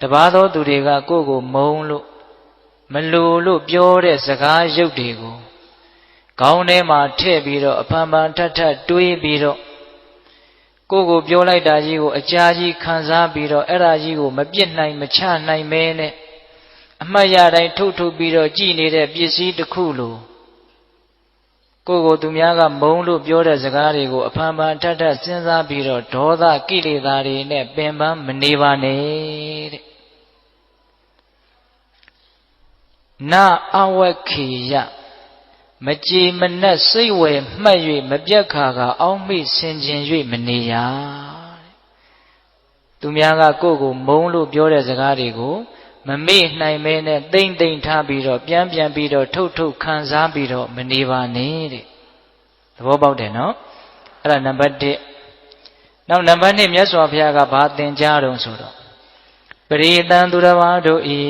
တပါးသောသူတွေကကိုယ့်ကိုမုန်းလို့မလိုလို့ပြောတဲ့စကားရုပ်တွေကိုခေါင်းထဲမှာထည့်ပြီးတော့အဖန်ဖန်ထပ်ထပ်တွေးပြီးတော့ကိုယ့်ကိုပြောလိုက်တာကြီးကိုအကြာကြီးခံစားပြီးတော့အဲ့ဒါကြီးကိုမပြစ်နိုင်မချနိုင်မဲနဲ့အမှတ်ရတိုင်းထုတ်ထုတ်ပြီးတော့ကြည်နေတဲ့ပစ္စည်းတစ်ခုလိုကိုယ့်ကိုသူများကမုန်းလို့ပြောတဲ့စကားတွေကိုအဖန်ဖန်ထပ်ထပ်စဉ်းစားပြီးတော့ဒေါသကိလေသာတွေနဲ့ပင်ပန်းမနေပါနဲ့တဲ့နာအဝက္ခေယမကြည်မနှက်စိတ်ဝယ်မှတ်၍မပြတ်ခါကအောက်မေ့ဆင်ခြင်၍မနေရသူများကကိုယ့်ကိုမုန်းလို့ပြောတဲ့စကားတွေကိုမမေ့နိုင်မဲနဲ့တိမ့်တိမ့်ထားပြီးတော့ပြန်ပြီးတော့ထုတ်ထုတ်ခံစားပြီးတော့မနေပါနဲ့တဲ့သဘောပေါက်တယ်နော်အဲ့ဒါနံပါတ်1နောက်နံပါတ်2မြတ်စွာဘုရားကဘာသင်ကြားတုံးဆိုတော့ပရိသံသူတစ်ပါးတို့ဤ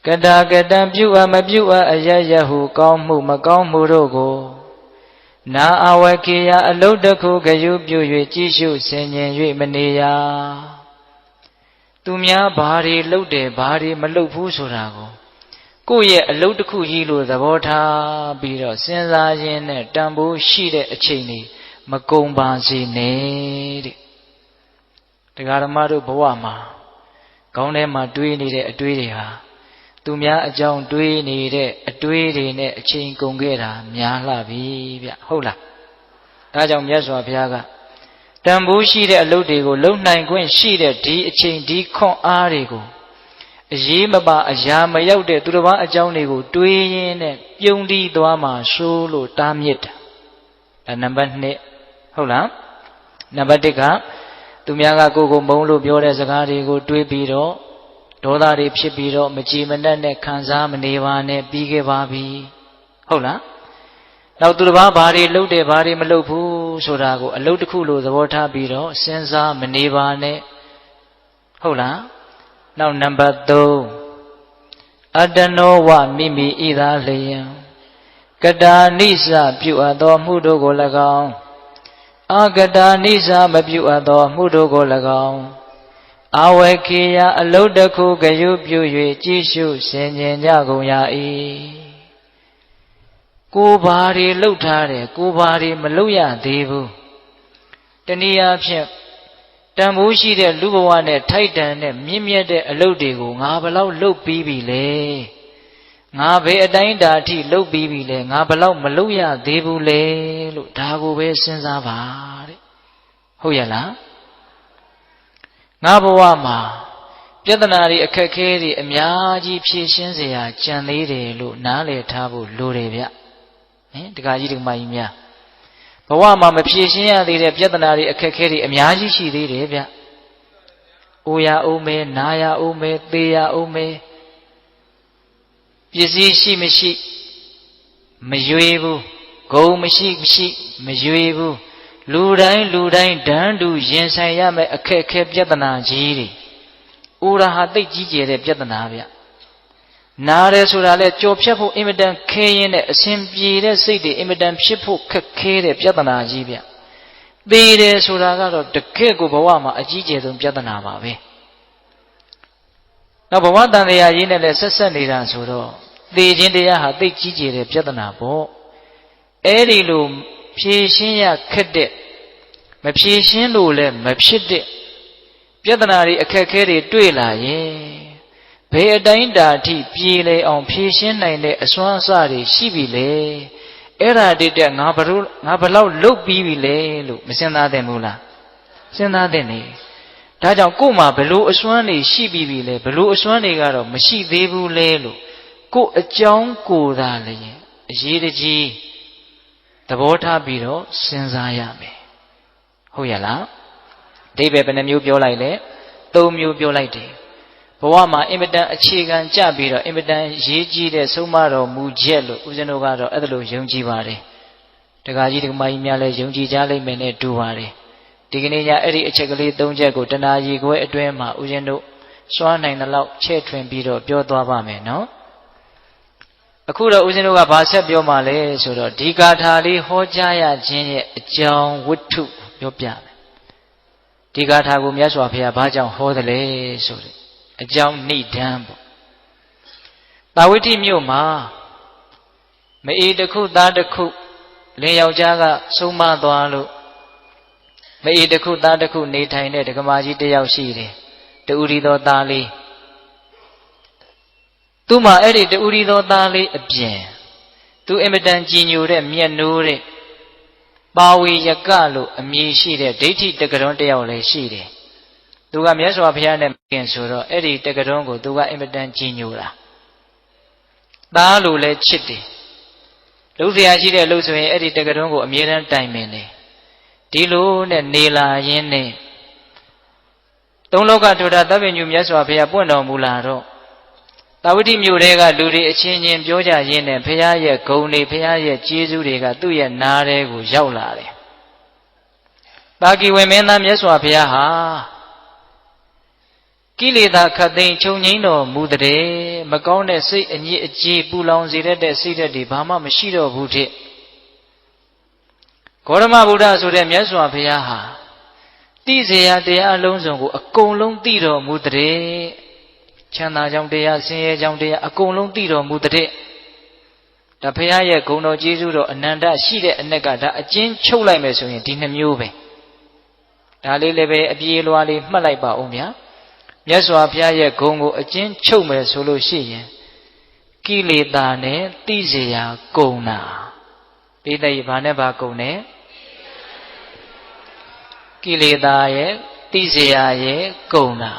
ကတာကတံပြုအပ်မပြုအပ်အယယဟုကောင်းမှုမကောင်းမှုတို့ကိုနာအဝခေယအလုတ်တစ်ခုဂယုပြု၍ကြည်ရှုဆင်ញင်၍မနေရသူများဘာတွေလုပ်တယ်ဘာတွေမလုပ်ဘူးဆိုတာကိုယ့်ရဲ့အလုတ်တစ်ခုကြီးလို့သဘောထားပြီးတော့စဉ်းစားရင်းနဲ့တန်ဖိုးရှိတဲ့အချိန်လေးမကုန်ပါစေနဲ့တဲ့တရားဓမ္မတို့ဘဝမှာခေါင်းထဲမှာတွေးနေတဲ့အတွေးတွေဟာသူများအကြောင်းတွေးနေတဲ့အတွေးတွေနဲ့အချိန်ကုန်ခဲ့တာများလှပြီဗျဟုတ်လားဒါကြောင့်မြတ်စွာဘုရားကတန်ဖိုးရှိတဲ့အလုပ်တွေကိုလုံနိုင်ခွင့်ရှိတဲ့ဒီအချိန်ဒီခွန်အားတွေကိုအရေးမပါအရာမရောက်တဲ့သူတစ်ပါးအကြောင်းတွေကိုတွေးရင်းနဲ့ပြုံးတီးသွားမှဆိုးလို့တားမြစ်တာဒါနံပါတ်2ဟုတ်လားနံပါတ်1ကသူများကကိုယ်ကိုမုန်းလို့ပြောတဲ့စကားတွေကိုတွေးပြီးတော့ဒေါသတွေဖြစ်ပြီးတော့မကြည်မနှက်နဲ့ခံစားမနေပါနဲ့ပြီးခဲ့ပါပြီဟုတ်လားနောက်သူတစ်ပါးဘာတွေလုပ်တယ်ဘာတွေမလုပ်ဘူးဆိုတာကိုအလုပ်တစ်ခုလိုသဘောထားပြီးတော့စဉ်းစားမနေပါနဲ့ဟုတ်လားနောက်နံပါတ်3အတ္တနောဝမိမိဣသာလျံကတာနိစ္စပြုအပ်သောမှုတို့ကို၎င်းအကတာနိစ္စမပြုအပ်သောမှုတို့ကို၎င်းအဝခေယအလုတ်တစ်ခုဂယုပြု၍ကြည်ရှုဆင်ញင်ကြကုန်ရ၏ကိုယ်ဘာတွေလှုပ်ထားတယ်ကိုယ်ဘာတွေမလှုပ်ရသေးဘူးတနည်းအားဖြင့်တန်ဖိုးရှိတဲ့လူဘဝနဲ့ထိုက်တန်တဲ့မြင့်မြတ်တဲ့အလုပ်တွေကိုငါဘလောက်လှုပ်ပြီးပြီလဲငါဘယ်အတိုင်းတာအထိလှုပ်ပြီးပြီလဲငါဘလောက်မလှုပ်ရသေးဘူးလဲလို့ဒါကိုပဲစဉ်းစားပါတဲ့ဟုတ်ရဲ့လားငါဘဝမှာပြဿနာတွေအခက်ခဲတွေအများကြီးဖြေရှင်းเสียကြံသေးတယ်လို့နားလည်ထားဖို့လိုတယ်ဗျတခါကြီးဒီမကြီးများဘဝမှာမဖြေရှင်းရသေးတဲ့ပြဿနာတွေအခက်ခဲတွေအများကြီးရှိသေးတယ်ဗျအိုရအောင်မဲနာရအောင်မဲသေရအောင်မဲပစ္စည်းရှိမရှိမရွေဘူးဂုံမရှိမရွေဘူးလူတိုင်းတန်းတူရင်ဆိုင်ရမယ့်အခက်ခဲပြဿနာကြီးတွေအိုရာဟာသိကြီးကျယ်တဲ့ပြဿနာဗျနားရဲဆိုတာလဲကြော်ဖြတ်ဖို့အင်မတန်ခဲရင်တဲ့အစဉ်ပြေတဲ့စိတ်တွေအင်မတန်ဖြစ်ဖို့ခက်ခဲတဲ့ပြဿနာကြီးဗျသေတယ်ဆိုတာကတော့တကယ့်ကိုဘဝမှာအကြီးကျယ်ဆုံးပြဿနာပါပဲနောက်ဘဝတန်တရားကြီးနဲ့လည်းဆက်ဆက်နေတာဆိုတော့သေခြင်းတရားဟာသိကြီးကျယ်တဲ့ပြဿနာပေါ့အဲ့ဒီလိုဖြေရှင်းရခက်တဲ့မဖြေရှင်းလို့လည်းမဖြစ်တဲ့ပြဿနာတွေအခက်ခဲတွေတွေ့လာရင်ဘယ်အတိုင်းတာအထိပြေလေအောင်ဖြေရှင်းနိုင်တဲ့အစွမ်းအစတွေရှိပြီလေအဲ့ဒါတည်းတဲ့ငါဘလောက်လုတ်ပြီးပြီလေလို့မစဉ်းစားသင့်ဘူးလားစဉ်းစားသင့်နေဒါကြောင့်ကို့မှာဘလို့အစွမ်းတွေရှိပြီးပြီလေဘလို့အစွမ်းတွေကတော့မရှိသေးဘူးလေလို့ကို့အကြောင်းကိုသာလေအရေးတကြီးသဘောထားပြီးတော့စဉ်းစားရမယ်ဟုတ်ရဲ့လားအဓိပ္ပာယ်ဘယ်နှမျိုးပြောလိုက်လဲ3မျိုးပြောလိုက်တယ်ဘဝမှာအင်မတန်အခြေခံကြပြီးတော့အင်မတန်ရေးကြီးတဲ့ဆုံးမတော်မူချက်လို့ဦးဇင်းတို့ကတော့အဲ့ဒါလိုယုံကြည်ပါတယ်တခါကြီးတခါမကြီးများလည်းယုံကြည်ကြလိမ့်မယ်နဲ့တူပါတယ်ဒီကနေ့ညအဲ့ဒီအချက်ကလေး3ချက်ကိုတဏှာကြီးခွဲအတွင်းမှာဦးဇင်းတို့စွမ်းနိုင်တဲ့လောက်ချဲ့ထွင်ပြီးတော့ပြောသွားပါမယ်နော်အခုတော့ဦးဇင်းတို့ကဘာဆက်ပြောမှလဲဆိုတော့ဒီဂါထာလေးဟောကြားရခြင်းရဲ့အကြောင်းဝတ္ထုပြောပြမယ် ဒီဂါထာကိုမြတ်စွာဘုရားဘာကြောင့်ဟောတယ်လဲဆိုတဲ့အကြောင်းနိဒန်းပေါ့တာဝတိမြို့မှာမအေးတစ်ခုသားတစ်ခုလင်ယောက်ျားကဆုံးမသွားလို့မအေးတစ်ခုသားတစ်ခုနေထိုင်တဲ့ဒကမာကြီးတစ်ယောက်ရှိတယ်တူရီသောသားလေးသူ့မှာအဲ့ဒီတူရီသောသားလေးအပြင်သူအင်မတန်ကြည်ညိုတဲ့မျက်နှိုးတဲ့ပါဝေယကလို့အမည်ရှိတဲ့ဒိဋ္ဌိတက္ကရွန်တစ်ယောက်လည်းရှိတယ်သူကမြတ်စွာဘုရားနဲ့ခင်ဆိုတော့အဲ့ဒီတက္ကရွန်ကိုသူကအင်မတန်ကြည်ညိုတာသားလို့လည်းချစ်တယ်လှုပ်เสียရှိတဲ့လှုပ်ဆိုရင်အဲ့ဒီတက္ကရွန်ကိုအမြဲတမ်းတိုင်ပင်တယ်ဒီလိုနဲ့နေလာရင်းနဲ့သုံးလောကထိုတာသဗ္ဗညုမြတ်စွာဘုရားပွင့်တော်မူလာတော့တာဝတိမြို့တွေကလူတွေအချင်းချင်းပြောကြရင်းနဲ့ဘုရားရဲ့ဂုဏ်တွေဘုရားရဲ့ကျေးဇူးတွေကသူ့ရဲ့နားထဲကိုရောက်လာတယ်။တာကီဝေမင်းသားမြတ်စွာဘုရားဟာကိလေသာခတ်သိမ်းချုပ်ငြိမ်းတော်မူတဲ့မကောင်းတဲ့စိတ်အညစ်အကြေးပူလောင်စေတတ်တဲ့စိတ်ဓာတ်တွေဘာမှမရှိတော့ဘူးတဲ့ဂေါရမဗုဒ္ဓဆိုတဲ့မြတ်စွာဘုရားဟာသိစေရတရားအလုံးစုံကိုအကုန်လုံးသိတော်မူတဲ့ချမ်းသာကြောင့်တရားဆင်းရဲကြောင့်တရားအကုန်လုံးသိတော်မူတဲ့ဒါဘုရားရဲ့ဂုဏ်တော်ကျေးဇူးတော်အနန္တရှိတဲ့အ내ကဒါအကျဉ်းချုပ်လိုက်မယ်ဆိုရင်ဒီနှမျိုးပဲဒါလေးလည်းပဲအပြေးလွှားလေးမှတ်လိုက်ပါဦးဗျာမြတ်စွာဘုရားရဲ့ဂုဏ်ကိုအကျဉ်းချုပ်မယ်ဆိုလို့ရှိရင်ကိလေသာနဲ့သိစေရာကုန်တာပိဋိဘာနဲ့ဘာကုန်နဲ့ကိလေသာရဲ့သိစေရာရဲ့ကုန်တာ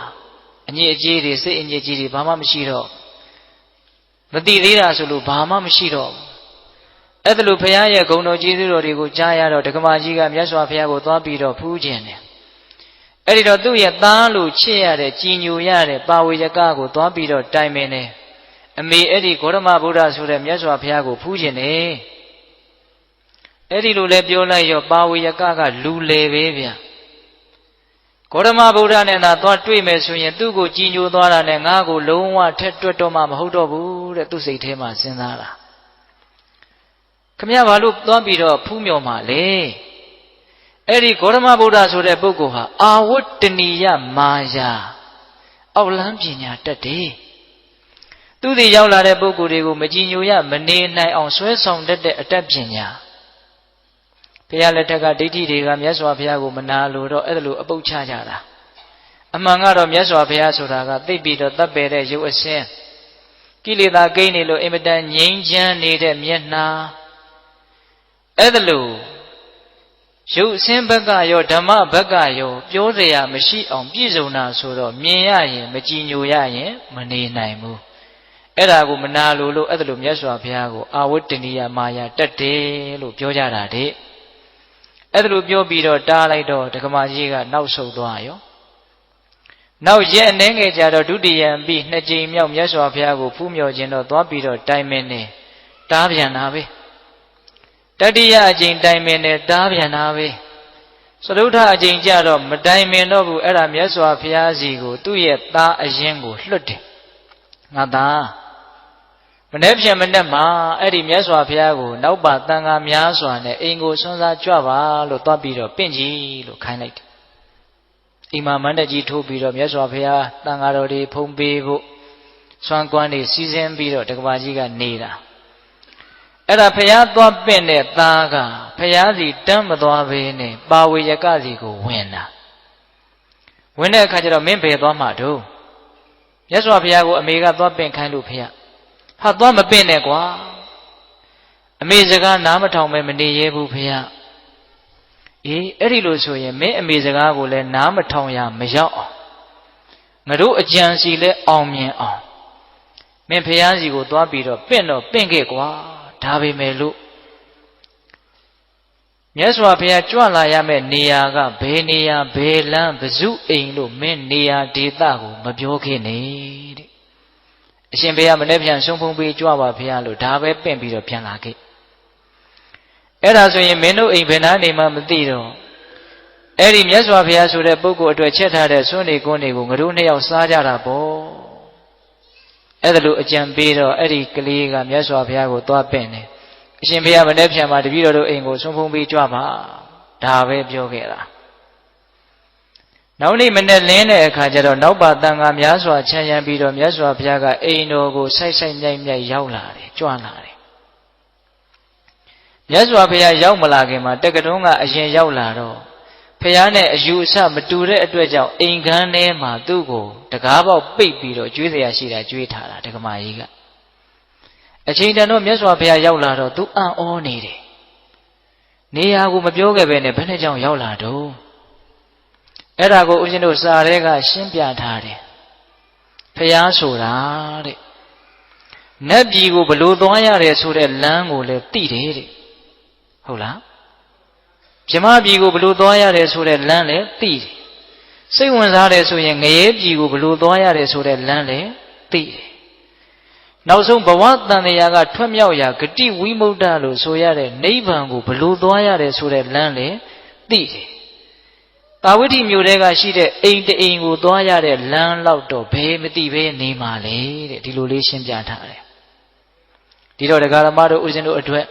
အညစ်အကြေးတွေစိတ်အညစ်အကြေးတွေဘာမှမရှိတော့မသိသေးတာဆိုလို့ဘာမှမရှိတော့အဲ့ဒါလို့ဘုရားရဲ့ဂုဏ်တော်ကျေးဇူးတော်တွေကိုကြားရတော့ဒကမာကြီးကမြတ်စွာဘုရားကိုသွားပြီးတော့ဖူးခြင်းတယ်အဲ့ဒီတော့သူ့ရဲ့သားလို့ချစ်ရတဲ့ကြည်ညိုရတဲ့ပါဝေယကကိုသွားပြီးတော့တိုင်ပင်တယ်အမေအဲ့ဒီဂေါရမဗုဒ္ဓဆိုတဲ့မြတ်စွာဘုရားကိုဖူးခြင်းတယ်အဲ့ဒီလိုလဲပြောလိုက်ရောပါဝေယကလူလေပဲဗျဂေါရမဗုဒ္ဓနဲ့သာသွားတွေ့မယ်ဆိုရင်သူ့ကိုကြည်ညိုသွားတာနဲ့ငါ့ကိုလုံးဝထက်တွက်တော့မှမဟုတ်တော့ဘူးတဲ့သူ့စိတ်ထဲမှာစဉ်းစားတာခမရဘာလို့သွားပြီးတော့ဖူးမြော်မှာလဲအဲ့ဒီဂေါရမဗုဒ္ဓဆိုတဲ့ပုဂ္ဂိုလ်ဟာအာဝတ္တနိယမာယာအောက်လန်းပညာတတ်တယ်သူသည်ရောက်လာတဲ့ပုဂ္ဂိုလ်တွေကိုမကြည်ညိုရမနေနိုင်အောင်ဆွဲဆောင်တတ်တဲ့အတတ်ပညာဘုရားလက်ထက်ကဒိဋ္ဌိတွေကမြတ်စွာဘုရားကိုမနာလို့တော့အဲ့ဒါလိုအပုတ်ချကြတာအမှန်ကတော့မြတ်စွာဘုရားဆိုတာကသိပြီးတော့တပ်ပယ်တဲ့ရုပ်အစင်းကိလေသာကိန်းနေလို့အင်မတန်ငြိမ်းချမ်းနေတဲ့မျက်နှာအဲ့ဒါလိုရုပ်အစင်းဘက်ကရောဓမ္မဘက်ကရောပြောစရာမရှိအောင်ပြည့်စုံတာဆိုတော့မြင်ရရင်မကြည်ညိုရရင်မနေနိုင်ဘူးအဲ့ဒါကိုမနာလို့အဲ့ဒါလိုမြတ်စွာဘုရားကိုအာဝတ္တနိယမာယာတတ်တယ်လို့ပြောကြတာတဲ့အဲ့ဒါလိုပြောပြီးတော့တားလိုက်တော့ဒကမာကြီးကနောက်ဆုတ်သွားရောနောက်ရက်အနှဲငယ်ကြတော့ဒုတိယံပြီးနှစ်ကြိမ်မြောက်မြတ်စွာဘုရားကိုဖူးမြော်ခြင်းတော့သွားပြီးတော့တိုင်မင်းနဲ့တားပြန်တာပဲတတိယအကြိမ်တိုင်မင်းနဲ့တားပြန်တာပဲသရုဋ္ဌအကြိမ်ကြတော့မတိုင်မင်းတော့ဘူးအဲ့ဒါမြတ်စွာဘုရားစီကိုသူ့ရဲ့သားအရင်ကိုလွှတ်တယ်ငါသားမနေ့ပြန်မနေ့မှာအဲ့ဒီမြတ်စွာဘုရားကိုနောက်ပါတန်ခါများစွာနဲ့အိမ်ကိုဆွမ်းစားကြွပါလို့သွားပြီးတော့ပင့်ကြည်လို့ခိုင်းလိုက်တယ်အိမ်မှာမန္တကြီးထိုးပြီးတော့မြတ်စွာဘုရားတန်ခါတော်တွေဖုံးပေးဖို့ဆွမ်းကွမ်းတွေစီစဉ်ပြီးတော့တက္ကပါကြီးကနေတာအဲ့ဒါဘုရားသွားပင့်တဲ့သားကဘုရားစီတန်းမသွားဘဲနဲ့ပါဝေယကစီကိုဝင်တာဝင်တဲ့အခါကျတော့မင်းဘယ်သွားမှတို့မြတ်စွာဘုရားကိုအမေကသွားပင့်ခိုင်းလို့ဖေဟာသွားမပင့်နဲ့ကွာအမေစကားနားမထောင်ပဲမနေရဲဘူးဖေအေးအဲ့ဒီလိုဆိုရင်မင်းအမေစကားကိုလည်းနားမထောင်ရမရောက်အောင်ငါတို့အကြံစီလဲအောင်မြင်အောင်မင်းဖះစီကိုသွားပြီးတော့ပင့်တော့ပင့်ခဲ့ကွာဒါပေမဲ့လို့မြတ်စွာဘုရားကြွလာရမယ့်နေရာကဘယ်နေရာဘယ်လမ်းဘယ်စုအိမ်လို့မင်းနေရာဒေသကိုမပြောခဲ့နဲ့တဲ့အရှင်ဘုရားမနေ့ပြန်ဆုံးဖုံးပေးကြွပါဘုရားလို့ဒါပဲပင့်ပြီးတော့ပြန်လာခဲ့အဲ့ဒါဆိုရင်မင်းတို့အိမ်ဘယ်နာနေမှမသိတော့အဲ့ဒီမြတ်စွာဘုရားဆိုတဲ့ပုဂ္ဂိုလ်အတွက်ချက်ထားတဲ့စွန့်နေကွန်းတွေကိုငါတို့နှစ်ယောက်စားကြတာပေါ့အဲ့ဒါလို့အကြံပေးတော့အဲ့ဒီကလေးကမြတ်စွာဘုရားကိုသွားပင့်တယ်အရှင်ဘုရားမနေ့ပြန်မှာတပည့်တော်တို့အိမ်ကိုဆုံးဖုံးပေးကြွပါဒါပဲပြောခဲ့တာ နောက်နေ့မနေ့လင်းတဲ့အခါကျတော့နောက်ပါတန်ခါများစွာချမ်းရံပြီးတော့မြတ်စွာဘုရားကအိမ်တော်ကိုဆိုက်ဆိုက်မြိုက်မြိုက်ရောက်လာတယ်ကြွလာတယ်မြတ်စွာဘုရားရောက်မလာခင်မှာတက္ကတုံးကအရင်ရောက်လာတော့ဘုရားနဲ့အယူအဆမတူတဲ့အတွက်ကြောင့်အိမ်ခန်းထဲမှာသူ့ကိုတကားပေါက်ပိတ်ပြီးတော့ကျွေးစရာရှိတာကျွေးထားတာဒကမာကြီးကအချိန်တန်တော့မြတ်စွာဘုရားရောက်လာတော့သူအံ့ဩနေတယ်နေရာကိုမပြောခဲ့ပဲနဲ့ဘယ်နဲ့ကြောင့်ရောက်လာတော့အဲ့ဒါကိုဦးဇင်းတို့စာထဲကရှင်းပြထားတယ်ဘုရားဆိုတာတဲ့နတ်ပြည်ကိုဘလို့သွားရတယ်ဆိုတဲ့လမ်းကိုလည်းသိတယ်တဲ့ဟုတ်လားဗြဟ္မပြည်ကိုဘလို့သွားရတယ်ဆိုတဲ့လမ်းလည်းသိတယ်စိတ်ဝင်စားတယ်ဆိုရင်ငရဲပြည်ကိုဘလို့သွားရတယ်ဆိုတဲ့လမ်းလည်းသိတယ်နောက်ဆုံးဘဝတန်တရားကထွတ်မြောက်ရာဂတိဝိမု ക്ത လို့ဆိုရတဲ့နိဗ္ဗာန်ကိုဘလို့သွားရတယ်ဆိုတဲ့လမ်းလည်းသိတယ်တာဝိဋ္ဌိမြို့တဲကရှိတဲ့အိမ်တအိမ်ကိုသွားရတဲ့လမ်းလောက်တော့ဘယ်မသိဘဲနေမှာလေတဲ့ဒီလိုလေးရှင်းပြထားတယ်ဒီတော့ဒကာဓမ္မတို့ဦးဇင်းတို့အတွက်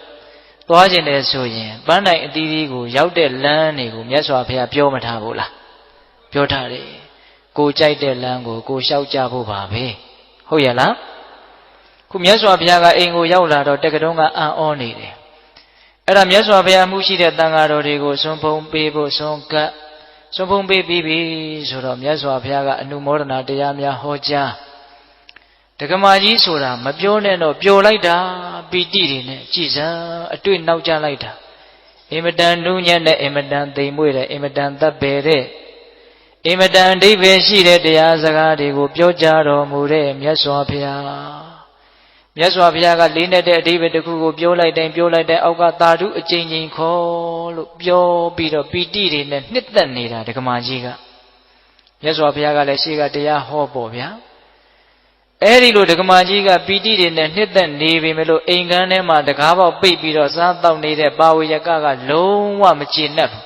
သွားခြင်းတယ်ဆိုရင်ပန်းတိုင်အသီးသီးကိုရောက်တဲ့လမ်းတွေကိုမြတ်စွာဘုရားပြောမထားဘူးလားပြောထားတယ်ကိုကြိုက်တဲ့လမ်းကိုကိုလျှောက်ကြဖို့ပါပဲဟုတ်ရဲ့လားခုမြတ်စွာဘုရားကအိမ်ကိုရောက်လာတော့တက္ကတုံးကအံ့ဩနေတယ်အဲ့ဒါမြတ်စွာဘုရားမှုရှိတဲ့တန်ဃာတော်တွေကိုဆွန်ဖုံပေးဖို့ဆွန်ကပ်ဆွန်ဖုံပေးပြီးပြီဆိုတော့မြတ်စွာဘုရားကအနုမောဒနာတရားများဟောကြားဒကမာကြီးဆိုတာမပြောနဲ့တော့ပျော်လိုက်တာပီတိတွေနဲ့ကြည်စံအတွေ့နောက်ကျလိုက်တာအင်မတန်နူးညံ့တဲ့အင်မတန်သိမ်မွေ့တဲ့အင်မတန်သက်ပဲတဲ့အင်မတန်အဓိပ္ပာယ်ရှိတဲ့တရားစကားတွေကိုပြောကြားတော်မူတဲ့မြတ်စွာဘုရားမြတ်စွာဘုရားကလေးနဲ့တဲ့အဓိပ္ပာယ်တစ်ခုကိုပြောလိုက်တိုင်းအောက်ကသာဓုအကျဉ်းချင်းခေါ်လို့ပြောပြီးတော့ပီတိတွေနဲ့နှစ်သက်နေတာဒကမာကြီးကမြတ်စွာဘုရားကလည်းရှေ့ကတရားဟောပေါ့ဗျာအဲ့ဒီလိုဒကမာကြီးကပီတိတွေနဲ့နှစ်သက်နေပြီမလို့အိမ်ကန်းထဲမှာတကားပေါက်ပိတ်ပြီးတော့စားတောက်နေတဲ့ပါဝေယကလုံးဝမကျေနပ်ဘူး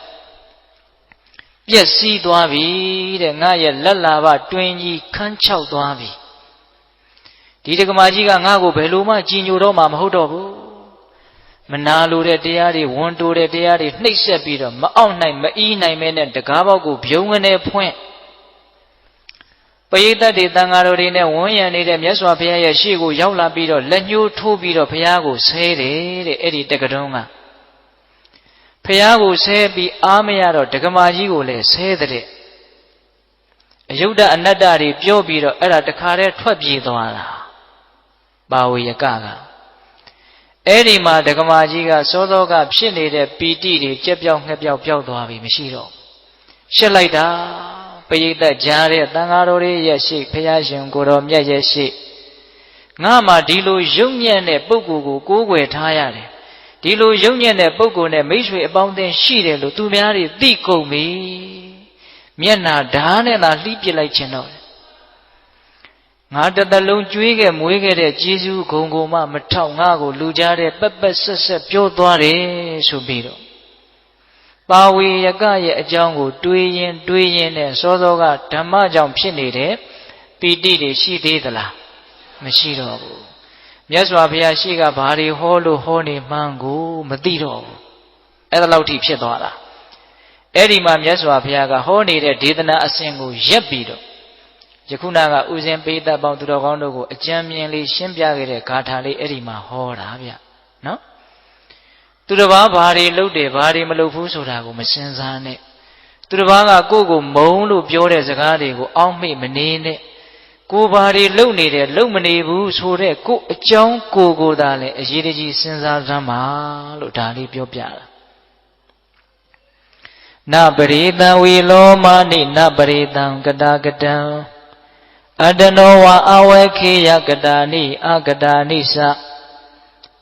ပျက်စီးသွားပြီတဲ့ငါရဲ့လက်လာဘတွင်ကြီးခန်းချောက်သွားပြီဒီဒကမာကြီးကငါ့ကိုဘယ်လိုမှကြည်ညိုတော့မှမဟုတ်တော့ဘူးမနာလိုတဲ့တရားတွေဝန်တိုတဲ့တရားတွေနှိပ်စက်ပြီးတော့မအောင်နိုင်မအီးနိုင်မဲနဲ့တကားပေါက်ကိုဖြုံကနေဖွင့်ပရိသတ်တွေတန်ဃာတော်တွေနဲ့ဝန်းရံနေတဲ့မြတ်စွာဘုရားရဲ့ရှေ့ကိုရောက်လာပြီးတော့လက်ညှိုးထိုးပြီးတော့ဘုရားကိုဆဲတယ်တဲ့အဲ့ဒီတက္ကတုံးကဘုရားကိုဆဲပြီးအားမရတော့ဒကမာကြီးကိုလည်းဆဲတဲ့အယုဒ္ဓအနတ္တတွေပြောပြီးတော့အဲ့ဒါတခါတည်းထွက်ပြေးသွားတာပါဝေယကအဲ့ဒီမှာဒကမာကြီးကစောစောကဖြစ်နေတဲ့ပီတိတွေကြက်ပြောက်ငှက်ပြောက်ပျောက်သွားပြီမရှိတော့ရှက်လိုက်တာပရိသတ်ကြားတဲ့တန်ဃာတော်တွေရဲ့ရှိဘုရားရှင်ကိုတော်မြတ်ရဲ့ရှိငါမှဒီလိုယုံညံ့တဲ့ပုဂ္ဂိုလ်ကိုကိုးကွယ်ထားရတယ်ဒီလိုယုံညံ့တဲ့ပုဂ္ဂိုလ်နဲ့မိတ်ဆွေအပေါင်းအသင်းရှိတယ်လို့သူများတွေသိကုန်ပြီမျက်နာဓာတ်နဲ့သာလှီးပစ်လိုက်ခြင်းတော့ငါတစ်သက်လုံးကျွေးခဲ့မွေးခဲ့တဲ့ကျေးဇူးဂုဏ်ကိုမှမထောက်ငါကိုလူကြားတဲ့ပက်ပက်ဆက်ဆက်ပြောသွားတယ်ဆိုပြီးတော့ပါဝေယကရဲ့အကြောင်းကိုတွေးရင်နဲ့စောစောကဓမ္မကြောင့်ဖြစ်နေတဲ့ပီတိတွေရှိသေးသလားမရှိတော့ဘူးမြတ်စွာဘုရားရှိကဘာတွေဟောလို့ဟောနေမှန်းကိုမသိတော့ဘူးအဲ့ဒါလောက်ထိဖြစ်သွားတာအဲ့ဒီမှာမြတ်စွာဘုရားကဟောနေတဲ့ဒေသနာအစဉ်ကိုရက်ပြီးတော့ယခုနကဥစဉ်ပိဋကပေါင်းသူတော်ကောင်းတို့ကိုအကြံဉာဏ်လေးရှင်းပြခဲ့တဲ့ဂါထာလေးအဲ့ဒီမှာဟောတာဗျနော်သူတစ်ပါးဘာတွေလုပ်တယ်ဘာတွေမလုပ်ဘူးဆိုတာကိုမစင်စားနဲ့သူတစ်ပါးကကိုယ့်ကိုမုံလို့ပြောတဲ့စကားတွေကိုအောက်မေ့မနေနဲ့ကိုဘာတွေလုပ်နေတယ်လုပ်မနေဘူးဆိုတဲ့ကိုယ့်အကြောင်းကိုသာလဲအရေးတကြီးစဉ်းစားစမ်းပါလို့ဒါလေးပြောပြတာနပရိသံဝီလောမနိနပရိသံကတာကတံအတနောဝအဝေခေယကတာနိအကတာနိသ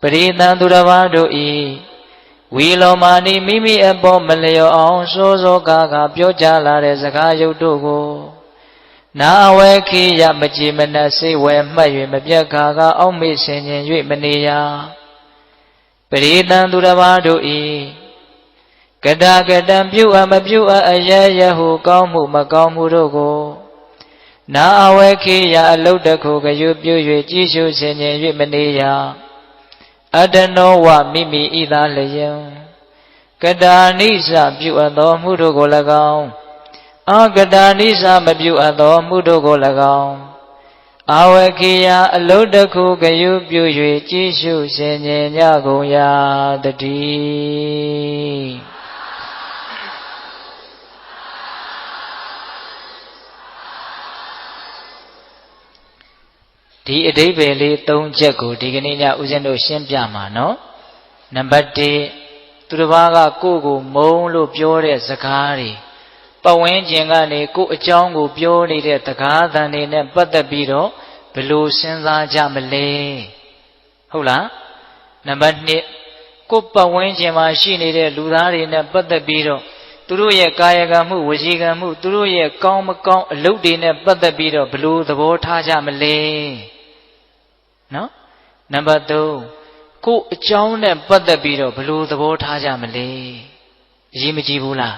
ပရိသံသူတစ်ပါးတို့ဤဝီလောမနိမိမိအပေါ်မလျော်အောင်စိုးစိုးကားပြောကြလာတဲ့စကားရုပ်တို့ကိုနာဝေခေယမကြည်မနက်စိတ်ဝဲမှတ်၍မပြတ်ခါကအောက်မေ့ဆင်ခြင်၍မနေရပရိသံသူတစ်ပါးတို့ဤကတာကတံပြုအပ်မပြုအပ်အယယဟုကောင်းမှုမကောင်းမှုတို့ကိုနာအဝေခေယအလုတ်တခုကရွပြု၍ကြည်ရှုဆင်ခြင်၍မနေရအတနောဝမိမိဤသာလျံကတာနိစ္စပြုအပ်သောမှုတို့ကို၎င်း အာဂတာနိစ္စမပြုအပ်သောမှုတို့ကို၎င်းအာဝကိယအလုတ်တစ်ခုဂယုပြု၍ကြည်ရှုဆင်ញင်ကြကုန်ရာတည်းဒီအဓိပ္ပာယ်လေး၃ချက်ကိုဒီကနေ့ညဦးဇင်းတို့ရှင်းပြမှာနော်နံပါတ်1သူတစ်ပါးကကိုယ့်ကိုမုန်းလို့ပြောတဲ့စကားတွေပတ်ဝန်းကျင်ကနေကိုယ့်အကြောင်းကိုပြောနေတဲ့တကားသံတွေနဲ့ပတ်သက်ပြီးတော့ဘယ်လိုစဉ်းစားကြမလဲဟုတ်လားနံပါတ်2ကိုယ့်ပတ်ဝန်းကျင်မှာရှိနေတဲ့လူသားတွေနဲ့ပတ်သက်ပြီးတော့သူတို့ရဲ့ကာယကံမှုဝစီကံမှုသူတို့ရဲ့ကောင်းမကောင်းအလုပ်တွေနဲ့ပတ်သက်ပြီးတော့ဘယ်လိုသဘောထားကြမလဲနော်နံပါတ်3ကိုယ့်အကြောင်းနဲ့ပတ်သက်ပြီးတော့ဘယ်လိုသဘောထားကြမလဲအရေးမကြီးဘူးလား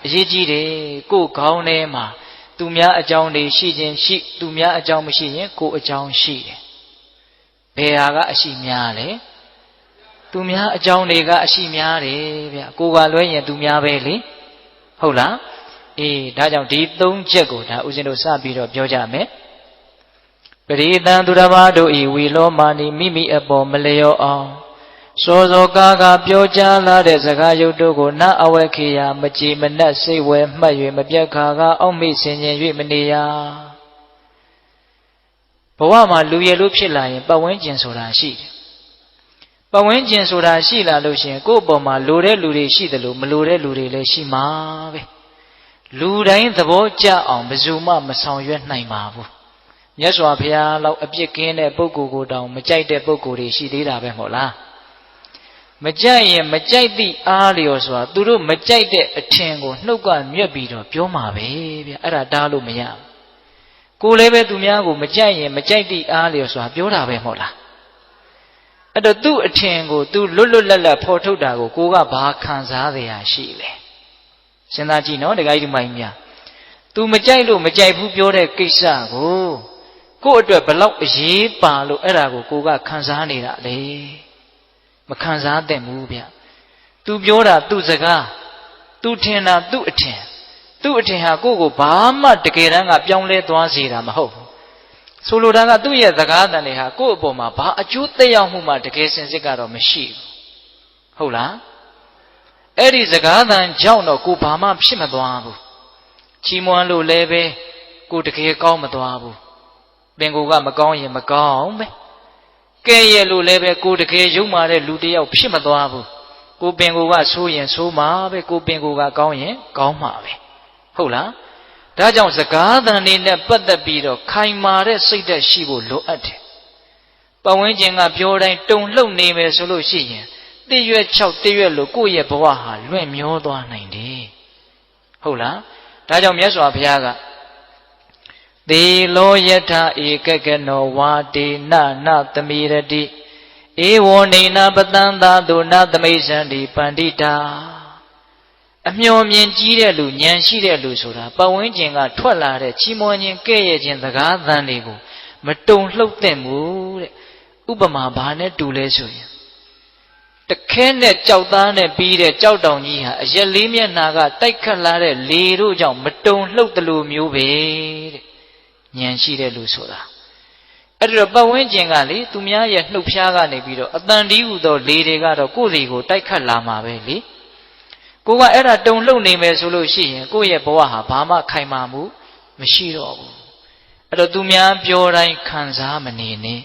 အရေးကြီးတယ်ကိုယ်ခေါင်းထဲမှာသူများအကြောင်းတွေရှိခြင်းရှိသူများအကြောင်းမရှိရင်ကိုယ်အကြောင်းရှိတယ်ဘယ်ဟာကအရှိများလဲသူများအကြောင်းတွေကအရှိများတယ်ဗျကိုယ်ကလွဲရင်သူများပဲလေဟုတ်လားအေးဒါကြောင့်ဒီ၃ချက်ကိုဒါဦးဇင်းတို့စပြီးတော့ပြောကြမယ်ပရိသံသူတစ်ပါးတို့ဤဝီလောမာနီမိမိအပေါ်မလျော့အောင်စောစောကားပြောကြားလာတဲ့စကားရုပ်တို့ကိုနတ်အဝဲခေယမကြည်မနှက်စိတ်ဝဲမှတ်၍မပြတ်ခါကအောက်မေ့ဆင်ခြင်၍မနေရဘဝမှာလူရည်လို့ဖြစ်လာရင်ပတ်ဝန်းကျင်ဆိုတာရှိတယ်ပတ်ဝန်းကျင်ဆိုတာရှိလာလို့ရှိရင်ကိုယ့်အပေါ်မှာလိုတဲ့လူတွေရှိတယ်လို့မလိုတဲ့လူတွေလည်းရှိမှာပဲလူတိုင်းသဘောကျအောင်ဘယ်သူမှမဆောင်ရွက်နိုင်ပါဘူးမြတ်စွာဘုရားလောက်အပြစ်ကင်းတဲ့ပုဂ္ဂိုလ်ကိုတောင်မကြိုက်တဲ့ပုဂ္ဂိုလ်တွေရှိသေးတာပဲမဟုတ်လားမကြိုက်ရင်မကြိုက်သည့်အားလျော်စွာသူတို့မကြိုက်တဲ့အထင်ကိုနှုတ်ကမြက်ပြီးတော့ပြောမှာပဲဗျအဲ့ဒါတားလို့မရဘူးကိုယ်လည်းပဲသူများကိုမကြိုက်ရင်မကြိုက်သည့်အားလျော်စွာပြောတာပဲမဟုတ်လားအဲ့တော့သူ့အထင်ကိုသူလွတ်လွတ်လပ်လပ်ဖော်ထုတ်တာကိုကိုကဘာခံစားရရှိလဲစဉ်းစားကြည့်နော်ဒကာကြီးဒီမိုင်းများသူမကြိုက်လို့မကြိုက်ဘူးပြောတဲ့ကိစ္စကိုယ့်အတွက်ဘလောက်အရေးပါလို့အဲ့ဒါကိုကခံစားနေတာလေမခံစားသင့်ဘူးဗျသူပြောတာသူစကားသူထင်တာသူအထင်ဟာကိုယ့်ကိုဘာမှတကယ်တမ်းကပြောင်းလဲသွားစေတာမဟုတ်ဘူးဆိုလိုတာကသူ့ရဲ့စကားတန်တွေဟာကိုယ့်အပေါ်မှာဘာအကျိုးသက်ရောက်မှုမှတကယ်စင်စစ်ကတော့မရှိဘူးဟုတ်လားအဲ့ဒီစကားတန်ကြောင့်တော့ကိုဘာမှဖြစ်မသွားဘူးချီးမွမ်းလို့လည်းပဲကိုတကယ်ကောင်းမသွားဘူးပင်ကိုကမကောင်းရင်မကောင်းပဲကဲရဲ့လို့လည်းပဲကိုတကယ်ယုံမာတဲ့လူတယောက်ဖြစ်မသွားဘူးကိုပင်ကိုကဆိုးရင်ဆိုးမှာပဲကိုပင်ကိုကကောင်းရင်ကောင်းမှာပဲဟုတ်လားဒါကြောင့်စကားသံတွေနဲ့ပတ်သက်ပြီးတော့ခိုင်မာတဲ့စိတ်ဓာတ်ရှိဖို့လိုအပ်တယ်ပတ်ဝန်းကျင်ကပြောတိုင်းတုံလှုပ်နေမယ်ဆိုလို့ရှိရင်တည့်ရွက်6တည့်ရွက်လို့ကိုယ့်ရဲ့ဘဝဟာလွင့်မျောသွားနိုင်တယ်ဟုတ်လားဒါကြောင့်မြတ်စွာဘုရားကသေလောယထဧကကနောဝါတေနနသမိရတိဧဝောနေနပတံသာတုနသမိစံတိပန္တိတာအမျှော်မြင်ကြီးတဲ့လူဉာဏ်ရှိတဲ့လူဆိုတာပတ်ဝန်းကျင်ကထွက်လာတဲ့ချီးမွမ်းခြင်းကဲ့ရဲ့ခြင်းစကားသံတွေကိုမတုံလှုပ်သင့်ဘူးတဲ့ဥပမာဘာနဲ့တူလဲဆိုရင်တခဲနဲ့ကြောက်သားနဲ့ပြီးတဲ့ကြောက်တောင်ကြီးဟာအရက်လေးမျက်နှာကတိုက်ခတ်လာတဲ့လေတို့ကြောင့်မတုံလှုပ်တယ်လို့မျိုးပဲတဲ့ဉာဏ်ရှိတဲ့လူဆိုတာအဲ့တော့ပတ်ဝန်းကျင်ကလေသူများရဲ့နှုတ်ဖျားကနေပြီးတော့အတန်တီးဟူသောလေတွေကတော့ကိုယ်စီကိုတိုက်ခတ်လာမှာပဲလေကိုကအဲ့ဒါတုံလှုပ်နေမယ်ဆိုလို့ရှိရင်ကိုယ့်ရဲ့ဘဝဟာဘာမှခိုင်မာမှုမရှိတော့ဘူးအဲ့တော့သူများပြောတိုင်းခံစားမနေနဲ့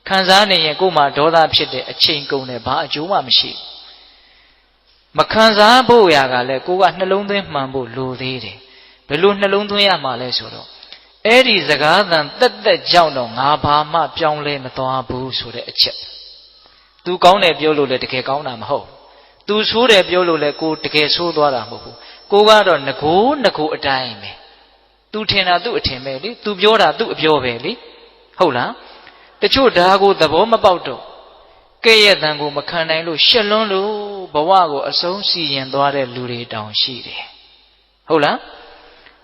ခံစားနေရင်ကိုယ်မှာဒေါသဖြစ်တဲ့အချိန်ကုန်တယ်ဘာအကျိုးမှမရှိဘူးမခံစားဖို့ရာကလည်းကိုကနှလုံးသွင်းမှန်ဖို့လိုသေးတယ်ဘယ်လိုနှလုံးသွင်းရမှာလဲဆိုတော့အဲ့ဒီစကားသံတက်ကြောင့်တော့ငါဘာမှပြောင်းလဲမသွားဘူးဆိုတဲ့အချက်သူကောင်းတယ်ပြောလို့လည်းတကယ်ကောင်းတာမဟုတ်သူဆိုးတယ်ပြောလို့လည်းကိုတကယ်ဆိုးသွားတာမဟုတ်ဘူးကိုကတော့ငကိုအတိုင်းပဲသူထင်တာသူ့အထင်ပဲလေသူပြောတာသူ့အပြောပဲလေဟုတ်လားတချို့ဒါကိုသဘောမပေါက်တော့ကဲ့ရဲ့တန်ကိုမခံနိုင်လို့ရှက်လွန်းလို့ဘဝကိုအဆုံးစီရင်သွားတဲ့လူတွေတောင်ရှိတယ်ဟုတ်လား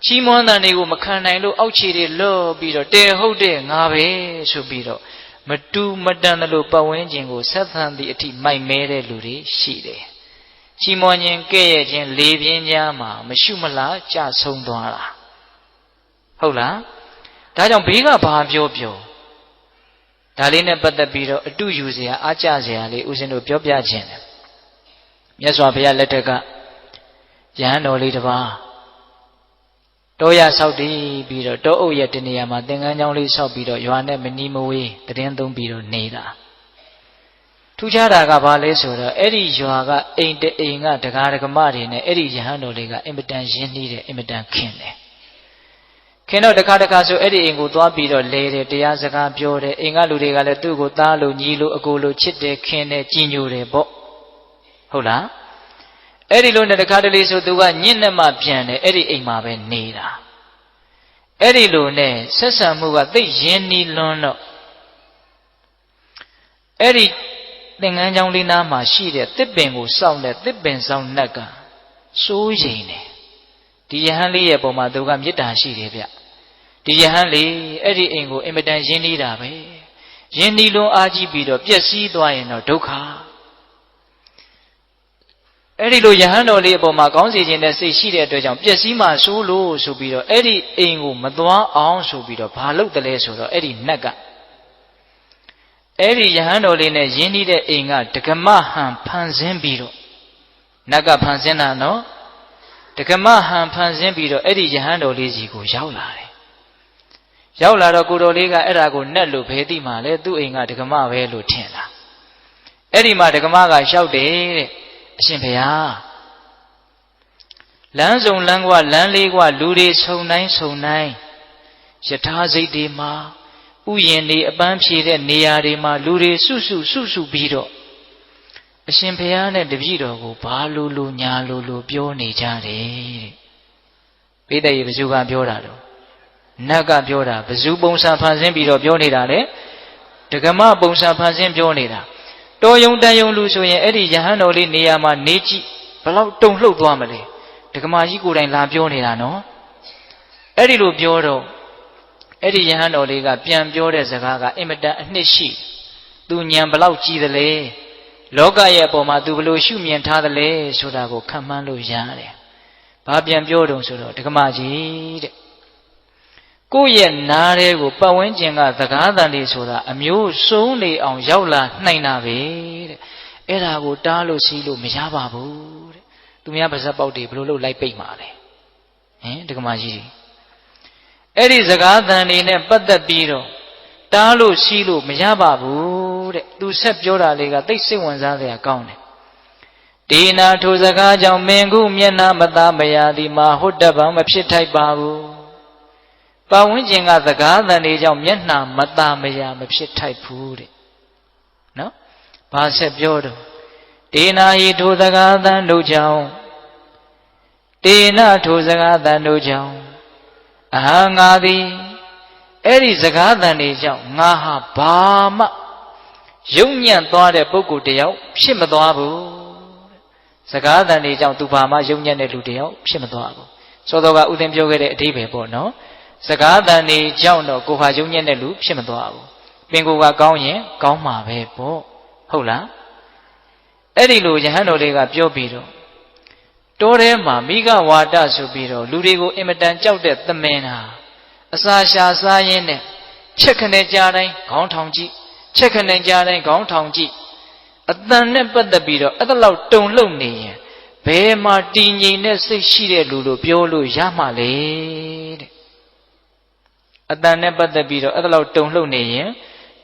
ချီးမွမ်းတဲ့တွေကိုမခံနိုင်လို့အောက်ခြေတွေလော့ပြီးတော့တဲဟုတ်တဲ့ငါပဲဆိုပြီးတော့မတူမတန်တယ်လို့ပတ်ဝန်းကျင်ကိုဆက်ဆံသည့်အထိမိုက်မဲတဲ့လူတွေရှိတယ် ချီးမွမ်းခြင်းကဲ့ရဲ့ခြင်းလေပြင်းကြားမှာမရှိမလားကြဆုံးသွားတာဟုတ်လားဒါကြောင့်ဘေးကဘာပြောဒါလေးနဲ့ပတ်သက်ပြီးတော့အတုယူเสียအားကြเสียလေးဦးဇင်းတို့ပြောပြခြင်းတယ်မြတ်စွာဘုရားလက်ထက်ကယဟန်တော်လေးတစ်ပါးတောရဆောက်တည်ပြီးတော့တောအုပ်ရဲ့တနေရာမှာသင်္ကန်းကျောင်းလေးဆောက်ပြီးတော့ရွာနဲ့မနီးမဝေးတည်င်းသုံးပြီးတော့နေတာထူးခြားတာကဘာလဲဆိုတော့အဲ့ဒီရွာကအိမ်တအိမ်ကဒကာဒကမတွေနဲ့အဲ့ဒီယဟန်တော်လေးကအင်မတန်ရင်းနှီးတယ်အင်မတန်ခင်တယ်ခင်တော့တခါဆိုအဲ့ဒီအိမ်ကိုသွားပြီးတော့လဲတယ်တရားစကားပြောတယ်အိမ်ကလူတွေကလည်းသူ့ကိုသားလို့ညီလို့အကိုလို့ချစ်တယ်ခင်တယ်ကြည်ညိုတယ်ပေါ့ဟုတ်လားအဲ့ဒီလိုနဲ့တခါတလေဆိုသူကညင့်နဲ့မှပြန်တယ်အဲ့ဒီအိမ်မှာပဲနေတာအဲ့ဒီလိုနဲ့ဆက်ဆံမှုကသိရင်းနှီးလွန်းတော့အဲ့ဒီသင်္ကန်းကျောင်းလေးနားမှာရှိတဲ့တစ်ပင်ကိုစောင့်တဲ့တစ်ပင်ဆောင်နှက်ကစိုးရိမ်တယ်ဒီယဟန်လေးရဲ့ပုံမှာသူကမေတ္တာရှိတယ်ဗျဒီယဟန်လေးအဲ့ဒီအိမ်ကိုအင်မတန်ရင်းနှီးတာပဲရင်းနှီးလွန်းအားကြီးပြီးတော့ပျက်စီးသွားရင်တော့ဒုက္ခအဲ့ဒီလိုယဟန်တော်လေးအပေါ်မှာကောင်းစေခြင်းနဲ့စိတ်ရှိတဲ့အတွက်ကြောင့်ပျက်စီးမှဆိုးလို့ဆိုပြီးတော့အဲ့ဒီအိမ်ကိုမသွားအောင်ဆိုပြီးတော့ဘာလုပ်တယ်လဲဆိုတော့အဲ့ဒီနတ်ကအဲ့ဒီယဟန်တော်လေးနဲ့ယင်းနှီးတဲ့အိမ်ကဒကမဟန်ဖန်ဆင်းပြီးတော့နတ်ကဖန်ဆင်းတာနော်ဒကမဟန်ဖန်ဆင်းပြီးတော့အဲ့ဒီယဟန်တော်လေးစီကိုရောက်လာတယ်ရောက်လာတော့ကိုတော်လေးကအဲ့ဒါကိုနတ်လို့ဘယ်သိမှလဲသူ့အိမ်ကဒကမပဲလို့ထင်တာအဲ့ဒီမှာဒကမကလျှောက်တယ်တဲ့အရှင်ဘုရားလမ်းစုံလမ်းကွာလမ်းလေးကွာလူတွေဆုံတိုင်းယထာစိတ်တွေမှာဥယျာဉ်တွေအပန်းဖြေတဲ့နေရာတွေမှာလူတွေစုပြီးတော့အရှင်ဘုရားနဲ့တပည့်တော်ကိုဘာလို့ညာလို့ပြောနေကြတယ်တဲ့ပိဋကရေဘယ်သူကပြောတာတော့နတ်ကပြောတာဘယ်သူပုံစံဖန်ဆင်းပြီးတော့ပြောနေတာလဲဒကမပုံစံဖန်ဆင်းပြောနေတာတော်ယုံတန်ယုံလူဆိုရင်အဲ့ဒီယဟန်တော်လေးနေရာမှာနေကြည့်ဘလောက်တုန်လှုပ်သွားမလဲဒကမာကြီးကိုယ်တိုင်လာပြောနေတာနော်အဲ့ဒီလိုပြောတော့အဲ့ဒီယဟန်တော်လေးကပြန်ပြောတဲ့စကားကအင်မတန်အနှစ်ရှိသူညံဘလောက်ကြီးသလဲလောကရဲ့အပေါ်မှာသူဘလို့ရှုမြင်ထားသလဲဆိုတာကိုခံမှန်းလို့ရတယ်ဘာပြန်ပြောတုံဆိုတော့ဒကမာကြီးတဲ့ကိုယ့်ရဲ့နားတဲ့ကိုပတ်ဝန်းကျင်ကသကားတန်တွေဆိုတာအမျိုးစုံနေအောင်ရောက်လာနိုင်တာပဲတဲ့အဲ့ဒါကိုတားလို့စီးလို့မရပါဘူးတဲ့သူများပါဇက်ပေါက်တွေဘယ်လိုလုပ်လိုက်ပိတ်မှာလဲဟင်ဒကမာကြီးအဲ့ဒီစကားတန်တွေနဲ့ပတ်သက်ပြီးတော့တားလို့စီးလို့မရပါဘူးတဲ့သူဆက်ပြောတာလေးကသိစိတ်ဝင်စားစရာကောင်းတယ်ဒေနာထိုစကားကြောင့်မင်းခုမျက်နှာမသားမရသည်မှာဟုတ်တပံမဖြစ်ထိုက်ပါဘူးပတ်ဝန်းကျင်ကစကားတန်တွေကြောင့်မျက်နှာမသားမရမဖြစ်ထိုက်ဘူးတဲ့နော်ဘာဆက်ပြောတော့ဒေနာဟိထိုစကားတန်တို့ကြောင့်ဒေနာထိုစကားတန်တို့ကြောင့်အဟံငါသည်အဲ့ဒီစကားတန်တွေကြောင့်ငါဟာဘာမှယုံညံ့သွားတဲ့ပုဂ္ဂိုလ်တယောက်ဖြစ်မသွားဘူးစကားတန်တွေကြောင့်သူဘာမှယုံညံ့တဲ့လူတယောက်ဖြစ်မသွားဘူးစောစောကဥသင်ပြောခဲ့တဲ့အဓိပ္ပာယ်ပေါ့နော်စကားတန်တွေကြောင့်တော့ကိုဟာယုံညံ့တဲ့လူဖြစ်မသွားဘူးပင်ကိုယ်ကကောင်းရင်ကောင်းမှာပဲပေါ့ဟုတ်လားအဲ့ဒီလိုယဟန်တော်လေးကပြောပြီးတော့တောထဲမှာမိဂဝါဒဆိုပြီးတော့လူတွေကိုအင်မတန်ကြောက်တဲ့သမင်ဟာအစာရှာစားရင်းနဲ့ချက်ခနဲ့ကြားတိုင်းခေါင်းထောင်ကြည့်ချက်ခနဲ့ကြားတိုင်းခေါင်းထောင်ကြည့်အတန်နဲ့ပတ်သက်ပြီးတော့အဲ့ဒါလောက်တုန်လှုပ်နေရင်ဘယ်မှာတည်ငြိမ်တဲ့စိတ်ရှိတဲ့လူလို့ပြောလို့ရမှာလေတဲ့အတန်နဲ့ပတ်သက်ပြီးတော့အဲ့ဒါလောက်တုန်လှုပ်နေရင်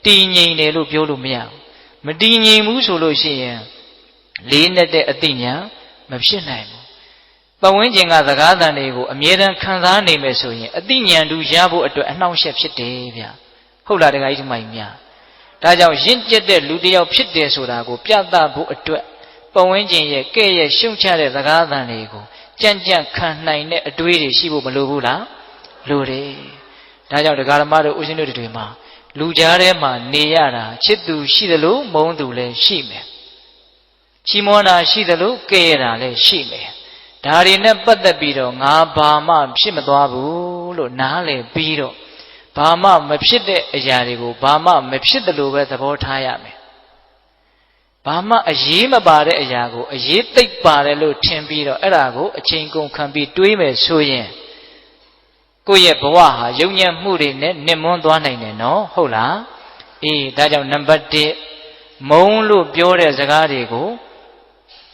တည်ငြိမ်တယ်လို့ပြောလို့မရဘူးမတည်ငြိမ်ဘူးဆိုလို့ရှိရင်လေးနဲ့တဲ့အသိဉာဏ်မဖြစ်နိုင်ဘူးပတ်ဝန်းကျင်ကစကားသံတွေကိုအမြဲတမ်းခံစားနေမယ်ဆိုရင်အသိဉာဏ်တူရဖို့အတွက်အနှောင့်အယှက်ဖြစ်တယ်ဗျဟုတ်လားတခါကြီးဒီမိုင်များဒါကြောင့်ရင့်ကျက်တဲ့လူတစ်ယောက်ဖြစ်တယ်ဆိုတာကိုပြသဖို့အတွက်ပတ်ဝန်းကျင်ရဲ့ကဲ့ရဲ့ရှုံချတဲ့စကားသံတွေကိုကြံ့ကြံ့ခံနိုင်တဲ့အတွေးတွေရှိဖို့မလိုဘူးလားလိုတယ်ဒါကြောင့်ဒကာဓမ္မတို့ဦးဇင်းတို့တွေမှာလူကြားထဲမှာနေရတာချစ်သူရှိသလိုမုန်းသူလည်းရှိမယ်ချီးမွမ်းတာရှိသလိုကဲ့ရတာလည်းရှိမယ်ဒါတွေနဲ့ပတ်သက်ပြီးတော့ငါဘာမှဖြစ်မသွားဘူးလို့နားလည်ပြီးတော့ဘာမှမဖြစ်တဲ့အရာတွေကိုဘာမှမဖြစ်တယ်လို့ပဲသဘောထားရမယ် ဘာမှအရေးမပါတဲ့အရာကိုအရေးသိပ်ပါတယ်လို့ထင်ပြီးတော့အဲ့ဒါကိုအချိန်ကုန်ခံပြီးတွေးမယ်ဆိုရင်ကိုယ့်ရဲ့ဘဝဟာယုံညံ့မှုတွေနဲ့နစ်မွန်းသွားနိုင်တယ်နော်ဟုတ်လားအေးဒါကြောင့်နံပါတ်1မုန်းလို့ပြောတဲ့စကားတွေကို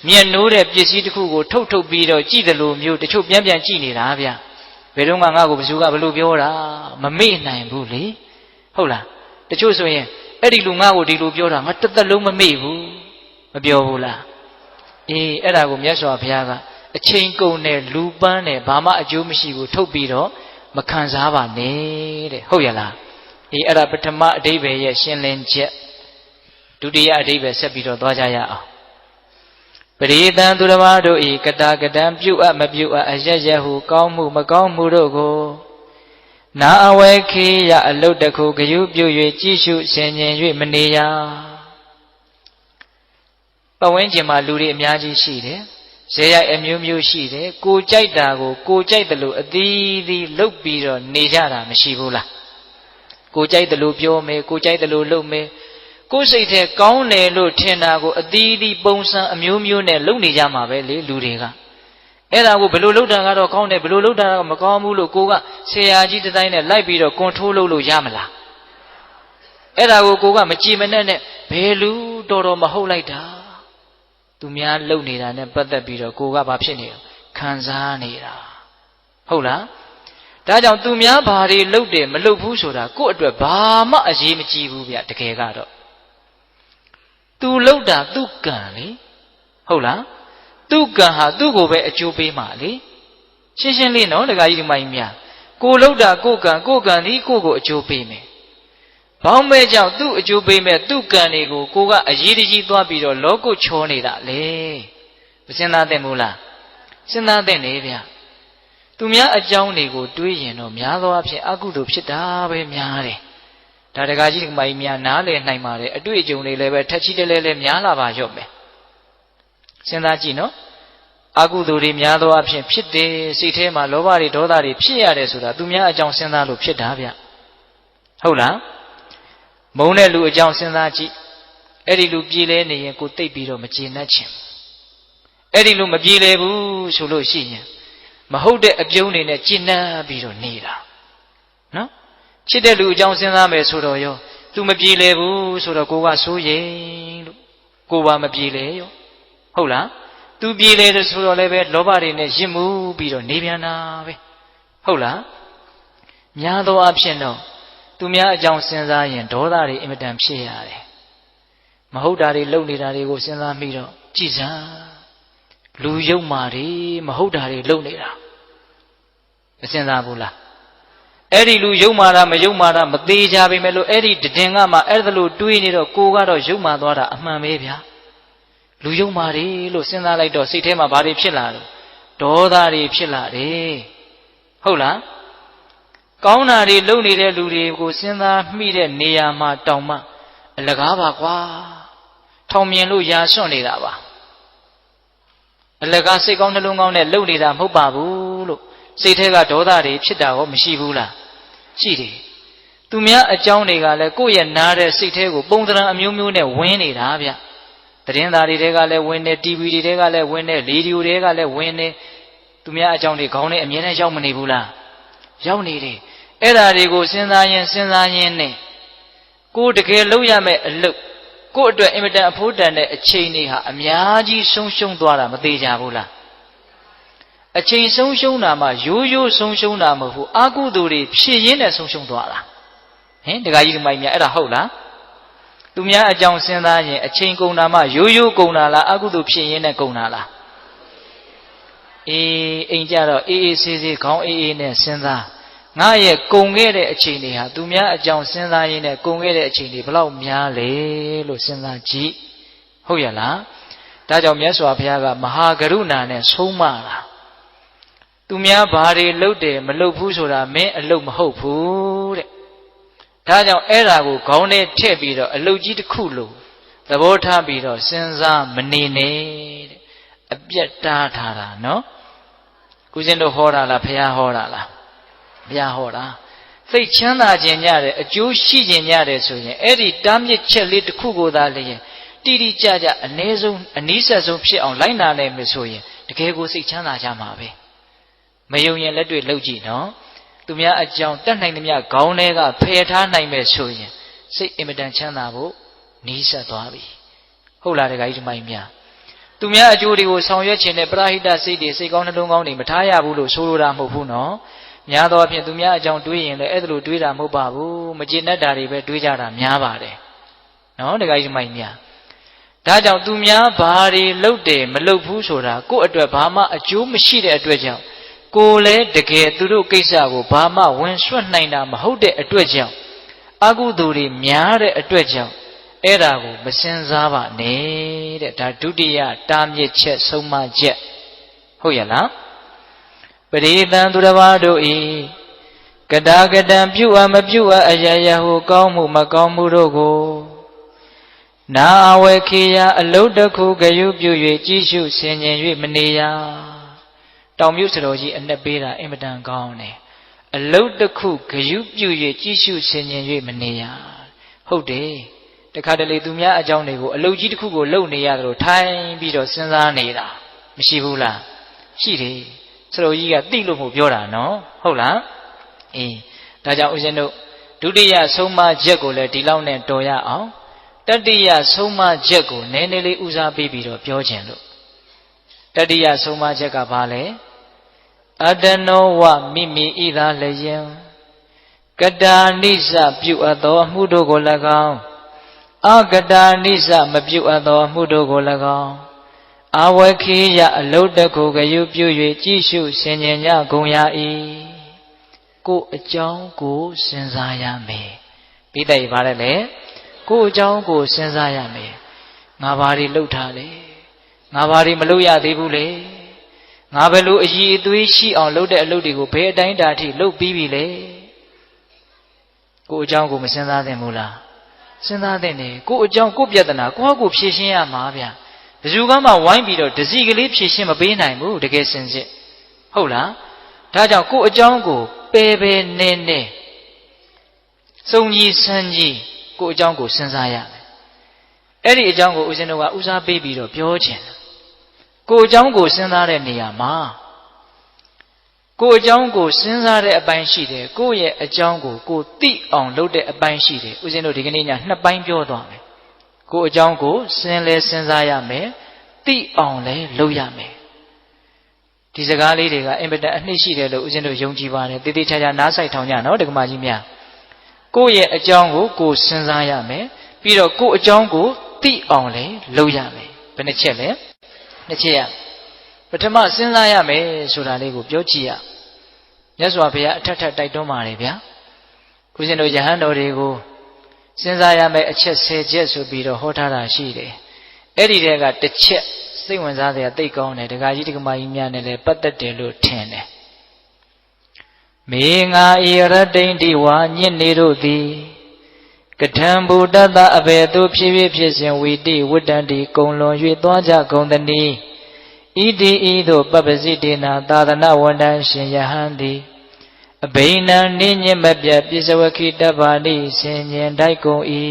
မျက်နှိုးတဲ့ပစ္စည်းတစ်ခုကိုထုတ်ပြီးတော့ကြည့်တယ်လို့မျိုးတချို့ပြန်ကြည့်နေတာဗျဘယ်တော့မှငါ့ကိုဘယ်သူကဘလို့ပြောတာမမေ့နိုင်ဘူးလေဟုတ်လားတချို့ဆိုရင်အဲ့ဒီလူငါ့ကိုဒီလိုပြောတာငါတစ်သက်လုံးမမေ့ဘူးမပြောဘူးလားအေးအဲ့ဒါကိုမြတ်စွာဘုရားကအချိန်ကုန်တဲ့လူပန်းနဲ့ဘာမှအကျိုးမရှိဘူးထုတ်ပြီးတော့မခံစားပါနဲ့တဲ့ဟုတ်ရလားအေးအဲ့ဒါပထမအဓိပ္ပာယ်ရဲ့ရှင်းလင်းချက်ဒုတိယအဓိပ္ပာယ်ဆက်ပြီးတော့သွားကြရအောင်ပရိသံသူတော်ဘာတို့ဤကတာကတံပြုအပ်မပြုအပ်အရရဟုကောင်းမှုမကောင်းမှုတို့ကိုနာအဝဲခေယအလုတ်တခုဂယုပြု၍ကြည့်ရှုဆင်ခြင်၍မနေရပတ်ဝန်းကျင်မှာလူတွေအများကြီးရှိတယ်ဇေယျအမျိုးမျိုးရှိတယ်ကိုကြိုက်တာကိုကိုကြိုက်တယ်လို့အသီးသီးလုပ်ပြီးတော့နေကြတာမရှိဘူးလားကိုကြိုက်တယ်လို့ပြောမယ်ကိုကြိုက်တယ်လို့လုပ်မယ်ကိုယ်စိတ်ထဲကောင်းတယ်လို့ထင်တာကိုအသီးသီးပုံစံအမျိုးမျိုးနဲ့လုပ်နေကြမှာပဲလေလူတွေကအဲ့ဒါကိုဘယ်လိုလုပ်တာကတော့ကောင်းတယ်ဘယ်လိုလုပ်တာကမကောင်းဘူးလို့ကိုကဆရာကြီးတစ်တိုင်းနဲ့လိုက်ပြီးတော့ကွန်ထရိုးလုပ်လို့ရမလားအဲ့ဒါကိုကမကြည်မနဲ့ဘယ်လူတော်မဟုတ်လိုက်တာသူများလုပ်နေတာနဲ့ပတ်သက်ပြီးတော့ကိုကဘာဖြစ်နေလဲခံစားနေတာဟုတ်လားဒါကြောင့်သူများဘာတွေလုပ်တယ်မလုပ်ဘူးဆိုတာကိုယ့်အတွက်ဘာမှအရေးမကြီးဘူးဗျတကယ်ကတော့သူလုပ်တာသူကံလေဟုတ်လားသူကံဟာသူ့ကိုပဲအကျိုးပေးမှာလေရှင်းရှင်းလေးနော်ဒကာကြီးဒီမကြီးများကိုလုပ်တာကိုကံဒီကိုကိုအကျိုးပေးမယ်ဘောင်းမဲ့ကြောင့်သူ့အကျိုးပေးမဲ့သူ့ကံတွေကိုကိုကအရေးတကြီးသွားပြီးတော့လောကုတ်ချောနေတာလေမစဉ်းစားသင့်ဘူးလားစဉ်းစားသင့်နေဗျသူများအကြောင်းတွေကိုတွေးရင်တော့များသောအားဖြင့်အကုသိုလ်ဖြစ်တာပဲများတယ်ဒါတကာကြီးဒီမကြီးများနားလည်နိုင်ပါတယ်အတွေ့အကြုံတွေလည်းပဲထက်ချီတလဲလဲများလာပါရော့မယ်စဉ်းစားကြည့်နော်အကုသိုလ်တွေများသောအားဖြင့်ဖြစ်တယ်စိတ်ထဲမှာလောဘတွေဒေါသတွေဖြစ်ရတယ်ဆိုတာသူများအကြောင်းစဉ်းစားလို့ဖြစ်တာဗျဟုတ်လားမုန်းတဲ့လူအကြောင်းစဉ်းစားကြည့်အဲ့ဒီလူပြေးလဲနေရင်ကိုတိတ်ပြီးတော့မကျေနပ်ချင်အဲ့ဒီလူမပြေးလဲဘူးဆိုလို့ရှိရင်မဟုတ်တဲ့အပြုံးတွေနဲ့ကျေနပ်ပြီးတော့နေတာနော်ချစ်တဲ့လူအကြောင်းစဉ်းစားမယ်ဆိုတော့ရောသူမပြေးလဲဘူးဆိုတော့ကိုကစိုးရင်လို့ကိုပါမပြေးလဲရောဟုတ်လားသူပြေးလဲဆိုတော့လည်းပဲလောဘတွေနဲ့ရစ်မှုပြီးတော့နေပြန်တာပဲဟုတ်လားများသောအားဖြင့်တော့သူများအကြောင်းစဉ်းစားရင်ဒေါသတွေအင်မတန်ဖြစ်ရတယ်မဟုတ်တာတွေလုပ်နေတာတွေကိုစဉ်းစားမိတော့ကြည်စမ်းလူယုံမာတွေမဟုတ်တာတွေလုပ်နေတာမစဉ်းစားဘူးလားအဲ့ဒီလူယုံမာတာမယုံမာတာမသေးကြပေမဲ့လို့အဲ့ဒီတည်ငါမှအဲ့ဒါလို့တွေးနေတော့ကိုကတော့ယုံမာသွားတာအမှန်ပဲဗျာလူယုံမာတွေလို့စဉ်းစားလိုက်တော့စိတ်ထဲမှာဘာတွေဖြစ်လာလဲဒေါသတွေဖြစ်လာတယ်ဟုတ်လားကောင်းတာတွေလုပ်နေတဲ့လူတွေကိုစဉ်းစားမိတဲ့နေရာမှာတောင်မှအလကားပါကွာထောင်မြင်လို့ရာစွန့်နေတာပါအလကားစိတ်ကောင်းနှလုံးကောင်းနဲ့လုပ်နေတာမဟုတ်ပါဘူးလို့စိတ်ထဲကဒေါသတွေဖြစ်တာရောမရှိဘူးလားရှိတယ်သူများအကြောင်းတွေကလည်းကိုယ့်ရဲ့နားတဲ့စိတ်ထဲကိုပုံသဏ္ဍာန်အမျိုးမျိုးနဲ့ဝင်နေတာဗျသတင်းသားတွေကလည်းဝင်နေ TV တွေကလည်းဝင်နေရေဒီယိုတွေကလည်းဝင်နေသူများအကြောင်းတွေခေါင်းနဲ့အမြဲတမ်းရောက်မနေဘူးလားရောက်နေတယ်အဲ့ဓာတွေကိုစဉ်းစားရင်နဲ့ကိုတကယ်လုပ်ရမယ့်အလုပ်ကိုအတွက်အင်မတန်အဖို့တန်တဲ့အချိန်တွေဟာအများကြီးဆုံးရှုံးသွားတာမသေးကြဘူးလားအချိန်ဆုံးရှုံးတာမှရိုးဆုံးရှုံးတာမဟုတ်ဘူးအာကုသိုလ်တွေဖြစ်ရင်းနဲ့ဆုံးရှုံးသွားတာဟင်ဒကာကြီးဒီမိုင်များအဲ့ဒါဟုတ်လားသူများအကြောင်းစဉ်းစားရင်အချိန်ကုန်တာမှရိုးကုန်တာလားအာကုသိုလ်ဖြစ်ရင်းနဲ့ကုန်တာလားအိမ်ကြတော့အေးဆေးခေါင်းအေးနဲ့စဉ်းစားငါရဲ့ကုန်ခဲ့တဲ့အချိန်တွေဟာသူများအကြောင်းစဉ်းစားရင်းနဲ့ကုန်ခဲ့တဲ့အချိန်တွေဘလောက်များလဲလို့စဉ်းစားကြည့်ဟုတ်ရလားဒါကြောင့်မြတ်စွာဘုရားကမဟာကရုဏာနဲ့ဆုံးမတာသူများဘာတွေလုပ်တယ်မလုပ်ဘူးဆိုတာမင်းအလုပ်မဟုတ်ဘူးတဲ့ဒါကြောင့်အဲ့ဒါကိုခေါင်းထဲထည့်ပြီးတော့အလုပ်ကြီးတစ်ခုလို့သဘောထားပြီးတော့စဉ်းစားမနေနဲ့တဲ့အပြတ်တားထားတာနော်ကုရှင်တို့ဟောတာလားဘုရားဟောတာလားဘုရားဟောတာစိတ်ချမ်းသာခြင်းညတဲ့အကျိုးရှိခြင်းညတဲ့ဆိုရင်အဲ့ဒီတားမြစ်ချက်လေးတစ်ခုကိုသာလျင် တိတိကျကျအနည်းဆုံးအနည်းဆက်ဆုံးဖြစ်အောင်လိုက်နာနိုင်မယ်ဆိုရင်တကယ်ကိုစိတ်ချမ်းသာကြမှာပဲမယုံရင်လက်တွေ့လှုပ်ကြည့်နော်သူများအကြောင်းတတ်နိုင်သမျှခေါင်းထဲကဖယ်ထားနိုင်မယ်ဆိုရင်စိတ်အင်မတန်ချမ်းသာဖို့နီးစပ်သွားပြီဟုတ်လားတခါကြီးဒီမိုင်းများသူများအကျိုးတွေကိုဆောင်ရွက်ခြင်းနဲ့ပရာဟိတစိတ်တွေစိတ်ကောင်းနှလုံးကောင်းတွေမထားရဘူးလို့ဆိုလိုတာမဟုတ်ဘူးနော်များသောအားဖြင့်သူများအကြောင်းတွေးရင်လည်းအဲ့ဒါလိုတွေးတာမဟုတ်ပါဘူးမကျေနပ်တာတွေပဲတွေးကြတာများပါတယ်နော်တခါကြီးဒီမိုင်းများဒါကြောင့်သူများဘာတွေလုပ်တယ်မလုပ်ဘူးဆိုတာကိုယ့်အတွက်ဘာမှအကျိုးမရှိတဲ့အတွက်ကြောင့်ကိုယ်လည်းတကယ်သူတို့ကိစ္စကိုဘာမှဝင်ဆွတ်နိုင်တာမဟုတ်တဲ့အတွက်ကြောင့်အကုသိုလ်တွေများတဲ့အတွက်ကြောင့်အဲ့ဒါကိုမစင်စားပါနဲ့တဲ့ဒါဒုတိယတားမြစ်ချက်ဆုံးမချက်ဟုတ်ရဲ့လားပရိသံသူတစ်ပါးတို့ဤကတာကတံပြုအပ်မပြုအပ်အယယဟုကောင်းမှုမကောင်းမှုတို့ကိုနာအဝေခေယအလုတ်တစ်ခုဂယုပြု၍ကြီးရှုဆင်ញင်၍မနေရတောင်မြုပ်စတော်ကြီးအနှက်ပေးတာအင်မတန်ကောင်းတယ်အလုတ်တစ်ခုဂယုပြု၍ကြီးရှုဆင်ញင်၍မနေရဟုတ်တယ်တခါတလေသူများအကြောင်းတွေကိုအလုတ်ကြီးတစ်ခုကိုလုံနေရတယ်လို့ထိုင်ပြီးတော့စဉ်းစားနေတာမရှိဘူးလားရှိတယ်စတော်ကြီးကသိလို့မို့ပြောတာနော်ဟုတ်လားအေးဒါကြောင့်ဦးဇင်းတို့ဒုတိယဆုံးမချက်ကိုလည်းဒီလောက်နဲ့တော်ရအောင်တတိယဆုံးမချက်ကိုနည်းနည်းလေးဦးစားပေးပြီးတော့ပြောခြင်းလို့တတိယဆုံးမချက်ကဘာလဲအတ္တနောဝမိမိဣသာလယံကတာနိစ္စပြုအပ်သောအမှုတို့ကို၎င်းအကတာနိစ္စမပြုအပ်သောအမှုတို့ကို၎င်းအဝခေယအလုတ်တခုဂယုပြု၍ကြည့်ရှုဆင်ញင်ကြကုန်ရ၏ကိုယ်အကြောင်းကိုစဉ်းစားရမယ်ပြီးတဲ့ဘာလဲလဲကိုယ်အကြောင်းကိုစဉ်းစားရမယ်ငါဘာတွေလုပ်ထားလဲငါဘာတွေမလုပ်ရသေးဘူးလေငါဘယ်လိုအည်အသွေးရှိအောင်လုပ်တဲ့အလုပ်တွေကိုဘယ်အတိုင်းတာထိလုပ်ပြီးပြီလဲကိုယ်အကြောင်းကိုမစဉ်းစားသင့်ဘူးလားစဉ်းစားသင့်တယ်ကိုယ်အကြောင်းကိုယ်ပြဿနာကိုယ့်ဟာကိုယ်ဖြေရှင်းရမှာဗျဘယ်သူကမှဝိုင်းပြီးတော့တစီကလေးဖြေရှင်းမပေးနိုင်ဘူးတကယ်စင်စစ်ဟုတ်လားဒါကြောင့်ကိုယ်အကြောင်းကိုပယ်ပယ်နေနေစုံကြီးဆန်းကြီးကိုယ်အကြောင်းကိုစဉ်းစားရမယ်အဲ့ဒီအကြောင်းကိုဦးဇင်းတို့ကဦးစားပေးပြီးတော့ပြောခြင်းကိုယ်အကြောင်းကိုစဉ်းစားတဲ့နေရာမှာကိုယ်အကြောင်းကိုစဉ်းစားတဲ့အပိုင်းရှိတယ်ကိုယ့်ရဲ့အကြောင်းကိုကိုယ်သိအောင်လုပ်တဲ့အပိုင်းရှိတယ်ဦးဇင်းတို့ဒီကနေ့ညနှစ်ပိုင်းပြောသွားမယ်ကိုယ်အကြောင်းကိုစဉ်းစားရမယ်သိအောင်လည်းလုပ်ရမယ်ဒီစကားလေးတွေကအင်ပတန်အနှစ်ရှိတယ်လို့ဦးဇင်းတို့ယုံကြည်ပါတယ်တည်တည်ချာချာနားဆိုင်ထောင်ကြနော်ဒကမာကြီးများကိုယ့်ရဲ့အကြောင်းကိုကိုယ်စဉ်းစားရမယ်ပြီးတော့ကိုယ့်အကြောင်းကိုသိအောင်လည်းလုပ်ရမယ်ဘယ်နှချက်လဲနှစ်ချက်ရပထမစဉ်းစားရမယ်ဆိုတာလေးကိုပြောကြည့်ရမြတ်စွာဘုရားအထက်ထက်တိုက်တွန်းပါတယ်ဗျာဦးဇင်းတို့ယဟန်တော်တွေကိုစဉ်းစားရမယ်အချက်10ချက်ဆိုပြီးတော့ဟောထားတာရှိတယ်အဲ့ဒီတဲကတစ်ချက်စိတ်ဝင်စားစရာသိကောင်းတယ်ဒကာကြီးဒကမကြီးများနဲ့လည်းပတ်သက်တယ်လို့ထင်တယ်မေငါဤရတိန်တိဝါညစ်နေတို့သည်ကထံဘူတတအဘေသူဖြစ်ဖြစ်စဉ်ဝီတိဝတ္တန္တိကုံလွန်၍သွားကြကုန်သနည်းဣတိဤသို့ပပ္ပစိတေနာသာသနာဝန္တန်ရှင်ယဟန်သည်အဘိနံနိညမပြတ်ပြစ္စဝခိတဗ္ဗာနိဆင်ញင်တိုက်ကုန်၏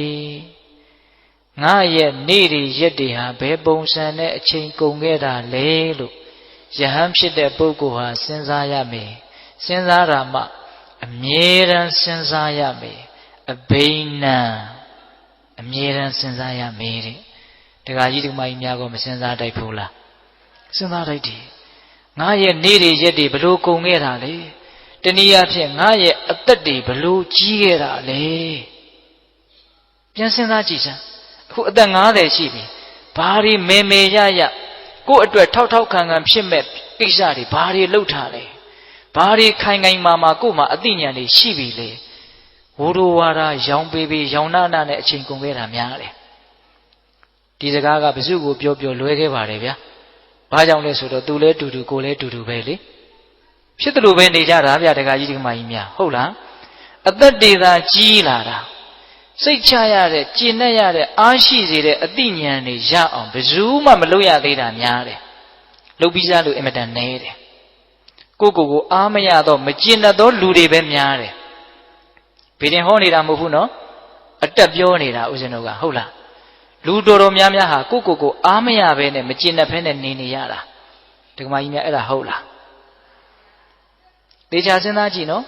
ငါရဲ့နေ့ရီရက်တွေဟာဘယ်ပုံစံနဲ့အချိန်ကုန်ခဲ့တာလဲလို့ယဟန်ဖြစ်တဲ့ပုဂ္ဂိုလ်ဟာစဉ်းစားရမယ်စဉ်းစားတာမှအမြဲတမ်းစဉ်းစားရမယ်အဘိနံအမြဲတမ်းစဉ်းစားရမယ်တဲ့ဒကာကြီးဒကာမကြီးများကမစဉ်းစားတတ်ဘူးလားစဉ်းစားတတ်တယ်ငါရဲ့နေ့တွေရက်တွေဘလို့ကုန်ခဲ့တာလဲတနည်းအားဖြင့်ငါရဲ့အသက်တွေဘလို့ကြီးခဲ့တာလဲပြန်စဉ်းစားကြည့်စမ်းအခုအသက်90ရှိပြီဘာတွေမေမေရရကိုယ့်အတွက်ထောက်ထောက်ခံခံဖြစ်မဲ့ကိစ္စတွေဘာတွေလုပ်ထားလဲဘာတွေခိုင်ခိုင်မာမာကို့မှာအသိဉာဏ်တွေရှိပြီလေဝိုးတော်ဝါဒရောင်ပေပေရောင်နာနာနဲ့အချိန်ကုန်ခဲ့တာများတယ်ဒီစကားကဘယ်သူကိုပြောလွဲခဲ့ပါတယ်ဗျာဘာကြောင့်လဲဆိုတော့သူလဲတူတူကိုလဲတူတူပဲလေဖြစ်တယ်လို့ပဲနေကြတာဗျာတခါကြီးဒီကမကြီးများဟုတ်လားအသက်တွေသာကြီးလာတာစိတ်ချရတဲ့ကျင့်နဲ့ရတဲ့အားရှိစေတဲ့အသိဉာဏ်တွေရအောင်ဘယ်သူမှမလုပ်ရသေးတာများတယ်လုပ်ပြီးသားလို့အင်မတန်နေတယ်ကိုအားမရတော့မကျင့်တတ်သောလူတွေပဲများတယ်ဘယ်တင်ဟောနေတာမဟုတ်ဘူးနော်အတက်ပြောနေတာဦးဇင်းတို့ကဟုတ်လား လူတော်တော်များများဟာကိုအားမရဘဲနဲ့မကျင်တဲ့ဖဲနဲ့နေရတာဒကမာကြီးများအဲ့ဒါဟုတ်လားတေချာစဉ်းစားကြည့်နော်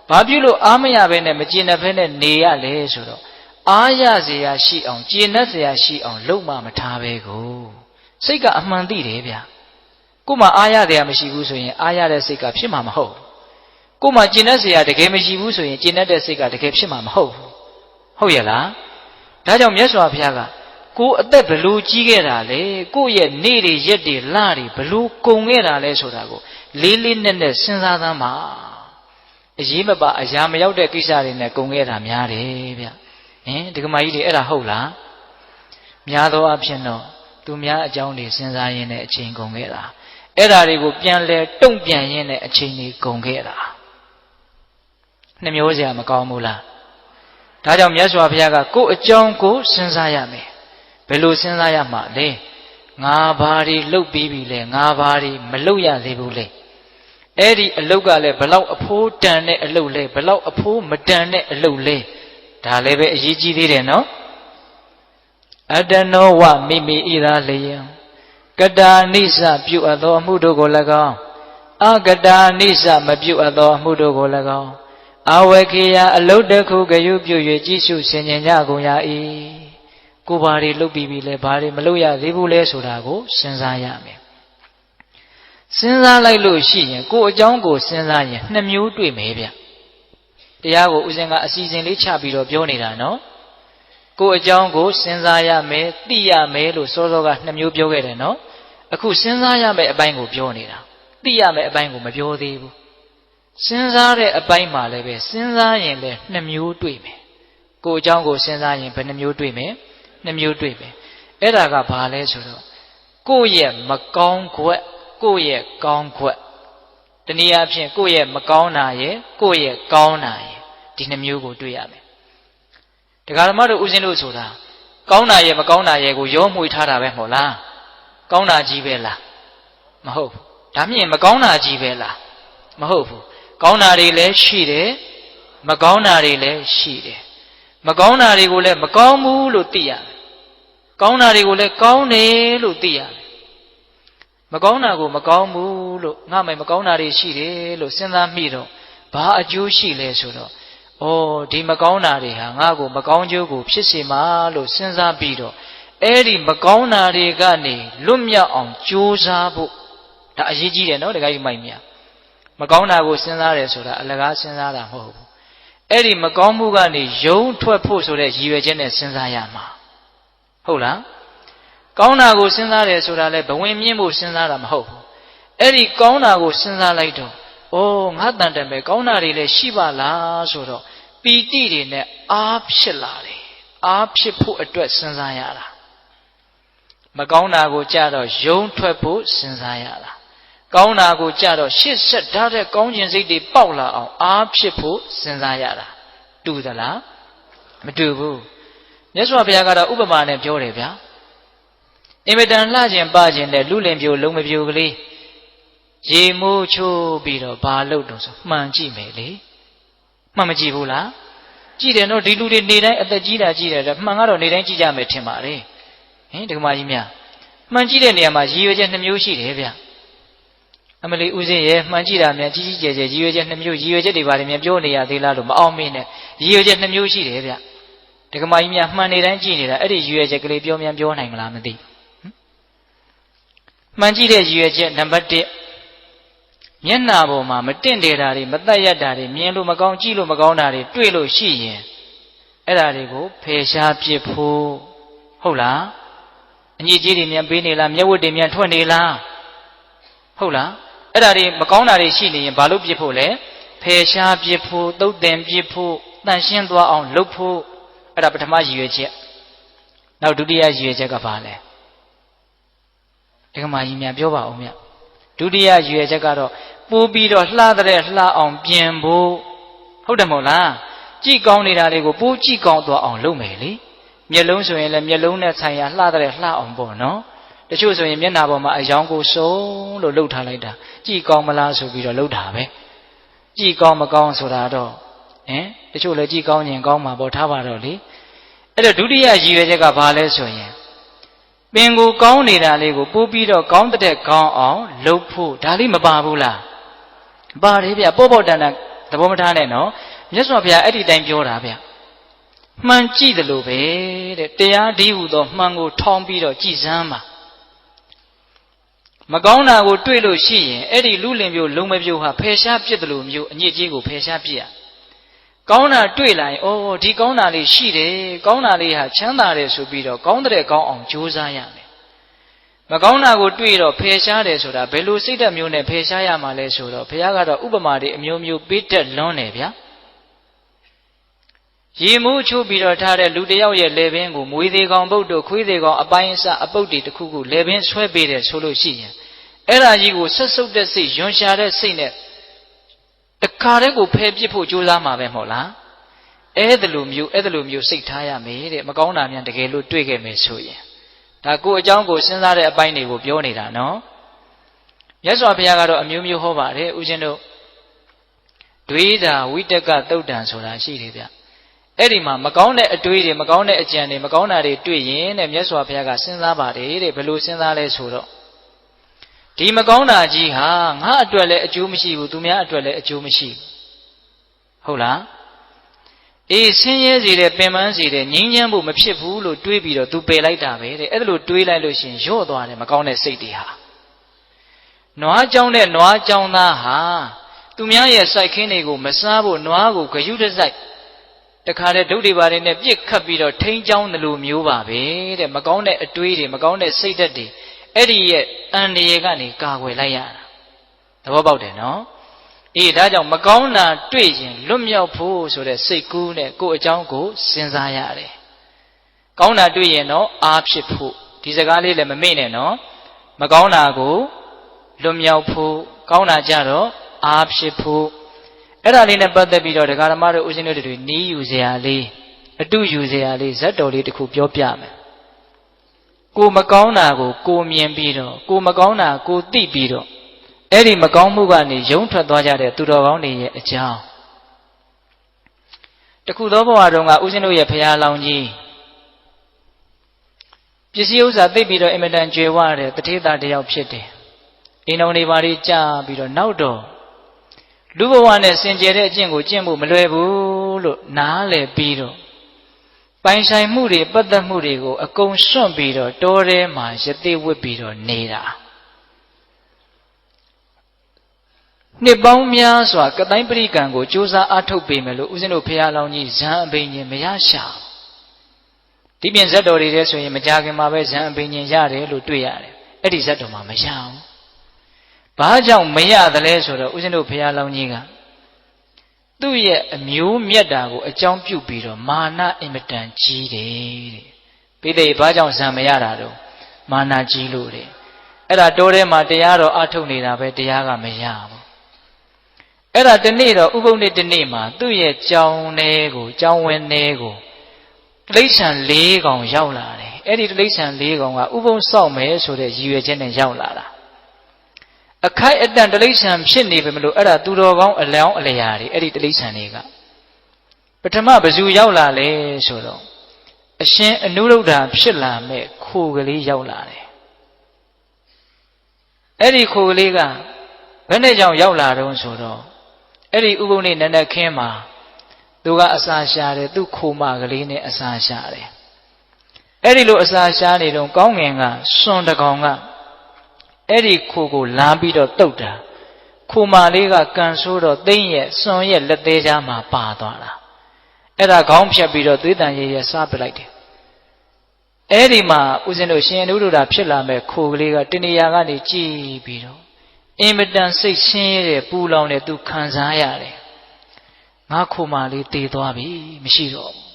ဘာဖြစ်လို့အားမရဘဲနဲ့မကျင်တဲ့ဖဲနဲ့နေရလဲဆိုတော့အားရเสียရှိအောင်ကျင်တတ်เสียရှိအောင်လုံးမမထားပဲကိုစိတ်ကအမှန်သိတယ်ဗျကိုမှအားရတယ်မရှိဘူးဆိုရင်အားရတဲ့စိတ်ကဖြစ်မှာမဟုတ်ကိုမှကျင်တတ်เสียတကယ်မရှိဘူးဆိုရင်ကျင်တတ်တဲ့စိတ်ကတကယ်ဖြစ်မှာမဟုတ်ဟုတ်ရဲ့လားဒါကြောင့်မြတ်စွာဘုရားကကိုအသက်ဘလို့ကြီးခဲ့တာလေကိုရဲ့နေ့တွေရက်တွေလတွေဘလို့ကုန်ခဲ့တာလဲဆိုတာကိုလေးလေးနက်နက်စဉ်းစားသမ်းပါအရေးမပါအရာမရောက်တဲ့ကိစ္စတွေနဲ့ကုန်ခဲ့တာများတယ်ဗျဒီကမကြီးတွေအဲ့ဒါဟုတ်လားများသောအားဖြင့်တော့သူများအကြောင်းတွေစဉ်းစားရင်းနဲ့အချိန်ကုန်ခဲ့တာအဲ့ဒါတွေကိုပြန်လဲတုံ့ပြန်ရင်းနဲ့အချိန်တွေကုန်ခဲ့တာနှမျိုးစရာမကောင်းဘူးလားဒါကြောင့်မြတ်စွာဘုရားကကိုယ်အကြောင်းကိုစဉ်းစားရမယ်ဘယ်လိုစဉ်းစားရမှာလဲငါဘာတွေလှုပ်ပြီးပြီလဲငါဘာတွေမလှုပ်ရသေးဘူးလဲအဲ့ဒီအလုတ်ကလည်းဘလောက်အဖိုးတန်တဲ့အလုတ်လဲဘလောက်အဖိုးမတန်တဲ့အလုတ်လဲဒါလည်းပဲအရေးကြီးသေးတယ်နော်အတနောဝမိမိဣရာလယံကတာနိစ္စပြုအပ်သောအမှုတို့ကို၎င်းအကတာနိစ္စမပြုအပ်သောအမှုတို့ကို၎င်းအဝေခေယအလုတ်တစ်ခုကယူပြု၍ကြည့်ရှုဆင်ခြင်ကြကုန်ရ၏ကိုဘာတွေလုပ်ပြီးပြီလဲဘာတွေမလုပ်ရသေးဘူးလဲဆိုတာကိုစဉ်းစားရမယ်စဉ်းစားလိုက်လို့ရှိရင်ကိုအကြောင်းကိုစဉ်းစားရင်နှစ်မျိုးတွေ့မယ်ဗျတရားကိုဦးဇင်းကအစီအစဉ်လေးချပြီးတော့ပြောနေတာနော်ကိုအကြောင်းကိုစဉ်းစားရမယ်သိရမယ်လို့စောစောကနှစ်မျိုးပြောခဲ့တယ်နော်အခုစဉ်းစားရမယ်အပိုင်းကိုပြောနေတာသိရမယ်အပိုင်းကိုမပြောသေးဘူးစဉ်းစားတဲ့အပိုင်းမှာလည်းပဲစဉ်းစားရင်လည်းနှစ်မျိုးတွေ့မယ်ကိုအကြောင်းကိုစဉ်းစားရင်ဘယ်နှမျိုးတွေ့မယ်နှစ်မျိုးတွေ့မယ်အဲ့ဒါကဘာလဲဆိုတော့ကိုယ့်ရဲ့မကောင်းခွက်ကိုယ့်ရဲ့ကောင်းခွက်တနည်းအားဖြင့်ကိုယ့်ရဲ့မကောင်းတာရဲ့ကိုယ့်ရဲ့ကောင်းတာရဲ့ဒီနှမျိုးကိုတွေ့ရမယ်တရားဓမ္မတို့ဦးဇင်းတို့ဆိုတာကောင်းတာရဲ့မကောင်းတာရဲ့ကိုရောမှွေထားတာပဲမဟုတ်လားကောင်းတာကြီးပဲလားမဟုတ်ဘူးဒါမြင်မကောင်းတာကြီးပဲလားမဟုတ်ဘူးကောင်းတာတွေလည်းရှိတယ်မကောင်းတာတွေလည်းရှိတယ်မကောင်းတာတွေကိုလည်းမကောင်းဘူးလို့သိရတယ်ကောင်းတာတွေကိုလည်းကောင်းတယ်လို့သိရတယ်မကောင်းတာကိုမကောင်းဘူးလို့ငါမှမကောင်းတာတွေရှိတယ်လို့စဉ်းစားမိတော့ဘာအကျိုးရှိလဲဆိုတော့ဒီမကောင်းတာတွေဟာငါ့ကိုမကောင်းကျိုးကိုဖြစ်စေမှာလို့စဉ်းစားပြီးတော့အဲ့ဒီမကောင်းတာတွေကနေလွတ်မြောက်အောင်ကြိုးစားဖို့ဒါအရေးကြီးတယ်နော်တခါကြီးမိုက်မြမကောင်းတာကိုစဉ်းစားတယ်ဆိုတာအလကားစဉ်းစားတာမဟုတ်ဘူးအဲ့ဒီမကောင်းမှုကနေယုံထွက်ဖို့ဆိုတဲ့ရည်ရွယ်ချက်နဲ့စဉ်းစားရမှာဟုတ်လားကောင်းတာကိုစဉ်းစားတယ်ဆိုတာလဲဘဝင်မြင့်ဖို့စဉ်းစားတာမဟုတ်ဘူးအဲ့ဒီကောင်းတာကိုစဉ်းစားလိုက်တော့ငါတန်တယ်ပဲကောင်းတာတွေလည်းရှိပါလားဆိုတော့ပီတိတွေနဲ့အားဖြစ်လာတယ်အားဖြစ်ဖို့အတွက်စဉ်းစားရတာမကောင်းတာကိုကြတော့ယုံထွက်ဖို့စဉ်းစားရတာကောင်းတာကိုကြတော့ရှစ်ဆက်ဓာတ်တဲ့ကောင်းခြင်းစိတ်တွေပေါက်လာအောင်အားဖြစ်ဖို့စဉ်းစားရတာတူသလားမတူဘူးမြတ်စွာဘုရားကတော့ဥပမာနဲ့ပြောတယ်ဗျာအင်မတန်လှခြင်းပခြင်းနဲ့လူလင်ပြိုလုံးမပြိုကလေးရေမိုးချိုးပြီးတော့ဘာလုပ်တော့ဆိုမှန်ကြည့်မယ်လေမှန်မကြည့်ဘူးလားကြည့်တယ်နော်ဒီလူတွေနေတိုင်းအသက်ကြီးတာကြည့်တယ်မှန်ကတော့နေတိုင်းကြည့်ကြမယ်ထင်ပါတယ်ဒီကမာကြီးများမှန်ကြည့်တဲ့နေရာမှာရည်ရွယ်ချက်နှမျိုးရှိတယ်ဗျအမလီဦးစင်းရဲ့မှန်ကြည့်တာများကြီးကြီးကျယ်ကျယ်ရည်ရွယ်ချက်နှမျိုးရည်ရွယ်ချက်တွေဘာတွေများပြောနေရသေးလားလို့မအောင်မင်းနဲ့ရည်ရွယ်ချက်နှမျိုးရှိတယ်ဗျဒီကမာကြီးများမှန်နေတိုင်းကြည့်နေတာအဲ့ဒီရည်ရွယ်ချက်ကလေးပြောနိုင်မလားမသိမှန်ကြည့်တဲ့ရည်ရွယ်ချက်နံပါတ်1မျက်နှာပေါ်မှာမတင့်တယ်တာတွေမတက်ရတာတွေမြင်လို့မကောင်းကြည့်လို့မကောင်းတာတွေတွေ့လို့ရှိရင်အဲ့ဒါတွေကိုဖယ်ရှားပစ်ဖို့ဟုတ်လားအညစ်အကြေးတွေမြန်ပေးနေလားမျက်ဝတ်တွေမြန်ထွက်နေလားဟုတ်လားအဲ့ဒါတွေမကောင်းတာတွေရှိနေရင်ဘာလို့ပစ်ဖို့လဲဖယ်ရှားပစ်ဖို့သုတ်တင်ပစ်ဖို့တန်ရှင်းသွားအောင်လုပ်ဖို့အဲ့ဒါပထမရည်ရွယ်ချက်နောက်ဒုတိယရည်ရွယ်ချက်ကဘာလဲဒီကမာကြီးများပြောပါဦးမြတ်ဒုတိယရည်ရွယ်ချက်ကတော့ပိုးပြီးတော့လှတဲ့လှအောင်ပြင်ဖို့ဟုတ်တယ်မဟုတ်လားကြည့်ကောင်းနေတာတွေကိုပိုးကြည့်ကောင်းသွားအောင်လုပ်မယ်လေမျက်လုံးဆိုရင်လည်းမျက်လုံးနဲ့ဆိုင်ရာလှတဲ့လှအောင်ပေါ့နော်တချို့ဆိုရင်မျက်နှာပေါ်မှာအယောင်ကိုစုံလို့လှုပ်ထားလိုက်တာကြည့်ကောင်းမလားဆိုပြီးတော့လှုပ်တာပဲကြည့်ကောင်းမကောင်းဆိုတာတော့တချို့လည်းကြည့်ကောင်းရင်ကောင်းမှာပေါ့ထားပါတော့လေအဲ့တော့ဒုတိယရည်ရွယ်ချက်ကဘာလဲဆိုရင် ပင်ကိုကောင်းနေတာလေးကိုပိုးပြီးတော့ကောင်းတဲ့ကောင်းအောင်လုပ်ဖို့ဒါလေးမပါဘူးလားပါတယ်ဗျပေါ့ပေါ့တန်တန်သဘောမထားနဲ့နော်မြတ်စွာဘုရားအဲ့ဒီတိုင်းပြောတာဗျမှန်ကြည့်တယ်လို့ပဲတဲ့တရားဒီဟုသောမှန်ကိုထောင်းပြီးတော့ကြည်စမ်းပါမကောင်းတာကိုတွေ့လို့ရှိရင်အဲ့ဒီလူလင်မျိုးလုံမပြိုဟာဖယ်ရှားပြစ်တယ်လို့မျိုးအညစ်အကြေးကိုဖယ်ရှားပြစ်ရကောင်းတာတွေ့လာရင်အိုးဒီကောင်းတာလေးရှိတယ်ကောင်းတာလေးဟာချမ်းသာတယ်ဆိုပြီးတော့ကောင်းတဲ့ကောင်းအောင်ကြိုးစားရမယ်မကောင်းတာကိုတွေ့တော့ဖယ်ရှားတယ်ဆိုတာဘယ်လိုစိတ်ဓာတ်မျိုးနဲ့ဖယ်ရှားရမှာလဲဆိုတော့ဘုရားကတော့ဥပမာတွေအမျိုးမျိုးပေးတတ်လွန်းတယ်ဗျာရေမိုးချိုးပြီးတော့ထားတဲ့လူတယောက်ရဲ့လေပင်ကိုမွေသေးကောင်ပုတ်တို့ခွေးသေးကောင်အပိုင်းအစအပုတ်တွေတစ်ခုခုလေပင်ဆွဲပေးတယ်ဆိုလို့ရှိရင်အဲ့ဒါကြီးကိုဆက်ဆုပ်တဲ့စိတ်ယွန်ရှာတဲ့စိတ်နဲ့တခါတည်းကိုဖယ်ပစ်ဖို့ကြိုးစားမှာပဲမဟုတ်လားအဲ့ဒါလိုမျိုးစိတ်ထားရမယ်တဲ့မကောင်းတာများတကယ်လို့တွေ့ခဲ့မယ်ဆိုရင်ဒါကိုအကြောင်းကိုစဉ်းစားတဲ့အပိုင်းတွေကိုပြောနေတာနော်မြတ်စွာဘုရားကတော့အမျိုးမျိုးဟောပါတယ်ဦးဇင်းတို့ဒွေးတာဝိတကသုတ်တံဆိုတာရှိတယ်ဗျအဲ့ဒီမှာမကောင်းတဲ့အတွေးတွေမကောင်းတဲ့အကြံတွေမကောင်းတာတွေတွေ့ရင်တဲ့မြတ်စွာဘုရားကစဉ်းစားပါတယ်တဲ့ဘယ်လိုစဉ်းစားလဲဆိုတော့ဒီမကောင်းတာကြီးဟာငါအတွက်လည်းအကျိုးမရှိဘူးသူများအတွက်လည်းအကျိုးမရှိဘူးဟုတ်လားအေးဆင်းရဲစေတဲ့ပင်ပန်းစေတဲ့ငြိမ်းချမ်းဖို့မဖြစ်ဘူးလို့တွေးပြီးတော့သူပယ်လိုက်တာပဲတဲ့အဲ့ဒါလို့တွေးလိုက်လို့ရှိရင်ညှော့သွားတယ်မကောင်းတဲ့စိတ်တွေဟာနွားကြောင်းတဲ့နွားကြောင်းသားဟာသူများရဲ့စိုက်ခင်းတွေကိုမစားဖို့နွားကိုဂယုတစိုက်တခါတည်းဒုတ်တွေပါတယ်နဲ့ပြစ်ခတ်ပြီးတော့ထိန်းချောင်းတယ်လို့မျိုးပါပဲတဲ့မကောင်းတဲ့အတွေးတွေမကောင်းတဲ့စိတ်ဓာတ်တွေအဲ့ဒီရဲ့အန္တရာယ်ကနေကာကွယ်လိုက်ရတာသဘောပေါက်တယ်နော်အေးဒါကြောင့်မကောင်းတာတွေ့ရင်လွတ်မြောက်ဖို့ဆိုတဲ့စိတ်ကူးနဲ့ကိုယ့်အကြောင်းကိုစဉ်းစားရတယ်ကောင်းတာတွေ့ရင်တော့အားဖြစ်ဖို့ဒီစကားလေးလည်းမမေ့နဲ့နော်မကောင်းတာကိုလွတ်မြောက်ဖို့ကောင်းတာကြတော့အားဖြစ်ဖို့အဲ့ဒါလေးနဲ့ပတ်သက်ပြီးတော့ဒကာဓမ္မတို့ဦးဇင်းတို့တွေနီးယူစရာလေးအတုယူစရာလေးဇတ်တော်လေးတစ်ခုပြောပြမယ်ကိုမကောင်းတာကိုကိုမြင်ပြီးတော့ကိုမကောင်းတာကိုသိပြီးတော့အဲ့ဒီမကောင်းမှုကနေယုံထွက်သွားကြတဲ့သူတော်ကောင်းတွေရဲ့အကြောင်းတခုသောဘဝတုန်းကဦးဇင်းတို့ရဲ့ဘုရားလောင်းကြီးပစ္စည်းဥစ္စာသိပြီးတော့အင်မတန်ကြွယ်ဝတဲ့တထေးသားတစ်ယောက်ဖြစ်တယ်အိမ်တော်တွေပါပြီးကြာပြီးတော့နောက်တော့လူဘဝနဲ့စင်ကြယ်တဲ့အကျင့်ကိုကျင့်ဖို့မလွယ်ဘူးလို့နားလည်ပြီးတော့ပိုင်ဆိုင်မှုတွေပတ်သက်မှုတွေကိုအကုန်စွန့်ပြီးတော့တောထဲမှာရသေးဝစ်ပြီးတော့နေတာနှစ်ပေါင်းများစွာကတိုင်းပရိကံကိုစူးစမ်းအားထုတ်ပေမယ်လို့ဦးဇင်းတို့ဖရာလောင်းကြီးဇံအဘိညာဉ်မရရှာဒီပြင်ဇတ်တော်တွေထဲဆိုရင်မကြခင်မှာပဲဇံအဘိညာဉ်ရတယ်လို့တွေ့ရတယ်အဲ့ဒီဇတ်တော်မှာမရအောင်ဘာကြောင့်မရသလဲဆိုတော့ဦးဇင်းတို့ဖရာလောင်းကြီးကသူ့ရဲ့အမျိုးမြတ်တာကိုအကြောင်းပြုပြီးတော့မာနအင်မတန်ကြီးတယ်တဲ့ပိဋိဘာကြောင့်ဇံမရတာတော့မာနကြီးလို့တဲ့အဲ့ဒါတောထဲမှာတရားတော်အားထုတ်နေတာပဲတရားကမရဘူးအဲ့ဒါတနေ့တော့ဥပုံနေ့တနေ့မှာသူ့ရဲ့ကြောင်းထဲကိုကြောင်းဝင်းထဲကိုတိရစ္ဆာန်၄ကောင်ရောက်လာတယ်အဲ့ဒီတိရစ္ဆာန်၄ကောင်ကဥပုံစောက်မယ်ဆိုတဲ့ရည်ရွယ်ချက်နဲ့ရောက်လာတာအခိုက်အတန့်တိရစ္ဆာန်ဖြစ်နေပြီမလို့အဲ့ဒါသူတော်ကောင်းအလောင်းအလျာတွေအဲ့ဒီတိရစ္ဆာန်တွေကပထမဘယ်သူရောက်လာလဲဆိုတော့အရှင်အနုရုဒ္ဓဖြစ်လာမဲ့ခိုကလေးရောက်လာတယ်အဲ့ဒီခိုကလေးကဘယ်နဲ့ကြောင့်ရောက်လာတုံးဆိုတော့အဲ့ဒီဥပုံနေ့နနက်ခင်းမှာသူကအစာရှာတယ်သူ့ခိုမကလေးနဲ့အစာရှာတယ်အဲ့ဒီလိုအစာရှာနေတော့ကောင်းငင်ကစွန်တကောင်ကအဲ့ဒီခိုကိုလမ်းပြီးတော့တုတ်တာခိုမလေးကကန်ဆိုးတော့သိမ့်ရဲ့စွန်ရဲ့လက်သေးချာမှာပါသွားတာအဲ့ဒါခေါင်းဖြတ်ပြီးတော့သွေးတန်ရည်ရစားပလိုက်တယ်အဲ့ဒီမှာဦးဇင်းတို့ရှင်အနုဒ္ဓဖြစ်လာမဲ့ခိုကလေးကတဏှာကနေကြည်ပြီးတော့အင်မတန်စိတ်ဆင်းရဲတဲ့ပူလောင်တဲ့သူခံစားရတယ်ငါခိုမလေးတည်သွားပြီမရှိတော့ဘူး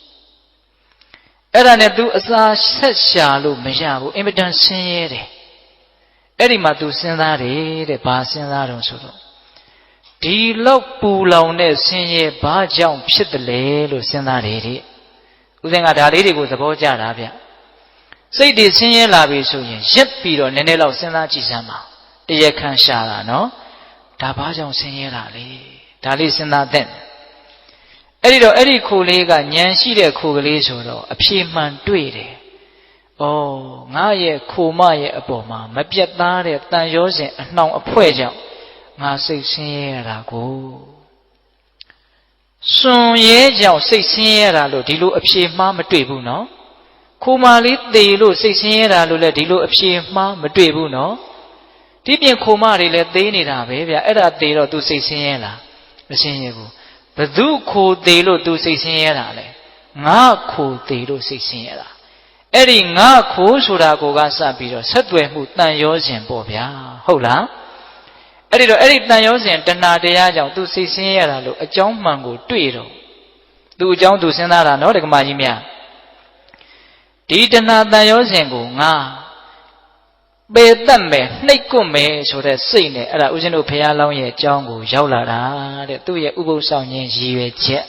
အဲ့ဒါနဲ့သူအစာဆက်ရှာလို့မရဘူးအင်မတန်ဆင်းရဲတယ်အဲ့ဒီမှာသူစဉ်းစားတယ်တဲ့ဘာစဉ်းစားတော့ဆိုတော့ဒီလောက်ပူလောင်တဲ့ဆင်းရဲဘာကြောင့်ဖြစ်တယ်လဲလို့စဉ်းစားတယ်တဲ့ဦးဇင်းကဒါလေးတွေကိုသဘောကျတာဗျစိတ်တွေဆင်းရဲလာပြီဆိုရင်ရက်ပြီးတော့နည်းနည်းလောက်စဉ်းစားကြည့်စမ်းပါတရားခံရှာတာနော်ဒါဘာကြောင့်ဆင်းရဲတာလဲဒါလေးစဉ်းစားသင့်အဲ့ဒီတော့အဲ့ဒီခိုလေးကဉာဏ်ရှိတဲ့ခိုကလေးဆိုတော့အဖြေမှန်တွေ့တယ် ငါရဲ့ခိုမရဲ့အပေါ်မှာမပြတ်သားတဲ့တန်ရောစဉ်အနှောင်အဖွဲကြောင့်ငါစိတ်ဆင်းရဲရတာကိုစွန်ရဲကြောင့်စိတ်ဆင်းရဲရတာလို့ဒီလိုအဖြေမှားမတွေ့ဘူးနော်ခိုမလေးသေလို့စိတ်ဆင်းရဲတာလို့လည်းဒီလိုအဖြေမှားမတွေ့ဘူးနော်ဒီပြင်ခိုမတွေလည်းသေနေတာပဲဗျအဲ့ဒါသေတော့ तू စိတ်ဆင်းရဲလားမဆင်းရဲဘူးဘသူခိုသေလို့ तू စိတ်ဆင်းရဲတာလဲငါခိုသေလို့စိတ်ဆင်းရဲတာအဲ့ဒီငါခိုဆိုတာကိုကစပြီးတော့ဆက်သွယ်မှုတန်ရောစဉ်ပေါ့ဗျာဟုတ်လားအဲ့ဒီတော့အဲ့ဒီတန်ရောစဉ်တဏှာတရားကြောင့် तू စိတ်ဆင်းရဲတာလို့အကြောင်းမှန်ကိုတွေ့တော့ तू အကြောင်း तू စဉ်းစားတာနော်ဒကမာကြီးများဒီတဏှာတန်ရောစဉ်ကိုငါပေတတ်မယ်နှိပ်ကွမယ်ဆိုတဲ့စိတ်နဲ့အဲ့ဒါဦးဇင်းတို့ဘုရားလောင်းရဲ့အကြောင်းကိုရောက်လာတာတဲ့သူ့ရဲ့ဥပုသ်ဆောင်ခြင်းရည်ရွယ်ချက်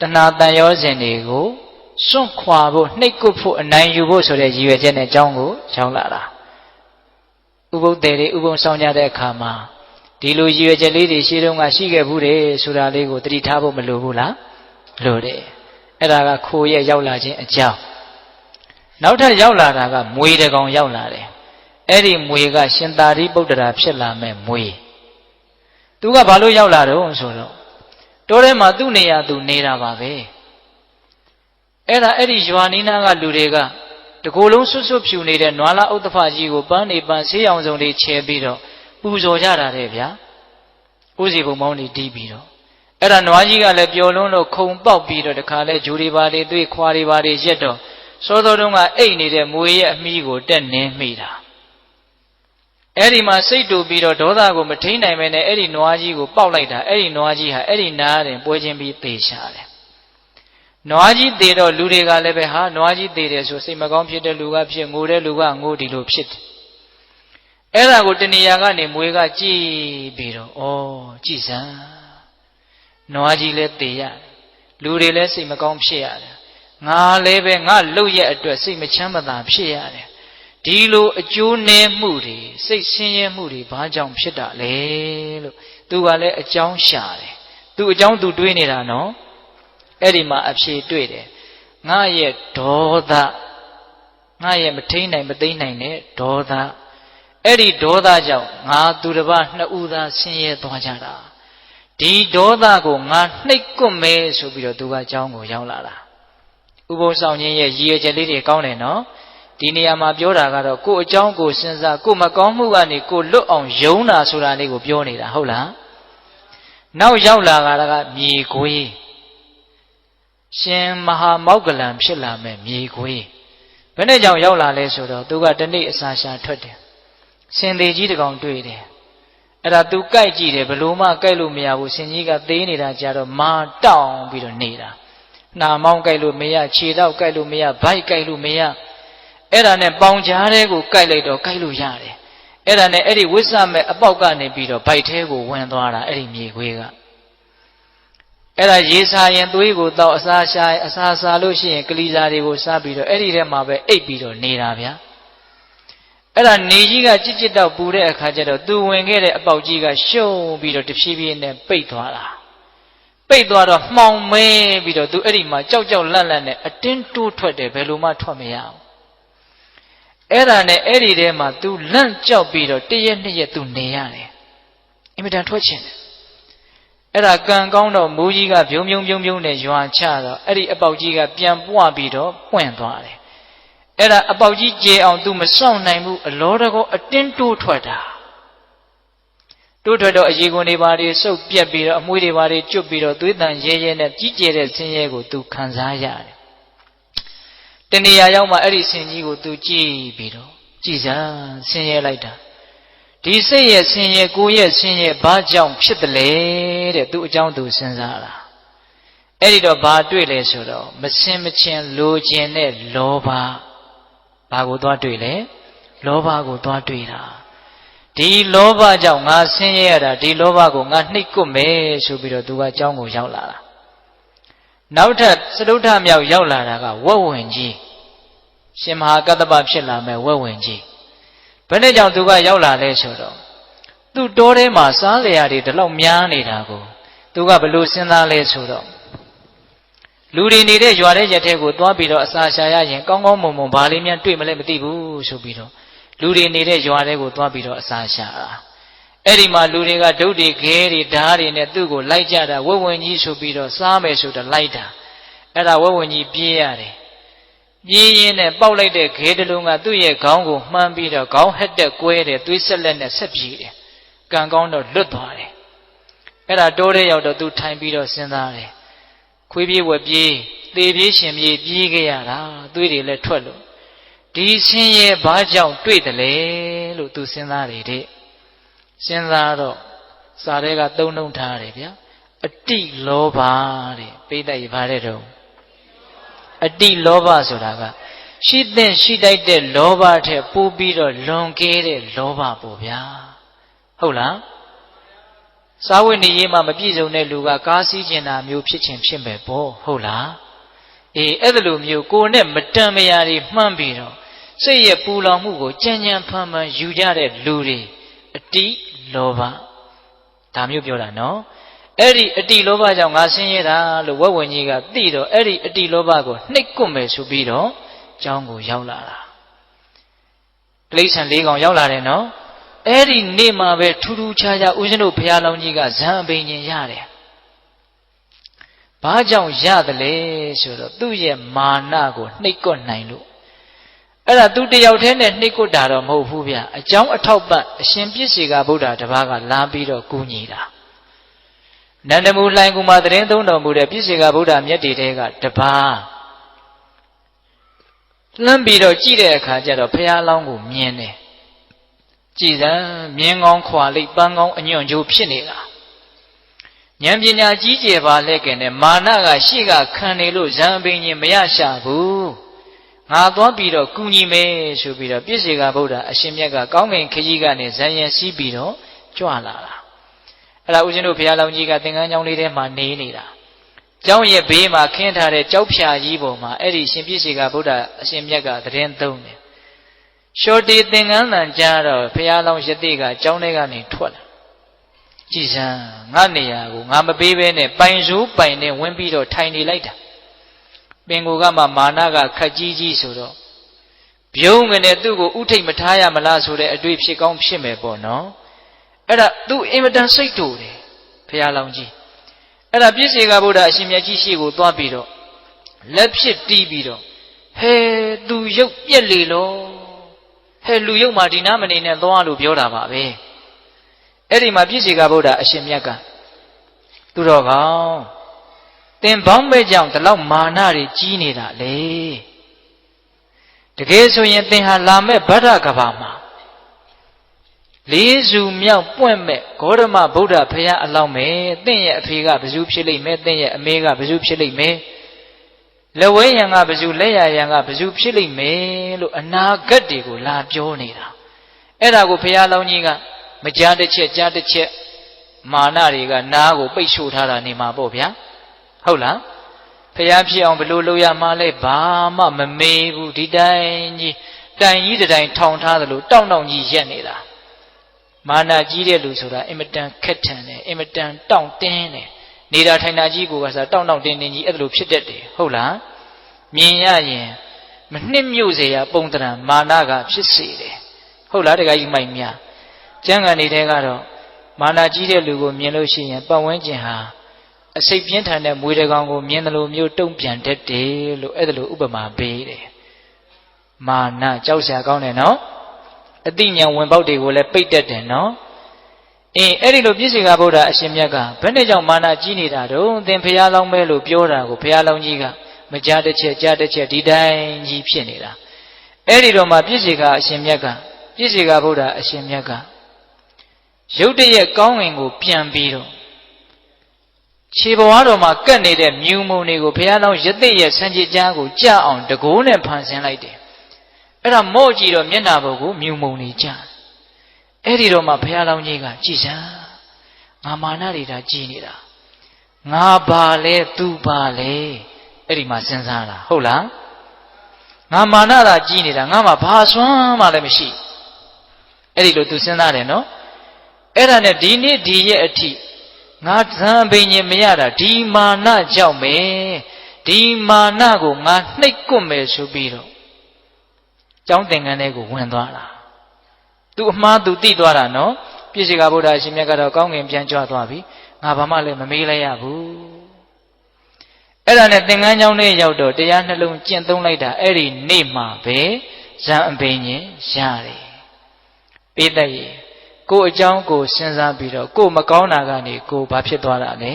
တဏှာတန်ရောစဉ်တွေကိုစွန့်ခွာဖို့နှိပ်ကွဖို့အနိုင်ယူဖို့ဆိုတဲ့ရည်ရွယ်ချက်နဲ့အကြောင်းကိုရောက်လာတာဥပုသ်တွေဥပုသ်ဆောင်ကြတဲ့အခါမှာဒီလိုရည်ရွယ်ချက်လေးတွေရှေးတုန်းကရှိခဲ့ဘူးတယ်ဆိုတာလေးကိုသတိထားဖို့မလိုဘူးလားလိုတယ်အဲ့ဒါကခိုးရဲ့ရောက်လာခြင်းအကြောင်းနောက်ထပ်ရောက်လာတာကမွေတကောင်ရောက်လာတယ်အဲ့ဒီမွေကရှင်သာရိပုတ္တရာဖြစ်လာမဲ့မွေသူကဘာလို့ရောက်လာတော့ဆိုတော့တောထဲမှာသူ့နေရာသူနေတာပါပဲအဲ့ဒီရွာနီးနားကလူတွေကတကိုယ်လုံးဆွတ်ဆွတ်ဖြူနေတဲ့နွားလားဥဒ္ဒဖကြီးကိုပန်းနေပန်းဆေးရောင်စုံတွေချဲပြီးတော့ပူဇော်ကြတာတဲ့ဗျာဥစီဘုံမောင်းတွေတီးပြီးတော့အဲ့ဒါနွားကြီးကလည်းပျော်လွန်းလို့ခုံပေါက်ပြီးတော့တခါလဲဂျူတွေပါတွေသွေးခွာတွေပါတွေရက်တော့စောစောတုန်းကအိတ်နေတဲ့မွေရဲ့အမီးကိုတက်နင်းမိတာအဲ့ဒီမှာစိတ်တူပြီးတော့ဒေါသကိုမထိန်နိုင်မဲနဲ့အဲ့ဒီနွားကြီးကိုပေါက်လိုက်တာအဲ့ဒီနွားကြီးဟာအဲ့ဒီနားတင်ပွဲချင်းပြီးသေချတယ်နွားကြီးသေတော့လူတွေကလည်းပဲဟာနွားကြီးသေတယ်ဆိုစိတ်မကောင်းဖြစ်တဲ့လူကဖြစ်ငိုတဲ့လူကငိုဒီလိုဖြစ်တယ်အဲ့ဒါကိုတဏှာကနေမွေကကြည်ပြီးတော့ကြည်စမ်းနွားကြီးလည်းသေရတယ်လူတွေလည်းစိတ်မကောင်းဖြစ်ရတယ်ငါလည်းပဲငါလှုပ်ရဲ့အတွက်စိတ်မချမ်းမသာဖြစ်ရတယ်ဒီလိုအကျိုးနည်းမှုတွေစိတ်ဆင်းရဲမှုတွေဘာကြောင့်ဖြစ်တာလဲလို့သူကလည်းအကြောင်းရှာတယ်သူအကြောင်းသူတွေးနေတာနော်အဲ့ဒီမှာအဖြေတွေ့တယ်ငါရဲ့ဒေါသငါရဲ့မထိန်နိုင်မသိနိုင်တဲ့ဒေါသအဲ့ဒီဒေါသကြောင့်ငါသူတစ်ပါးနှစ်ဦးသားဆင်းရဲသွားကြတာဒီဒေါသကိုငါနှိပ်ကွပ်မယ်ဆိုပြီးတော့သူကအကြောင်းကိုရောက်လာတာဥပုသ်ဆောင်ခြင်းရဲ့ရည်ရွယ်ချက်လေးတွေကောင်းတယ်နော်ဒီနေရာမှာပြောတာကတော့ကိုယ်အကြောင်းကိုစဉ်းစားကိုယ်မကောင်းမှုကနေကိုယ်လွတ်အောင်ယုံတာဆိုတာလေးကိုပြောနေတာဟုတ်လားနောက်ရောက်လာတာကမြေခွေးရှင်မဟာမောက္ကလံဖြစ်လာမဲ့မြေခွေးဘယ်နဲ့ကြောင့်ရောက်လာလဲဆိုတော့သူကတနေ့အစာရှာထွက်တယ်စင်သေးကြီးတကောင်တွေ့တယ်အဲ့ဒါသူကြိုက်ကြည့်တယ်ဘလို့မှကြိုက်လို့မရဘူးစင်ကြီးကသေးနေတာကြတော့မာတောင်းပြီးတော့နေတာနှာမောင်းကြိုက်လို့မရခြေတော့ကြိုက်လို့မရဗိုက်ကြိုက်လို့မရအဲ့ဒါနဲ့ပေါင်ကြားတဲ့ကိုကြိုက်လိုက်တော့ကြိုက်လို့ရတယ်အဲ့ဒါနဲ့အဲ့ဒီဝိဆမဲ့အပေါက်ကနေပြီးတော့ဗိုက်ထဲကိုဝင်သွားတာအဲ့ဒီမြေခွေးကအဲ့ဒါရေစာရင်သွေးကိုတောက်အစာရှာအစာစားလို့ရှိရင်ကလေးစားတွေကိုစားပြီးတော့အဲ့ဒီထဲမှာပဲအိပ်ပြီးတော့နေတာဗျာအဲ့ဒါနေကြီးကကြစ်ကြစ်တော့ပူတဲ့အခါကျတော့သူဝင်ခဲ့တဲ့အပေါက်ကြီးကရှုံပြီးတော့တဖြည်းဖြည်းနဲ့ပိတ်သွားတာပိတ်သွားတော့မှောင်မဲပြီးတော့သူအဲ့ဒီမှာကြောက်ကြောက်လန့်လန့်နဲ့အတင်းတိုးထွက်တယ်ဘယ်လိုမှထွက်မရအောင်အဲ့ဒါနဲ့အဲ့ဒီထဲမှာသူလန့်ကြောက်ပြီးတော့တရက်နှစ်ရက်သူနေရတယ်အင်မတန်ထွက်ချင်တယ်အဲ့ဒါကံကောင်းတော့မိုးကြီးကပြုံးနဲ့ရွာချတော့အဲ့ဒီအပေါက်ကြီးကပြန်ပွားပြီးတော့ပွင့်သွားတယ်အဲ့ဒါအပေါက်ကြီးကျေအောင်သူမစောင့်နိုင်ဘူးအလောတကောအတင်းတိုးထွက်တာတိုးထွက်တော့အရေခွန်တွေပါတွေစုပ်ပြက်ပြီးတော့အမွှေးတွေပါတွေကျွတ်ပြီးတော့သွေးတန်ရဲနဲ့ကြီးကျယ်တဲ့ဆင်းရဲကိုသူခံစားရတယ်တဏှာရောက်မှအဲ့ဒီဆင်းကြီးကိုသူကြည့်ပြီးတော့ကြည်စမ်းဆင်းရဲလိုက်တာဒီစိတ်ရဲ့ဆင်းရဲကိုယ်ရဲ့ဆင်းရဲဘာကြောင့်ဖြစ်တယ်လဲတဲ့သူအကြောင်းသူစဉ်းစားတာအဲ့ဒီတော့ဘာတွေ့လဲဆိုတော့မစင်မချင်းလိုချင်တဲ့လောဘဘာကိုသွားတွေ့လဲလောဘကိုသွားတွေ့တာဒီလောဘကြောင့်ငါဆင်းရဲရတာဒီလောဘကိုငါနှိပ်ကွပ်မယ်ဆိုပြီးတော့သူကအကြောင်းကိုရောက်လာတာနောက်ထပ်စတုထမြောက်ရောက်လာတာကဝက်ဝင်ကြီးရှင်မဟာကတ္တပဖြစ်လာမဲ့ဝက်ဝင်ကြီးဘယ်နဲ့ကြောင့်သူကရောက်လာလဲဆိုတော့သူ့တောထဲမှာစားလျာတွေဒီလောက်များနေတာကိုသူကဘယ်လိုစဉ်းစားလဲဆိုတော့ လူတွေနေတဲ့ရွာတဲ့ရက်ထဲကိုသွားပြီးတော့အစာရှာရရင်ကောင်းကောင်းမွန်မွန်ဘာလေးများတွေ့မလဲမသိဘူးဆိုပြီးတော့လူတွေနေတဲ့ရွာထဲကိုသွားပြီးတော့အစာရှာတာအဲ့ဒီမှာလူတွေကဒုတ်တွေခဲတွေဓာတ်တွေနဲ့သူ့ကိုလိုက်ကြတာဝက်ဝင်ကြီးဆိုပြီးတော့စားမယ်ဆိုတော့လိုက်တာအဲ့ဒါဝက်ဝင်ကြီးပြေးရတယ်ပြေးရင်းနဲ့ပေါက်လိုက်တဲ့ခဲတလုံးကသူ့ရဲ့ခေါင်းကိုမှန်းပြီးတော့ခေါင်းဟက်တက်ကွဲတယ်သွေးဆက်လက်နဲ့ဆက်ပြေးတယ်ကံကောင်းတော့လွတ်သွားတယ်အဲ့ဒါတိုးတဲ့ရောက်တော့သူထိုင်ပြီးတော့စဉ်းစားတယ်ခွေးပြေးဝက်ပြေးသေပြေးရှင်ပြေးပြေးခဲ့ရတာသွေးတွေလည်းထွက်လို့ဒီဆင်းရဲဘာကြောင့်တွေ့တယ်လဲလို့သူစဉ်းစားတယ်တဲ့စဉ်းစားတော့စာထဲကသုံးနှုံထားတယ်ဗျာအတိလောဘတဲ့ပိဋကရပါတဲ့တော့အတိလောဘဆိုတာကရှိတဲ့ရှိတိုက်တဲ့လောဘထက်ပိုပြီးတော့လွန်ကဲတဲ့လောဘပေါ့ဗျာဟုတ်လားစာဝတ်နေရေးမှာမပြည့်စုံတဲ့လူကကားစီးကျင်တာမျိုးဖြစ်ခြင်းဖြစ်မယ်ပေါ့ဟုတ်လားအေးအဲ့ဒါလိုမျိုးကိုယ်နဲ့မတန်မရာတွေမှန်းပြီးတော့စိတ်ရဲ့ပူလောင်မှုကိုကြံ့ကြံ့ဖန်ဖန်ယူကြတဲ့လူတွေအတိလောဘဒါမျိုးပြောတာနော်အဲ့ဒီအတိလောဘကြောင့်ငါဆင်းရဲတာလို့ဝက်ဝင်ကြီးကသိတော့အဲ့ဒီအတိလောဘကိုနှိပ်ကွပ်မယ်ဆိုပြီးတော့ကျောင်းကိုရောက်လာတာတိရစ္ဆာန်၄ကောင်ရောက်လာတယ်နော်အဲ့ဒီနေ့မှာပဲထူးထူးခြားခြားဦးဇင်းတို့ဘုရားလောင်းကြီးကဇံအဘိညာဉ်ရတယ်ဘာကြောင့်ရတယ်လဲဆိုတော့သူ့ရဲ့မာနကိုနှိပ်ကွပ်နိုင်လို့အဲ့ဒါသူတယောက်တည်းနဲ့နှိပ်ကွပ်တာတော့မဟုတ်ဘူးဗျအကြောင်းအထောက်ပံ့အရှင်ပြည့်စေကဗုဒ္ဓတပါးကလာပြီးတော့ကူညီတာနန္ဒမူလှိုင်ကူမှာတရင်သုံးတော်မူတဲ့ပြည့်စေကဗုဒ္ဓမြတ်တေတဲကတပါးလှမ်းပြီးတော့ကြည့်တဲ့အခါကျတော့ဘုရားလောင်းကိုမြင်တယ်ကြည်စံမြင်းကောင်းခွာလိပ်ပန်းကောင်းအညွန့်ကျိုးဖြစ်နေတာဉာဏ်ပညာကြီးကျယ်ပါလဲကဲနဲ့မာနကရှေ့ကခံနေလို့ဇံပင်ကြီးမရရှာဘူးငါသွားပြီးတော့ကူညီမယ်ဆိုပြီးတော့ပြည့်စေကဗုဒ္ဓအရှင်မြတ်ကကောင်းကင်ခကြီးကနေဇံရင်စီးပြီးတော့ကြွလာတာအဲ့ဒါဦးဇင်းတို့ဘုရားလောင်းကြီးကသင်္ကန်းကျောင်းလေးထဲမှာနေနေတာကျောင်းရဲ့ဘေးမှာခင်းထားတဲ့ကြောက်ဖြာကြီးပေါ်မှာအဲ့ဒီရှင်ပြည့်စေကဗုဒ္ဓအရှင်မြတ်ကသတင်းသုံးတယ်ရှောတေသင်္ကန်းတန်ကြားတော့ဘုရားလောင်းယတိကကျောင်းထဲကနေထွက်လာကြည်စံငါနေရာကိုငါမပေးဘဲနဲ့ပိုင်စိုးပိုင်နဲ့ဝင်ပြီးတော့ထိုင်နေလိုက်တာပင်ကိုကမှမာနကခက်ကြီးကြီးဆိုတော့ပြုံးငနဲ့သူ့ကိုဥထိတ်မထားရမလားဆိုတဲ့အတွေ့ဖြစ်ကောင်းဖြစ်မယ်ပေါ့နော်အဲ့ဒါသူအင်မတန်စိတ်တူတယ်ဘုရားလောင်းကြီးအဲ့ဒါပြည့်စေကဗုဒ္ဓအရှင်မြတ်ကြီးရှေ့ကိုသွားပြီးတော့လက်ဖြစ်တီးပြီးတော့ဟဲသူရုပ်ပြက်လေလို့ဟဲလူရုပ်မှာဒီနာမနေနဲ့သွားလို့ပြောတာပါပဲအဲ့ဒီမှာပြည့်စေကဗုဒ္ဓအရှင်မြတ်ကသူတော်ကောင်းသင်ဘောင်းပဲကြောင့်ဒီလောက်မာနတွေကြီးနေတာလေတကယ်ဆိုရင်သင်ဟာလာမဲ့ဗဒ္ဓကဘာမှာလေးစုမြောက်ပွင့်မဲ့ဂေါတမဗုဒ္ဓဘုရားအလောင်းမယ်သင်ရဲ့အဖေကဘယ်သူဖြစ်လိမ့်မယ်သင်ရဲ့အမေကဘယ်သူဖြစ်လိမ့်မယ်လက်ဝဲရံကဘယ်သူလက်ရရံကဘယ်သူဖြစ်လိမ့်မယ်လို့အနာဂတ်တွေကိုလာပြောနေတာအဲ့ဒါကိုဘုရားလောင်းကြီးကမကြားတစ်ချက်ကြားတစ်ချက်မာနတွေကနားကိုပိတ်ဆို့ထားတာနေမှာပေါ့ဗျာဟုတ်လားဘုရားဖြစ်အောင်ဘယ်လိုလုပ်ရမှလဲဘာမှမမေးဘူးဒီတိုင်းကြီးတိုင်ကြီးတိုင်ထောင်ထားသလိုတောင့်တောင့်ကြီးရက်နေတာမာနကြီးတဲ့လူဆိုတာအင်မတန်ခက်ထန်တယ်အင်မတန်တောင့်တင်းတယ်နေတာထိုင်တာကြီးကိုကစားတောင့်တောင့်တင်းတင်းကြီးအဲ့လိုဖြစ်တတ်တယ်ဟုတ်လားမြင်ရရင်မနှစ်မြို့เสียပုံတရံမာနကဖြစ်စေတယ်ဟုတ်လားတခါကြီးမိုက်များကျမ်းဂန်နေတဲ့ကတော့မာနကြီးတဲ့လူကိုမြင်လို့ရှိရင်ပတ်ဝန်းကျင်ဟာအစိတ်ပြင်းထန်တဲ့မွေးတကောင်ကိုမြင်တယ်လို့မျိုးတုံ့ပြန်တတ်တယ်လို့အဲ့ဒါလိုဥပမာပေးတယ်မာနကြောက်စရာကောင်းတယ်နော်အသိဉာဏ်ဝင်ပေါက်တွေကိုလည်းပိတ်တတ်တယ်နော်အဲ့ဒီလိုပြည့်စုံကဗုဒ္ဓအရှင်မြတ်ကဘယ်နဲ့ကြောင့်မာနကြီးနေတာတော့သင်ဖျားလောင်းပဲလို့ပြောတာကိုဖျားလောင်းကြီးကမကြားတစ်ချက်ကြားတစ်ချက်ဒီတိုင်းကြီးဖြစ်နေတာအဲ့ဒီတော့မှပြည့်စုံကအရှင်မြတ်ကပြည့်စုံကဗုဒ္ဓအရှင်မြတ်ကရုတ်တရက်ကောင်းဝင်ကိုပြန်ပြီးတော့ခြေဘဝတော်မှာကပ်နေတဲ့မြူမုံတွေကိုဘုရားတော်ရသိရဲ့ဆံကြေကြားကိုကြအောင်တကိုးနဲ့ဖန်ဆင်းလိုက်တယ်အဲ့ဒါမော့ကြည့်တော့မျက်နှာပေါ်ကိုမြူမုံနေကြအဲ့ဒီတော့မှဘုရားတော်ကြီးကကြည်စမ်းငါမာနတွေဒါကြည်နေတာငါပါလဲသူပါလဲအဲ့ဒီမှာစဉ်းစားတာဟုတ်လားငါမာနသာကြည်နေတာငါမှဘာစွမ်းမှလည်းမရှိအဲ့ဒီလိုသူစဉ်းစားတယ်နော်အဲ့ဒါနဲ့ဒီနေ့ဒီရဲ့အထိငါသံပင်ញင်မရတာဒီမာနကြောင့်ပဲ ဒီမာနကိုငါနှိပ်ကွမယ်ဆိုပြီးတော့ကျောင်းသင်ခန်းထဲကိုဝင်သွားတာသူအမှားသူသိသွားတာနော်ပြည့်စေကဗုဒ္ဓအရှင်မြတ်ကတော့ကောင်းကင်ပြန်ကြွသွားပြီငါဘာမှလည်းမမေးလိုက်ရဘူးအဲ့ဒါနဲ့သင်္ကန်းကျောင်းထဲရောက်တော့တရားနှလုံးကျင့်သုံးလိုက်တာအဲ့ဒီနေ့မှာပဲဇံအဘိညာဉ်ရတယ်ပိဋကရေကိုအကြောင်းကိုစဉ်းစားပြီးတော့ကိုမကောင်းတာကနေကိုဘာဖြစ်သွားတာလဲ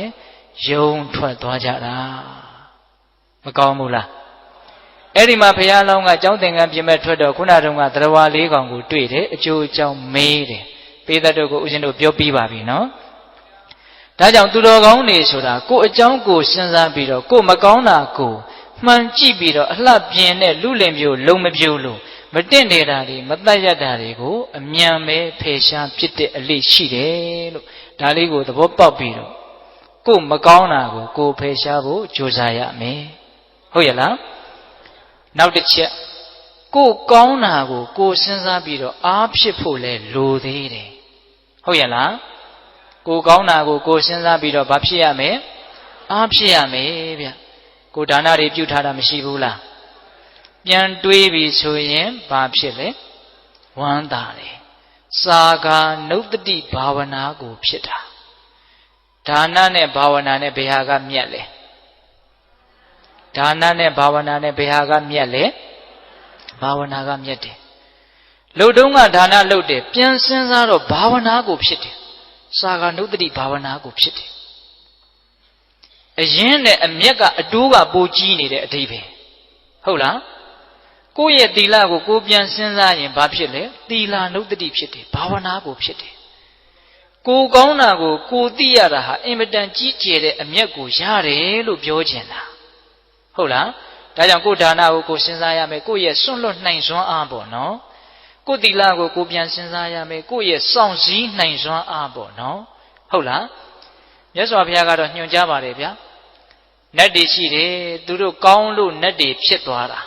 ယုံထွက်သွားကြတာမကောင်းဘူးလားအဲ့ဒီမှာဘုရားလောင်းကကျောင်းသင်္ကန်းပြင်မဲ့ထွက်တော့ခုနတုန်းကသရဝါလေးကောင်ကိုတွေ့တယ်အကျိုးအကြောင်းမေးတယ်ပိဋကတို့ကိုဦးဇင်းတို့ပြောပြီးပါပြီနော်ဒါကြောင့်သူတော်ကောင်းတွေဆိုတာကိုအကြောင်းကိုစဉ်းစားပြီးတော့ကိုမကောင်းတာကိုမှန်ကြည့်ပြီးတော့အလှပြင်းတဲ့လူလင်ပြိုလုံမပြိုလို့မတင့်နေတာတွေမတတ်ရတာတွေကိုအမြန်ပဲဖယ်ရှားဖြစ်တဲ့အလေးရှိတယ်လို့ဒါလေးကိုသဘောပေါက်ပြီးတော့ကိုမကောင်းတာကိုဖယ်ရှားဖို့ကြိုးစားရမယ်ဟုတ်ရဲ့လားနောက်တစ်ချက်ကိုကောင်းတာကိုစဉ်းစားပြီးတော့အားဖြစ်ဖို့လဲလိုသေးတယ်ဟုတ်ရဲ့လားကိုကောင်းတာကိုစဉ်းစားပြီးတော့ဘာဖြစ်ရမလဲအားဖြစ်ရမယ်ဗျကိုဒါနတွေပြုထားတာမရှိဘူးလားပြန်တွေးပြီးဆိုရင်ဘာဖြစ်လဲဝမ်းသာတယ်စာကာနုတ္တိဘာဝနာကိုဖြစ်တာဒါနနဲ့ဘာဝနာနဲ့ဘယ်ဟာကမြတ်လဲဒါနနဲ့ဘာဝနာနဲ့ဘယ်ဟာကမြတ်လဲဘာဝနာကမြတ်တယ်လှုပ်တုံးကဒါနလှုပ်တယ်ပြန်စဉ်းစားတော့ဘာဝနာကိုဖြစ်တယ်စာကာနုတ္တိဘာဝနာကိုဖြစ်တယ်အရင်နဲ့အမျက်ကအတိုးကပိုကြီးနေတဲ့အဓိပ္ပာယ်ဟုတ်လားကိုယ့်ရဲ့သီလကိုပြန်စဉ်းစားရင်ဘာဖြစ်လဲသီလနုတ္တိဖြစ်တယ်ဘာဝနာကိုဖြစ်တယ်ကိုကောင်းတာကိုသိရတာဟာအင်မတန်ကြီးကျယ်တဲ့အမျက်ကိုရတယ်လို့ပြောချင်တာဟုတ်လားဒါကြောင့်ကိုဒါနကိုစဉ်းစားရမယ်ကိုရဲ့စွန့်လွတ်နိုင်စွမ်းအားပေါ့နော်ကိုသီလကိုပြန်စဉ်းစားရမယ်ကိုရဲ့စောင့်စည်းနိုင်စွမ်းအားပေါ့နော်ဟုတ်လားမြတ်စွာဘုရားကတော့ညွှန်ကြားပါတယ်ဗျာနတ်တွေရှိတယ်သူတို့ကောင်းလို့နတ်တွေဖြစ်သွားတာ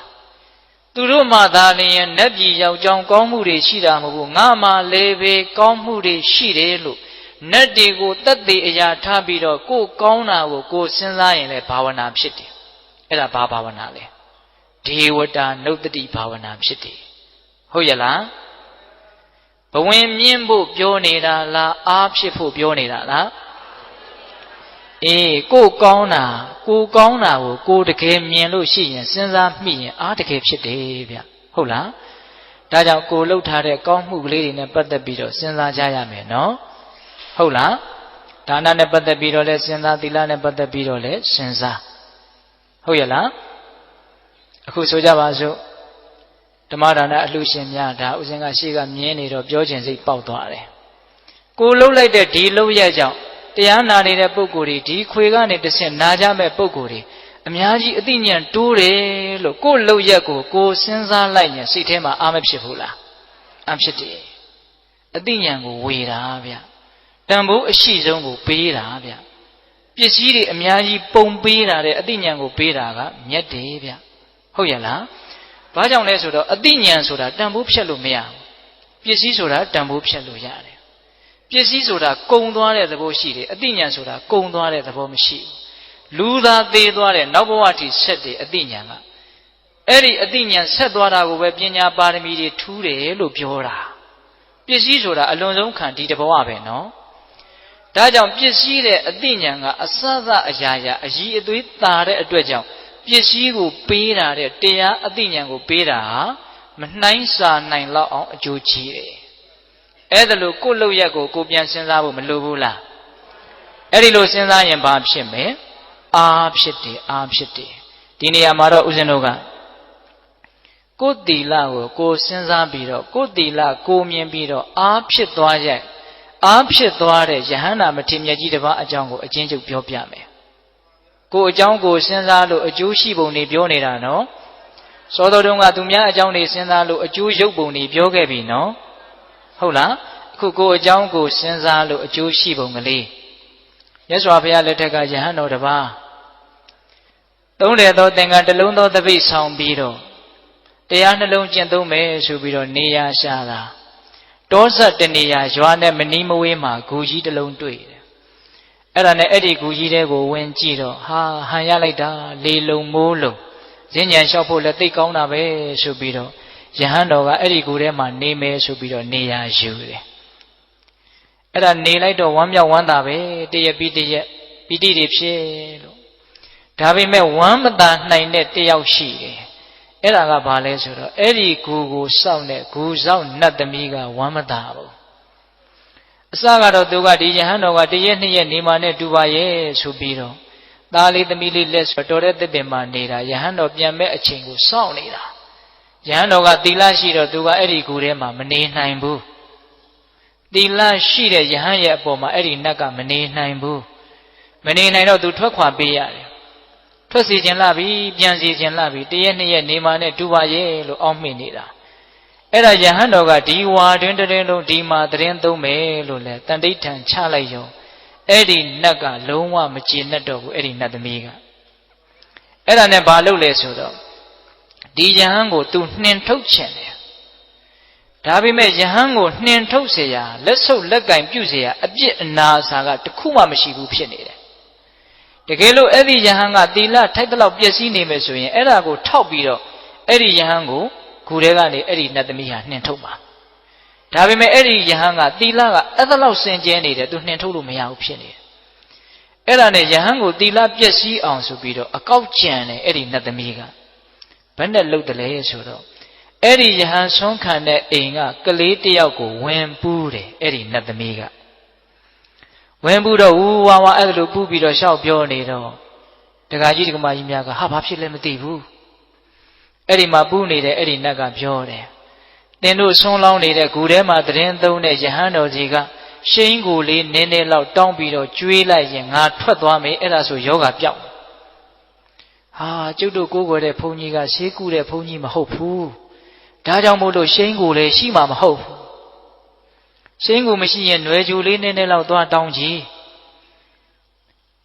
သူတို့မှသာလျှင်နတ်ပြည်ရောက်ကြောင်းကောင်းမှုတွေရှိတာမဟုတ်ဘူးငါမှလည်းပဲကောင်းမှုတွေရှိတယ်လို့နတ်တွေကိုတတ်သိအရာထားပြီးတော့ကိုကောင်းတာကိုစဉ်းစားရင်လည်းဘာဝနာဖြစ်တယ်အဲ့ဒါဘာဘာဝနာလဲဒေဝတာနုတ္တိဘာဝနာဖြစ်တယ်ဟုတ်ရဲ့လားဘဝင်မြင့်ဖို့ပြောနေတာလားအားဖြစ်ဖို့ပြောနေတာလားအေးကိုကောင်းတာကိုတကယ်မြင်လို့ရှိရင်စဉ်းစားမိရင်အားတကယ်ဖြစ်တယ်ဗျဟုတ်လားဒါကြောင့်ကိုလှုပ်ထားတဲ့ကောင်းမှုကလေးတွေနဲ့ပတ်သက်ပြီးတော့စဉ်းစားကြရမယ်နော်ဟုတ်လားဒါနနဲ့ပတ်သက်ပြီးတော့လဲစဉ်းစားသီလနဲ့ပတ်သက်ပြီးတော့လဲစဉ်းစားဟုတ်ရဲ့လားအခုဆိုကြပါစို့ဓမ္မဒါနအလှရှင်များဒါဥစဉ်ကရှေ့ကမြင်နေတော့ပြောခြင်းစိတ်ပေါက်သွားတယ်ကိုလှုပ်လိုက်တဲ့ဒီလှုပ်ရကြောင့်တရားနာနေတဲ့ပုဂ္ဂိုလ်တွေဒီခွေကနေတစ်ဆင့်နာကြမဲ့ပုဂ္ဂိုလ်တွေအများကြီးအသိဉာဏ်တိုးတယ်လို့ကိုယ်လှုပ်ရက်ကိုစဉ်းစားလိုက်ရင်စိတ်ထဲမှာအားမဖြစ်ဘူးလားအားဖြစ်တယ်အသိဉာဏ်ကိုဝေတာဗျတန်ဖိုးအရှိဆုံးကိုပေးတာဗျပစ္စည်းတွေအများကြီးပုံပေးတာတဲ့အသိဉာဏ်ကိုပေးတာကမြတ်တယ်ဗျဟုတ်ရဲ့လားဘာကြောင့်လဲဆိုတော့အသိဉာဏ်ဆိုတာတန်ဖိုးဖြတ်လို့မရဘူးပစ္စည်းဆိုတာတန်ဖိုးဖြတ်လို့ရတယ်ပစ္စည်းဆိုတာကုံသွားတဲ့သဘောရှိတယ်အသိဉာဏ်ဆိုတာကုံသွားတဲ့သဘောမရှိဘူးလူသာသေးသွားတဲ့နောက်ဘဝထိဆက်တယ်အသိဉာဏ်ကအဲ့ဒီအသိဉာဏ်ဆက်သွားတာကိုပဲပညာပါရမီတွေထူးတယ်လို့ပြောတာပစ္စည်းဆိုတာအလွန်ဆုံးခံဒီတဘဝပဲနော်ဒါကြောင့်ပစ္စည်းတဲ့အသိဉာဏ်ကအစစအရာရာအည်အသွေးတာတဲ့အတွက်ကြောင့်ပစ္စည်းကိုပေးတာတဲ့တရားအသိဉာဏ်ကိုပေးတာဟာမနှိုင်းစာနိုင်လောက်အောင်အကျိုးကြီးတယ်အဲ့ဒါလို့ကိုယ့်လုပ်ရက်ကိုပြန်စဉ်းစားဖို့မလိုဘူးလားအဲ့ဒီလိုစဉ်းစားရင်ဘာဖြစ်မလဲအားဖြစ်တယ်ဒီနေရာမှာတော့ဦးဇင်းတို့ကကိုယ်တီလကိုစဉ်းစားပြီးတော့ကိုယ်တီလကိုမြင်ပြီးတော့အားဖြစ်သွားတဲ့ယဟန္တာမထေရမြတ်ကြီးတစ်ပါးအကြောင်းကိုအချင်းချုပ်ပြောပြမယ်ကိုယ်အကြောင်းကိုစဉ်းစားလို့အကျိုးရှိပုံတွေပြောနေတာနော်စောတော်တုန်းကသူများအကြောင်းတွေစဉ်းစားလို့အကျိုးရုပ်ပုံတွေပြောခဲ့ပြီနော်ဟုတ်လားအခုကိုယ်အကြောင်းကိုစဉ်းစားလို့အကျိုးရှိပုံကလေးမြတ်စွာဘုရားလက်ထက်ကယဟန်တော်တစ်ပါးသုံးတယ်သောသင်္ကန်းတစ်လုံးသောသပိတ်ဆောင်ပြီးတော့တရားနှလုံးကျင့်သုံးမယ်ဆိုပြီးတော့နေရာရှာတာတောဆက်တနေရာရွာနဲ့မနီးမဝေးမှာဂူကြီးတစ်လုံးတွေ့တယ် အဲ့ဒါနဲ့အဲ့ဒီဂူကြီးတဲ့ကိုဝင်ကြည့်တော့ဟာဟန်ရလိုက်တာလေလုံမိုးလုံဈဉ္ဉံလျှောက်ဖို့လည်းသိကောင်းတာပဲဆိုပြီးတော့ယဟန်တော်ကအဲ့ဒီဂူထဲမှာနေမယ်ဆိုပြီးတော့နေရာယူတယ်အဲ့ဒါနေလိုက်တော့ဝမ်းမြောက်ဝမ်းသာပဲတရက်ပြီးတရက်ပီတိတွေဖြစ်လို့ဒါပေမဲ့ဝမ်းမသာနိုင်တဲ့တယောက်ရှိတယ်အဲ့ဒါကဘာလဲဆိုတော့အဲ့ဒီဂူကိုစောင့်တဲ့ဂူစောင့်နတ်သမီးကဝမ်းမသာဘူးအစကတော့သူကဒီယဟန်တော်ကတရက်နှစ်ရက်နေမှနဲ့တူပါရဲ့ဆိုပြီးတော့သားလေးသမီးလေးလက်ဆိုတော်တဲ့တစ်ပင်မှာနေတာယဟန်တော်ပြန်မဲ့အချိန်ကိုစောင့်နေတာယဟန်တော်ကသီလရှိတော့သူကအဲ့ဒီဂူထဲမှာမနေနိုင်ဘူးသီလရှိတဲ့ယဟန်ရဲ့အပေါ်မှာအဲ့ဒီနတ်ကမနေနိုင်ဘူးမနေနိုင်တော့သူထွက်ခွာပေးရတယ်ထွက်စီခြင်းလာပြီပြန်စီခြင်းလာပြီတရက်နှစ်ရက်နေမှနဲ့တူပါရဲ့လို့အောက်မေ့နေတာအဲ့ဒါယဟန်တော်ကဒီဝါတွင်တရင်လုံးဒီမှာတရင်သုံးမယ်လို့လဲတန်တိဋ္ဌံချလိုက်ရောအဲ့ဒီနတ်ကလုံးဝမကျေနပ်တော့ဘူးအဲ့ဒီနတ်သမီးကအဲ့ဒါနဲ့ဘာလုပ်လဲဆိုတော့ဒီယဟန်ကိုသူနှင်ထုတ်ခြင်းတယ်ဒါပေမဲ့ယဟန်ကိုနှင်ထုတ်เสียလက်ဆုပ်လက်ကင်ပြုเสียအပြစ်အနာအဆာကတခုမှမရှိဘူးဖြစ်နေတယ်တကယ်လို့အဲ့ဒီယဟန်ကသီလထိုက်တဲ့လောက်ပျက်စီးနေမယ်ဆိုရင်အဲ့ဒါကိုထောက်ပြီးတော့အဲ့ဒီယဟန်ကိုဂူထဲကနေအဲ့ဒီနတ်သမီးဟာနှင်ထုတ်ပါဒါပေမဲ့အဲ့ဒီယဟန်ကသီလကအဲ့ဒါလောက်စင်ကြဲနေတယ်သူနှင်ထုတ်လို့မရဘူးဖြစ်နေတယ်အဲ့ဒါနဲ့ယဟန်ကိုသီလပျက်စီးအောင်ဆိုပြီးတော့အကောက်ကြံတယ်အဲ့ဒီနတ်သမီးကဘယ်နဲ့လုပ်တယ်လဲဆိုတော့အဲ့ဒီယဟန်ဆုံးခံတဲ့အိမ်ကကလေးတယောက်ကိုဝင်ပူးတယ်အဲ့ဒီနတ်သမီးကဝင်ပူးတော့ဝူဝါဝါအဲ့လိုပူးပြီးတော့ရှောက်ပြောနေတော့ဒကာကြီးဒကမကြီးများကဟာဘာဖြစ်လဲမသိဘူးအဲ့ဒီမှာပူးနေတဲ့အဲ့ဒီနတ်ကပြောတယ်တင်တို့ဆွန်းလောင်းနေတဲ့ဂူထဲမှာတရင်သုံးတဲ့ယဟန်တော်ကြီးကရှိန်ကိုလေးနည်းနည်းလောက်တောင်းပြီးတော့ကျွေးလိုက်ရင်ငါထွက်သွားမယ်အဲ့ဒါဆိုယောဂပြောက်ဟာကျုပ်တို့ကိုးကွယ်တဲ့ဘုန်းကြီးကရှေးကူတဲ့ဘုန်းကြီးမဟုတ်ဘူးဒါကြောင့်မို့လို့ရှိန်ကိုလည်းရှိမှာမဟုတ်ဘူးရှိန်ကိုမရှိရင်ຫນွယ်ကြိုလေးနည်းနည်းလောက်သွားတောင်းကြည့်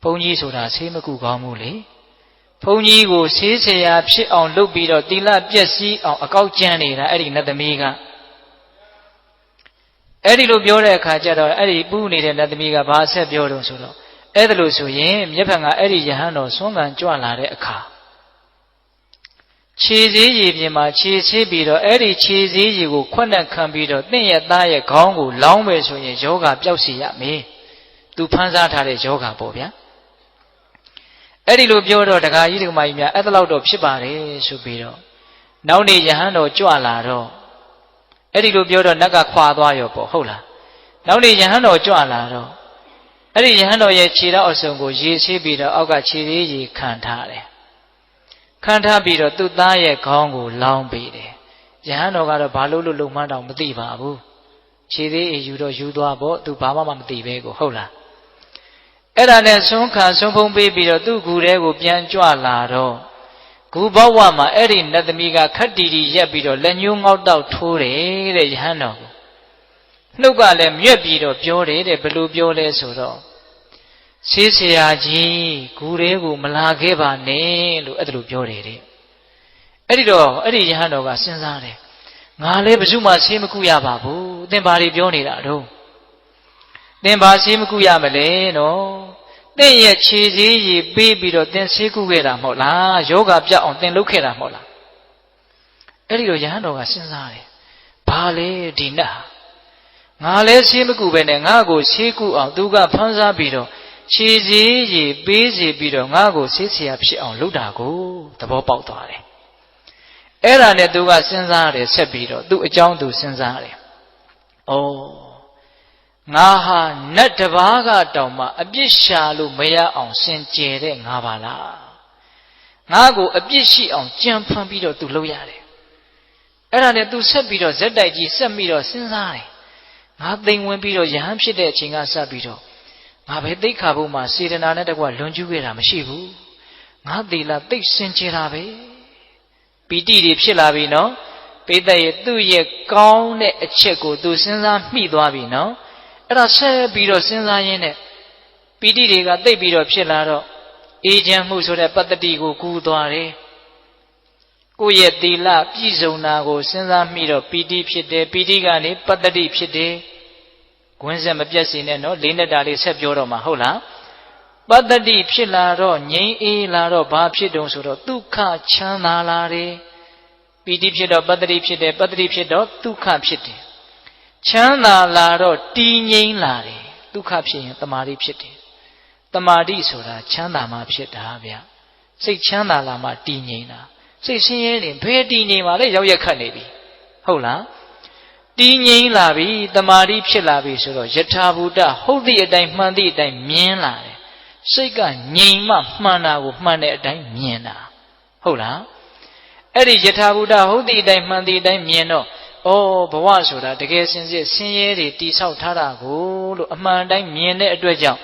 ဘုန်းကြီးဆိုတာဆေးမကူကောင်းဘူးလေဘုန်းကြီးကိုဆေးဆရာဖြစ်အောင်လုပ်ပြီးတော့သီလပျက်စီးအောင်အကောက်ကျမ်းနေတာအဲ့ဒီနတ်သမီးကအဲ့ဒီလိုပြောတဲ့အခါကျတော့အဲ့ဒီပူးနေတဲ့နတ်သမီးကဘာဆက်ပြောတော့ဆိုတော့အဲ့ဒါလို့ဆိုရင်မြတ်ဖန်ကအဲ့ဒီယဟန်တော်ဆွမ်းခံကြွလာတဲ့အခါခြေစည်းရည်ပြင်မှာခြေဆေးပြီးတော့အဲ့ဒီခြေစည်းရည်ကိုခွက်နဲ့ခံပြီးတော့တင့်ရဲ့သားရဲ့ခေါင်းကိုလောင်းမယ်ဆိုရင်ယောဂပျောက်စီရမယ်သူဖန်ဆားထားတဲ့ယောဂပေါ့ဗျာအဲ့ဒီလိုပြောတော့ဒကာကြီးဒကမကြီးများအဲ့ဒါလောက်တော့ဖြစ်ပါတယ်ဆိုပြီးတော့နောက်နေ့ယဟန်တော်ကြွလာတော့အဲ့ဒီလိုပြောတော့နတ်ကခွာသွားရောပေါ့ဟုတ်လားနောက်နေ့ယဟန်တော်ကြွလာတော့အဲ့ဒီယဟန်တော်ရဲ့ခြေထောက်အစုံကိုရေဆေးပြီးတော့အောက်ကခြေသေးရေခံထားတယ်ခံထားပြီးတော့သူ့သားရဲ့ခေါင်းကိုလောင်းပေးတယ်ယဟန်တော်ကတော့ဘာလို့လုံမှန်းတောင်မသိပါဘူးခြေသေးအေယူတော့ယူသွားပေါ့သူဘာမှမသိပဲကိုဟုတ်လားအဲ့ဒါနဲ့ဆုံးခံဆုံးဖုံးပေးပြီးတော့သူ့ဂူထဲကိုပြန်ကြွလာတော့ဂူဘဝမှာအဲ့ဒီနတ်သမီးကခက်တီတီရက်ပြီးတော့လက်ညှိုးငေါက်တောက်ထိုးတယ်တဲ့ယဟန်တော်ကိုနှုတ်ကလည်းမြက်ပြီးတော့ပြောတယ်တဲ့ဘယ်လိုပြောလဲဆိုတော့ဆေးဆရာကြီးဂူထဲကိုမလာခဲ့ပါနဲ့လို့အဲ့ဒါလိုပြောတယ်တဲ့အဲ့ဒီတော့အဲ့ဒီယဟန်တော်ကစဉ်းစားတယ်ငါလည်းဘယ်သူမှဆေးမကုရပါဘူးသင်ဘာတွေပြောနေတာတော့သင်ဘာဆေးမကုရမလဲနော်သင်ရဲ့ခြေစည်းရည်ပေးပြီးတော့သင်ဆေးကုခဲ့တာမဟုတ်လားယောဂပြတ်အောင်သင်လုပ်ခဲ့တာမဟုတ်လားအဲ့ဒီတော့ယဟန်တော်ကစဉ်းစားတယ်ဘာလဲဒီနတ်ငါလည်းဆေးမကုပဲနဲ့ငါ့ကိုဆေးကုအောင်သူကဖန်ဆားပြီးတော့ခြေစည်းရည်ပေးစီပြီးတော့ငါ့ကိုဆေးဆရာဖြစ်အောင်လုပ်တာကိုသဘောပေါက်သွားတယ်အဲ့ဒါနဲ့သူကစဉ်းစားတယ်ဆက်ပြီးတော့သူ့အကြောင်းသူစဉ်းစားတယ်ဩငါဟာနတ်တစ်ပါးကတောင်မှအပြစ်ရှာလို့မရအောင်စင်ကြယ်တဲ့ငါပါလားငါကိုအပြစ်ရှိအောင်ကြံဖန်ပြီးတော့သူလုပ်ရတယ်အဲ့ဒါနဲ့သူဆက်ပြီးတော့ဇက်တိုက်ကြီးဆက်ပြီးတော့စဉ်းစားတယ်ငါသိမ်ဝင်ပြီးတော့ယဟန်ဖြစ်တဲ့အချိန်ကစပြီးတော့ငါပဲသိခါဖို့မှာစေတနာနဲ့တကွလွန်ကျူးခဲ့တာမရှိဘူးငါသေးလားသိစင်ကြယ်တာပဲပီတိတွေဖြစ်လာပြီနော်ပိဿရဲ့သူ့ရဲ့ကောင်းတဲ့အချက်ကိုသူစဉ်းစားမိသွားပြီနော်အဲ့ဒါဆက်ပြီးတော့စဉ်းစားရင်းနဲ့ပီတိတွေကသိပ်ပြီးတော့ဖြစ်လာတော့အေးချမ်းမှုဆိုတဲ့ပတ္တိကိုကူးသွားတယ်ကိုယ့်ရဲ့သီလပြည့်စုံတာကိုစဉ်းစားမိတော့ပီတိဖြစ်တယ်ပီတိကနေပတ္တိဖြစ်တယ်ခွင်းဆက်မပြတ်စေနဲ့နော်လေးနဲ့တာလေးဆက်ပြောတော့မှာဟုတ်လား ပတ္တိဖြစ်လာတော့ငြိမ်းအေးလာတော့ဘာဖြစ်တုံဆိုတော့ဒုက္ခချမ်းသာလာတယ်ပီတိဖြစ်တော့ပတ္တိဖြစ်တယ်ပတ္တိဖြစ်တော့ဒုက္ခဖြစ်တယ်ချမ်းသာလာတော့တည်ငြိမ်းလာတယ်ဒုက္ခဖြစ်ရင်တမာတိဖြစ်တယ်တမာတိဆိုတာချမ်းသာမှဖြစ်တာဗျစိတ်ချမ်းသာလာမှတည်ငြိမ်တာစိတ်ဆင်းရဲနေဘယ်တည်ငြိမ်ပါလဲရောက်ရက်ခတ်နေပြီဟုတ်လားတည်ငြိမ်လာပြီတမာတိဖြစ်လာပြီဆိုတော့ယထာဘူတဟုတ်သည့်အတိုင်းမှန်သည့်အတိုင်းမြင်လာတယ်စိတ်ကငြိမ်မှမှန်တာကိုမှန်တဲ့အတိုင်းမြင်တာဟုတ်လားအဲ့ဒီယထာဘူတဟုတ်သည့်အတိုင်းမှန်သည့်အတိုင်းမြင်တော့ဩဘဝဆိုတာတကယ်စင်စစ်ဆင်းရဲတွေတိဆောက်ထားတာကိုလို့အမှန်တိုင်းမြင်တဲ့အတွက်ကြောင့်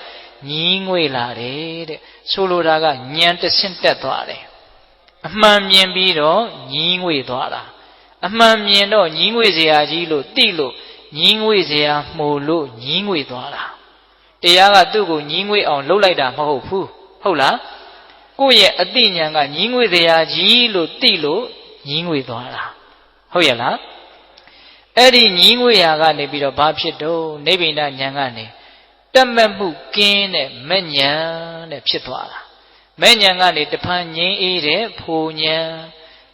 ညီးငွေလာတယ်တဲ့ဆိုလိုတာကဉာဏ်တစ်ဆင့်တက်သွားတယ်အမှန်မြင်ပြီးတော့ညီးငွေသွားတာအမှန်မြင်တော့ညီးငွေစရာကြီးလို့သိလို့ညီးငွေစရာမှုလို့ညီးငွေသွားတာတရားကသူ့ကိုညီးငွေအောင်လှုပ်လိုက်တာမဟုတ်ဘူးဟုတ်လားကိုယ့်ရဲ့အသိဉာဏ်ကညီးငွေစရာကြီးလို့သိလို့ညီးငွေသွားတာဟုတ်ရဲ့လားအဲ့ဒီညီးငွေရာကနေပြီးတော့ဘာဖြစ်တော့နိဗ္ဗိန္ဒဉာဏ်ကနေတက်မဲ့မှုကင်းတဲ့မဲ့ဉာဏ်တဲ့ဖြစ်သွားတာမဲ့ဉာဏ်ကနေတဖန်ငြိမ်းအေးတဲ့ဖို့ဉာဏ်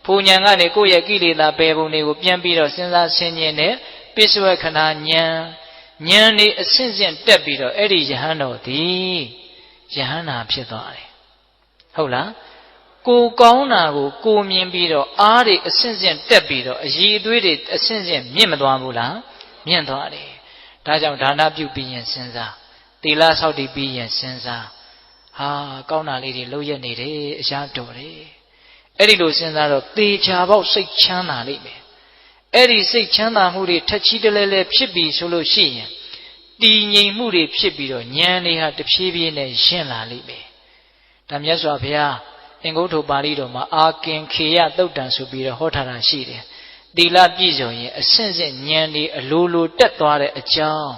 ဖို့ဉာဏ်ကနေကိုယ့်ရဲ့ကိလေသာပယ်ပုံတွေကိုပြန်ပြီးတော့စဉ်းစားဆင်ခြင်တဲ့ပိစဝခဏဉာဏ်နေအဆင့်ဆင့်တက်ပြီးတော့အဲ့ဒီယဟန်တော်သည်ယဟန္တာဖြစ်သွားတယ်ဟုတ်လားကိုကောင်းတာကိုကိုမြင်ပြီးတော့အားတွေအဆင့်ဆင့်တက်ပြီးတော့အည်အသွေးတွေအဆင့်ဆင့်မြင့်မသွားဘူးလားမြင့်သွားတယ်ဒါကြောင့်ဒါနပြုပြီးရင်စဉ်းစားသီလဆောက်တည်ပြီးရင်စဉ်းစားဟာကောင်းတာလေးတွေလုပ်ရနေတယ်အရာတော်တယ်အဲ့ဒီလိုစဉ်းစားတော့သေချာပေါက်စိတ်ချမ်းသာလိမ့်မယ်အဲ့ဒီစိတ်ချမ်းသာမှုတွေထက်ချီးတလဲလဲဖြစ်ပြီးဆိုလို့ရှိရင်တည်ငြိမ်မှုတွေဖြစ်ပြီးတော့ဉာဏ်တွေဟာတဖြည်းဖြည်းနဲ့ရှင်းလာလိမ့်မယ်ဒါမြတ်စွာဘုရားအင်္ဂုတ္တပါဠိတော်မှာအာကင်ခေယသုတ်တံဆိုပြီးတော့ဟောထားတာရှိတယ်သီလပြည့်စုံရင်အဆင့်ဆင့်ဉာဏ်တွေအလိုလိုတက်သွားတဲ့အကြောင်း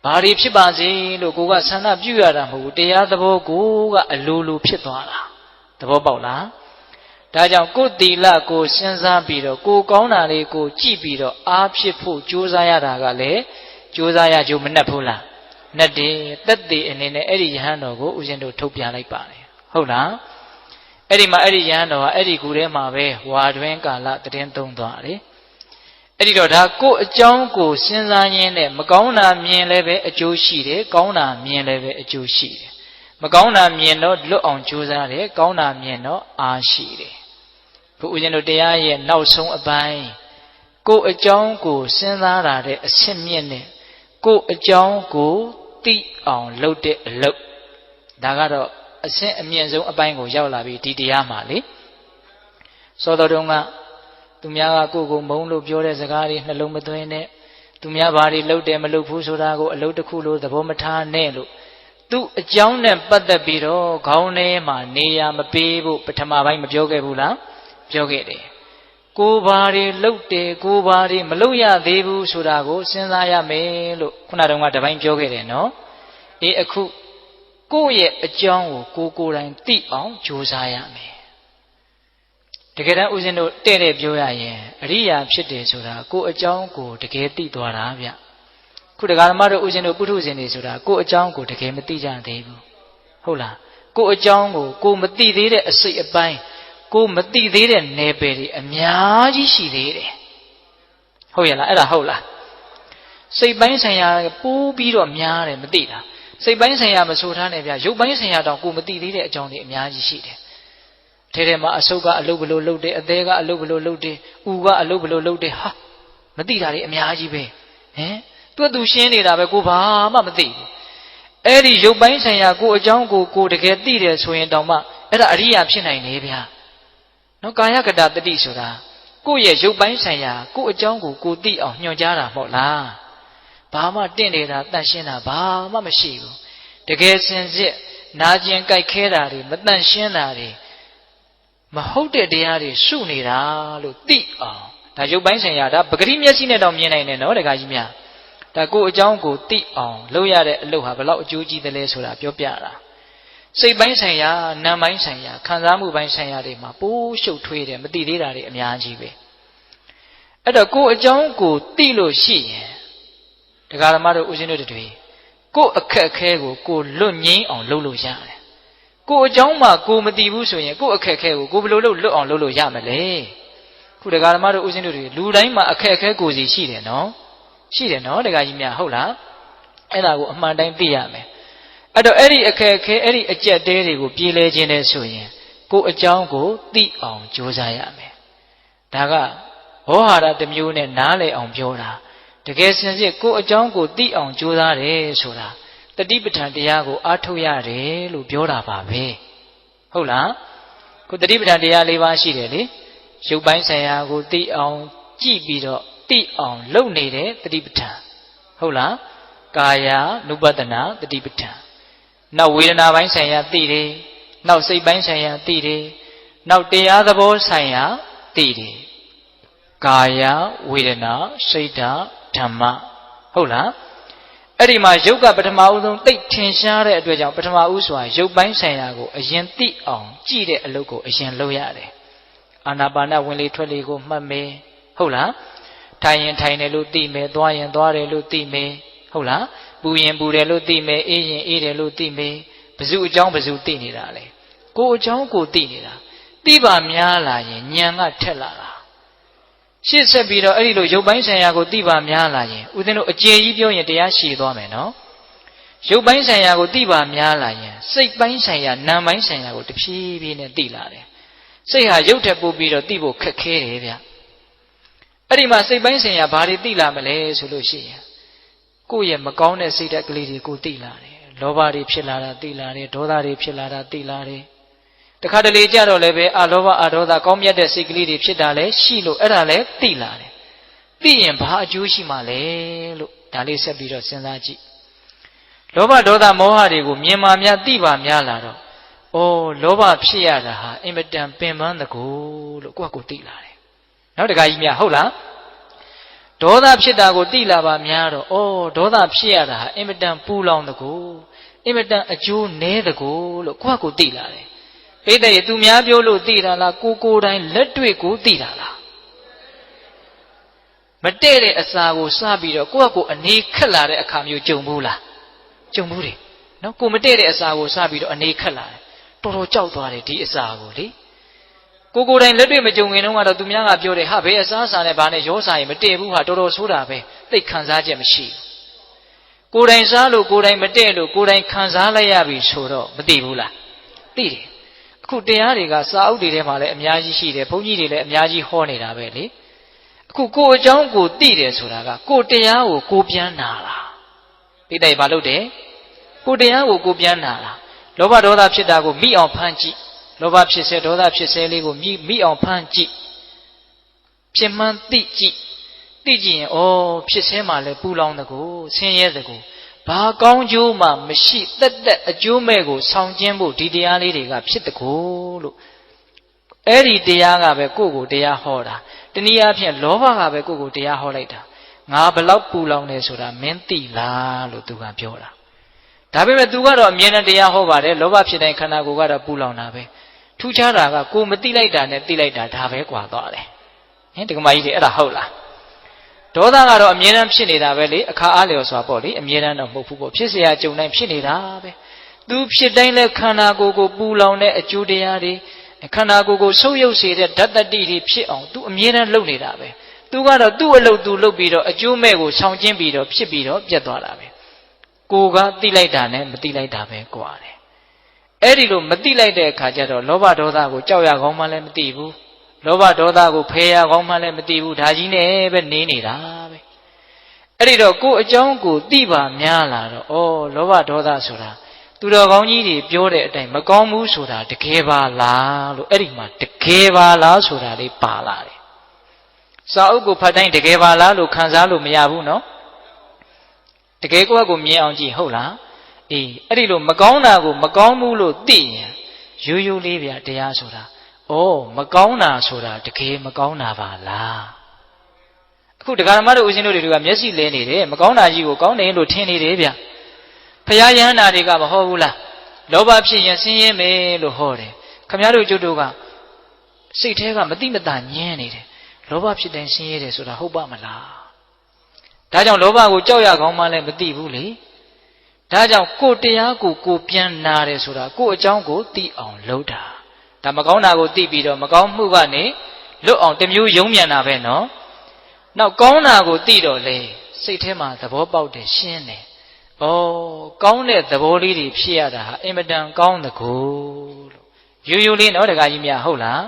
ဘာတွေဖြစ်ပါစေလို့ကိုကဆန္ဒပြုရတာမဟုတ်ဘူးတရားသဘောကိုကအလိုလိုဖြစ်သွားတာသဘောပေါက်လားဒါကြောင့်ကိုယ်သီလကိုစဉ်းစားပြီးတော့ကိုကောင်းတာလေးကိုကြည့်ပြီးတော့အားဖြစ်ဖို့ကြိုးစားရတာကလည်းကြိုးစားရကြိုးမနှက်ဘူးလားနှက်တယ်သက်သေအနေနဲ့အဲ့ဒီယဟန်တော်ကိုဦးဇင်းတို့ထုတ်ပြလိုက်ပါတယ်ဟုတ်လားအဲ့ဒီမှာအဲ့ဒီယဟန်တော်ဟာအဲ့ဒီကူထဲမှာပဲဝါတွင်ကာလတည်င်းသုံးသွားတယ်အဲ့ဒီတော့ဒါကိုယ်အကြောင်းကိုစဉ်းစားရင်းနဲ့မကောင်းတာမြင်လည်းပဲအကျိုးရှိတယ်ကောင်းတာမြင်လည်းပဲအကျိုးရှိတယ်မကောင်းတာမြင်တော့လွတ်အောင်ကြိုးစားတယ်ကောင်းတာမြင်တော့အားရှိတယ်ဘုရားရှင်တို့တရားရဲ့နောက်ဆုံးအပိုင်းကိုယ်အကြောင်းကိုစဉ်းစားတာတဲ့အဆင့်မြင့်နဲ့ကိုယ်အကြောင်းကိုသိအောင်လုပ်တဲ့အလုပ်ဒါကတော့အဆင့်အမြင့်ဆုံးအပိုင်းကိုရောက်လာပြီဒီတရားမှာလေစောတော်တုန်းကသူများကကိုယ်ကိုမုန်းလို့ပြောတဲ့စကားတွေနှလုံးမသွင်းနဲ့သူများဘာတွေလုပ်တယ်မလုပ်ဘူးဆိုတာကိုအလုပ်တစ်ခုလို့သဘောမထားနဲ့လို့သူအကြောင်းနဲ့ပတ်သက်ပြီးတော့ခေါင်းထဲမှာနေရာမပေးဖို့ပထမပိုင်းမပြောခဲ့ဘူးလားပြောခဲ့တယ်ကိုယ်ဘာတွေလုပ်တယ်ကိုယ်ဘာတွေမလုပ်ရသေးဘူးဆိုတာကိုစဉ်းစားရမယ်လို့ခုနတုန်းကတပိုင်းပြောခဲ့တယ်နော်အေးအခုကိုယ့်ရဲ့အကြောင်းကိုကိုယ်တိုင်သိအောင်ကြိုးစားရမယ်တကယ်တမ်းဦးဇင်းတို့တဲ့ပြောရရင်အရိယာဖြစ်တယ်ဆိုတာကိုယ့်အကြောင်းကိုတကယ်သိသွားတာဗျခုတရားဓမ္မတို့ဦးဇင်းတို့ပုထုဇဉ်တွေဆိုတာကိုယ့်အကြောင်းကိုတကယ်မသိကြသေးဘူးဟုတ်လားကိုယ့်အကြောင်းကိုကိုမသိသေးတဲ့အစိတ်အပိုင်းကိုမသိသေးတဲ့နယ်ပယ်တွေအများကြီးရှိသေးတယ်ဟုတ်ရဲ့လားအဲ့ဒါဟုတ်လားစိတ်ပိုင်းဆိုင်ရာပိုးပြီးတော့များတယ်မသိတာစိတ်ပိုင်းဆိုင်ရာမဆိုထားနဲ့ဗျရုပ်ပိုင်းဆိုင်ရာတောင်ကိုမသိသေးတဲ့အကြောင်းတွေအများကြီးရှိတယ်ထဲမှာအဆုတ်ကအလုပ်ဘလို့လုပ်တယ်အသေးကအလုပ်ဘလို့လုပ်တယ်ဥကအလုပ်ဘလို့လုပ်တယ်ဟာမသိတာတွေအများကြီးပဲဟင်သူရှင်းနေတာပဲကိုဘာမှမသိဘူးအဲ့ဒီရုပ်ပိုင်းဆိုင်ရာကိုအကြောင်းကိုတကယ်သိတယ်ဆိုရင်တောင်မှအဲ့ဒါအရိယာဖြစ်နိုင်တယ်ဗျာနော်ကာယကတတတိဆိုတာကိုယ့်ရဲ့ရုပ်ပိုင်းဆိုင်ရာကိုအကြောင်းကိုသိအောင်ညွှန်ကြားတာမဟုတ်လားဘာမှတင့်နေတာတန့်ရှင်းတာဘာမှမရှိဘူးတကယ်စင်စစ်နာကျင်ကြိုက်ခဲတာတွေမတန့်ရှင်းတာတွေမဟုတ်တဲ့တရားတွေရှုနေတာလို့သိအောင်ဒါရုပ်ပိုင်းဆိုင်ရာဒါပဂတိမျက်စိနဲ့တောင်မြင်နိုင်တယ်နော်တခါကြီးများဒါကိုအကြောင်းကိုသိအောင်လုပ်ရတဲ့အလုပ်ဟာဘယ်လောက်အကျိုးကြီးသလဲဆိုတာပြောပြတာစိတ်ပိုင်းဆိုင်ရာနာမ်ပိုင်းဆိုင်ရာခံစားမှုပိုင်းဆိုင်ရာတွေမှာပိုးရှုပ်ထွေးတယ်မသိသေးတာတွေအများကြီးပဲအဲ့တော့ကိုအကြောင်းကိုသိလို့ရှိရင်တရားဓမ္မတို့ဦးဇင်းတို့တွေ ကိုအခက်ခဲကိုကိုလွတ်ငင်းအောင်လုပ်လို့ရတယ်ကိုအကြောင်းမှကိုမတည်ဘူးဆိုရင်ကိုအခက်ခဲကိုဘယ်လိုလုပ်လွတ်အောင်လုပ်လို့ရမလဲခုတရားဓမ္မတို့ဦးဇင်းတို့တွေလူတိုင်းမှာအခက်ခဲကိုစီရှိတယ်နော်ရှိတယ်နော်တရားကြီးများဟုတ်လားအဲ့ဒါကိုအမှန်တိုင်းသိရမယ်အဲ့တော့အဲ့ဒီအခက်ခဲအဲ့ဒီအကျက်တဲတွေကိုပြေးလဲခြင်းနဲ့ဆိုရင်ကိုအကြောင်းကိုသိအောင်ကြိုးစားရမယ်ဒါကဘောဟာရတစ်မျိုးနဲ့နားလည်အောင်ပြောတာတကယ်စင်စစ်ကိုအကြောင်းကိုသိအောင်ကြိုးစားတယ်ဆိုတာတတိပဋ္ဌာန်တရားကိုအားထုတ်ရတယ်လို့ပြောတာပါပဲဟုတ်လားခုတတိပဋ္ဌာန်တရား၄ပါးရှိတယ်လေရုပ်ပိုင်းဆိုင်ရာကိုသိအောင်ကြည့်ပြီးတော့သိအောင်လုပ်နေတဲ့တတိပဋ္ဌာန်ဟုတ်လားကာယ ानु ပတနာတတိပဋ္ဌာန်နောက်ဝေဒနာပိုင်းဆိုင်ရာသိတယ်နောက်စိတ်ပိုင်းဆိုင်ရာသိတယ်နောက်တရားသဘောဆိုင်ရာသိတယ်ကာယဝေဒနာစိတ်ဓာတ်ဓမ္မဟုတ်လားအဲ့ဒီမှာယုတ်ကပထမဦးဆုံးသိထင်ရှားတဲ့အတွက်ကြောင့်ပထမဦးစွာယုတ်ပိုင်းဆိုင်ရာကိုအရင်သိအောင်ကြည့်တဲ့အလုပ်ကိုအရင်လုပ်ရတယ်အာနာပါနဝင်လေထွက်လေကိုမှတ်မယ်ဟုတ်လားထိုင်ရင်ထိုင်တယ်လို့သိမယ်သွားရင်သွားတယ်လို့သိမယ်ဟုတ်လားပူရင်ပူတယ်လို့သိမယ်အေးရင်အေးတယ်လို့သိမယ်ဘယ်သူအကြောင်းဘယ်သူသိနေတာလဲကိုအကြောင်းကိုသိနေတာသိပါများလာရင်ဉာဏ်ကထက်လာတာရှေ့ဆက်ပြီးတော့အဲ့ဒီလိုရုပ်ပိုင်းဆိုင်ရာကိုသိပါများလာရင်ဦးဇင်းတို့အကျေကြီးပြောရင်တရားရှည်သွားမယ်နော်ရုပ်ပိုင်းဆိုင်ရာကိုသိပါများလာရင်စိတ်ပိုင်းဆိုင်ရာနာမ်ပိုင်းဆိုင်ရာကိုတဖြည်းဖြည်းနဲ့သိလာတယ်စိတ်ဟာရုပ်ထက်ပိုပြီးတော့သိဖို့ခက်ခဲတယ်ဗျအဲ့ဒီမှာစိတ်ပိုင်းဆိုင်ရာဘာတွေသိလာမလဲဆိုလို့ရှိရင်ကိုယ့်ရဲ့မကောင်းတဲ့စိတ်ဓာတ်ကလေးတွေကိုသိလာတယ်လောဘတွေဖြစ်လာတာသိလာတယ်ဒေါသတွေဖြစ်လာတာသိလာတယ်တခါတလေကြတော့လည်းပဲအလောဘအဒေါသကောင်းမြတ်တဲ့စိတ်ကလေးတွေဖြစ်တာလည်းရှိလို့အဲ့ဒါလည်းသိလာတယ်သိရင်ဘာအကျိုးရှိမှလဲလို့ဒါလေးဆက်ပြီးတော့စဉ်းစားကြည့်လောဘဒေါသမောဟတွေကိုမြင်မှများသိပါများလာတော့ဩလောဘဖြစ်ရတာဟာအင်မတန်ပင်ပန်းတကူလို့ကိုယ့်ကိုသိလာတယ်နောက်တခါကြီးများဟုတ်လားဒေါသဖြစ်တာကိုသိလာပါများတော့ဩဒေါသဖြစ်ရတာဟာအင်မတန်ပူလောင်တကူအင်မတန်အကျိုးနည်းတကူလို့ကိုယ့်ကိုသိလာတယ်ပိဋကရဲ့သူများပြောလို့သိတာလားကိုကိုယ်တိုင်လက်တွေ့ကိုသိတာလားမတည့်တဲ့အစာကိုစားပြီးတော့ကိုယ့်ကိုအနေခက်လာတဲ့အခါမျိုးကြုံဘူးလားကြုံဘူးတယ်နော်ကိုမတည့်တဲ့အစာကိုစားပြီးတော့အနေခက်လာတယ်တော်တော်ကြောက်သွားတယ်ဒီအစာကိုလေကိုကိုယ်တိုင်လက်တွေ့မကြုံခင်တုန်းကတော့သူများကပြောတယ်ဟာဘယ်အစားအစာနဲ့ဘာနဲ့ရောစားရင်မတည့်ဘူးဟာတော်တော်ဆိုးတာပဲသိခံစားချက်မရှိဘူးကိုယ်တိုင်စားလို့ကိုယ်တိုင်မတည့်လို့ကိုယ်တိုင်ခံစားလိုက်ရပြီဆိုတော့မသိဘူးလားသိတယ်အခုတရားတွေကစာအုပ်တွေထဲမှာလည်းအများကြီးရှိတယ်ဘုန်းကြီးတွေလည်းအများကြီးဟောနေတာပဲလေအခုကိုအကြောင်းကိုသိတယ်ဆိုတာကကိုတရားကိုကိုပြန်နာတာပိဋကဘာလုပ်တယ်ကိုတရားကိုကိုပြန်နာတာလောဘဒေါသဖြစ်တာကိုမိအောင်ဖမ်းကြည့်လောဘဖြစ်စေဒေါသဖြစ်စေလေးကိုမိအောင်ဖမ်းကြည့်ဖြစ်မှန်းသိကြည့်သိကြည့်ရင်ဩဖြစ်စေမှလည်းပူလောင်တကူဆင်းရဲတကူဘာကောင်းကျိုးမှမရှိတက်အကျိုးမဲ့ကိုဆောင်ကျင်းဖို့ဒီတရားလေးတွေကဖြစ်တကူလို့အဲ့ဒီတရားကပဲကိုယ့်ကိုတရားဟောတာတနည်းအားဖြင့်လောဘကပဲကိုယ့်ကိုတရားဟောလိုက်တာငါဘလောက်ပူလောင်နေဆိုတာမင်းသိလားလို့သူကပြောတာဒါပေမဲ့သူကတော့အမြဲတမ်းတရားဟောပါတယ်လောဘဖြစ်တိုင်းခန္ဓာကိုယ်ကတော့ပူလောင်တာပဲထူးခြားတာကကိုမသိလိုက်တာနဲ့သိလိုက်တာဒါပဲကွာသွားတယ်ဟင်ဒီကမကြီးတွေအဲ့ဒါဟုတ်လားဒေါသကတော့အမြဲတမ်းဖြစ်နေတာပဲလေအခါအားလျော်စွာပေါ့လေအမြဲတမ်းတော့မဟုတ်ဘူးပေါ့ဖြစ်เสียကြုံတိုင်းဖြစ်နေတာပဲသူဖြစ်တိုင်းလဲခန္ဓာကိုယ်ကိုပူလောင်တဲ့အကျိုးတရားတွေခန္ဓာကိုယ်ကိုဆုပ်ယုပ်စေတဲ့ဓာတ်တတိတွေဖြစ်အောင်သူအမြဲတမ်းလုပ်နေတာပဲသူကတော့သူ့အလုပ်သူလုပ်ပြီးတော့အကျိုးမဲ့ကိုဆောင်ကျင်းပြီးတော့ဖြစ်ပြီးတော့ပြတ်သွားတာပဲကိုကသိလိုက်တာနဲ့မသိလိုက်တာပဲကွာတယ်အဲ့ဒီလိုမသိလိုက်တဲ့အခါကျတော့လောဘဒေါသကိုကြောက်ရကောင်းမှလည်းမသိဘူးလောဘဒေါသကိုဖယ်ရကောင်းမှလည်းမသိဘူးဒါကြီးနဲ့ပဲနေနေတာပဲအဲ့ဒီတော့ကိုယ်အကြောင်းကိုသိပါများလာတော့ဩလောဘဒေါသဆိုတာသူတော်ကောင်းကြီးတွေပြောတဲ့အတိုင်းမကောင်းဘူးဆိုတာတကယ်ပါလားလို့အဲ့ဒီမှာတကယ်ပါလားဆိုတာလေးပါလာတယ်စာအုပ်ကိုဖတ်တိုင်းတကယ်ပါလားလို့ခံစားလို့မရဘူးနော်တကယ်ကိုမြင်အောင်ကြည့်ဟုတ်လားအေးအဲ့ဒီလိုမကောင်းတာကိုမကောင်းဘူးလို့သိရင်ရိုးရိုးလေးဗျာတရားဆိုတာဩမကောင်းတာဆိုတာတကယ်မကောင်းတာပါလားအခုဒကာဓမ္မတို့ဦးဇင်းတို့တွေကမျက်စိလဲနေတယ်မကောင်းတာကြီးကိုကောင်းတယ်လို့ထင်နေတယ်ဗျဖရာယဟန္တာတွေကမဟုတ်ဘူးလားလောဘဖြစ်ရင်ဆင်းရဲမယ်လို့ဟောတယ်ခမည်းတော်ကျုပ်တို့ကစိတ်แท้ကမတိမတာညင်းနေတယ်လောဘဖြစ်တိုင်းဆင်းရဲတယ်ဆိုတာဟုတ်ပါမလားဒါကြောင့်လောဘကိုကြောက်ရကောင်းမှလည်းမသိဘူးလေ ဒါကြောင့်ကိုတရားကိုပြန်နာတယ်ဆိုတာကိုအကြောင်းကိုသိအောင်လုပ်တာဒါမကောင်းတာကိုသိပြီးတော့မကောင်းမှုကနေလွတ်အောင်တမျိုးယုံမြန်တာပဲနော်နောက်ကောင်းတာကိုသိတော့လေစိတ်ထဲမှာသဘောပေါက်တယ်ရှင်းတယ်ဩကောင်းတဲ့သဘောလေးတွေဖြစ်ရတာဟာအင်မတန်ကောင်းတကူလို့ရိုးရိုးလေးနော်တခါကြီးများဟုတ်လား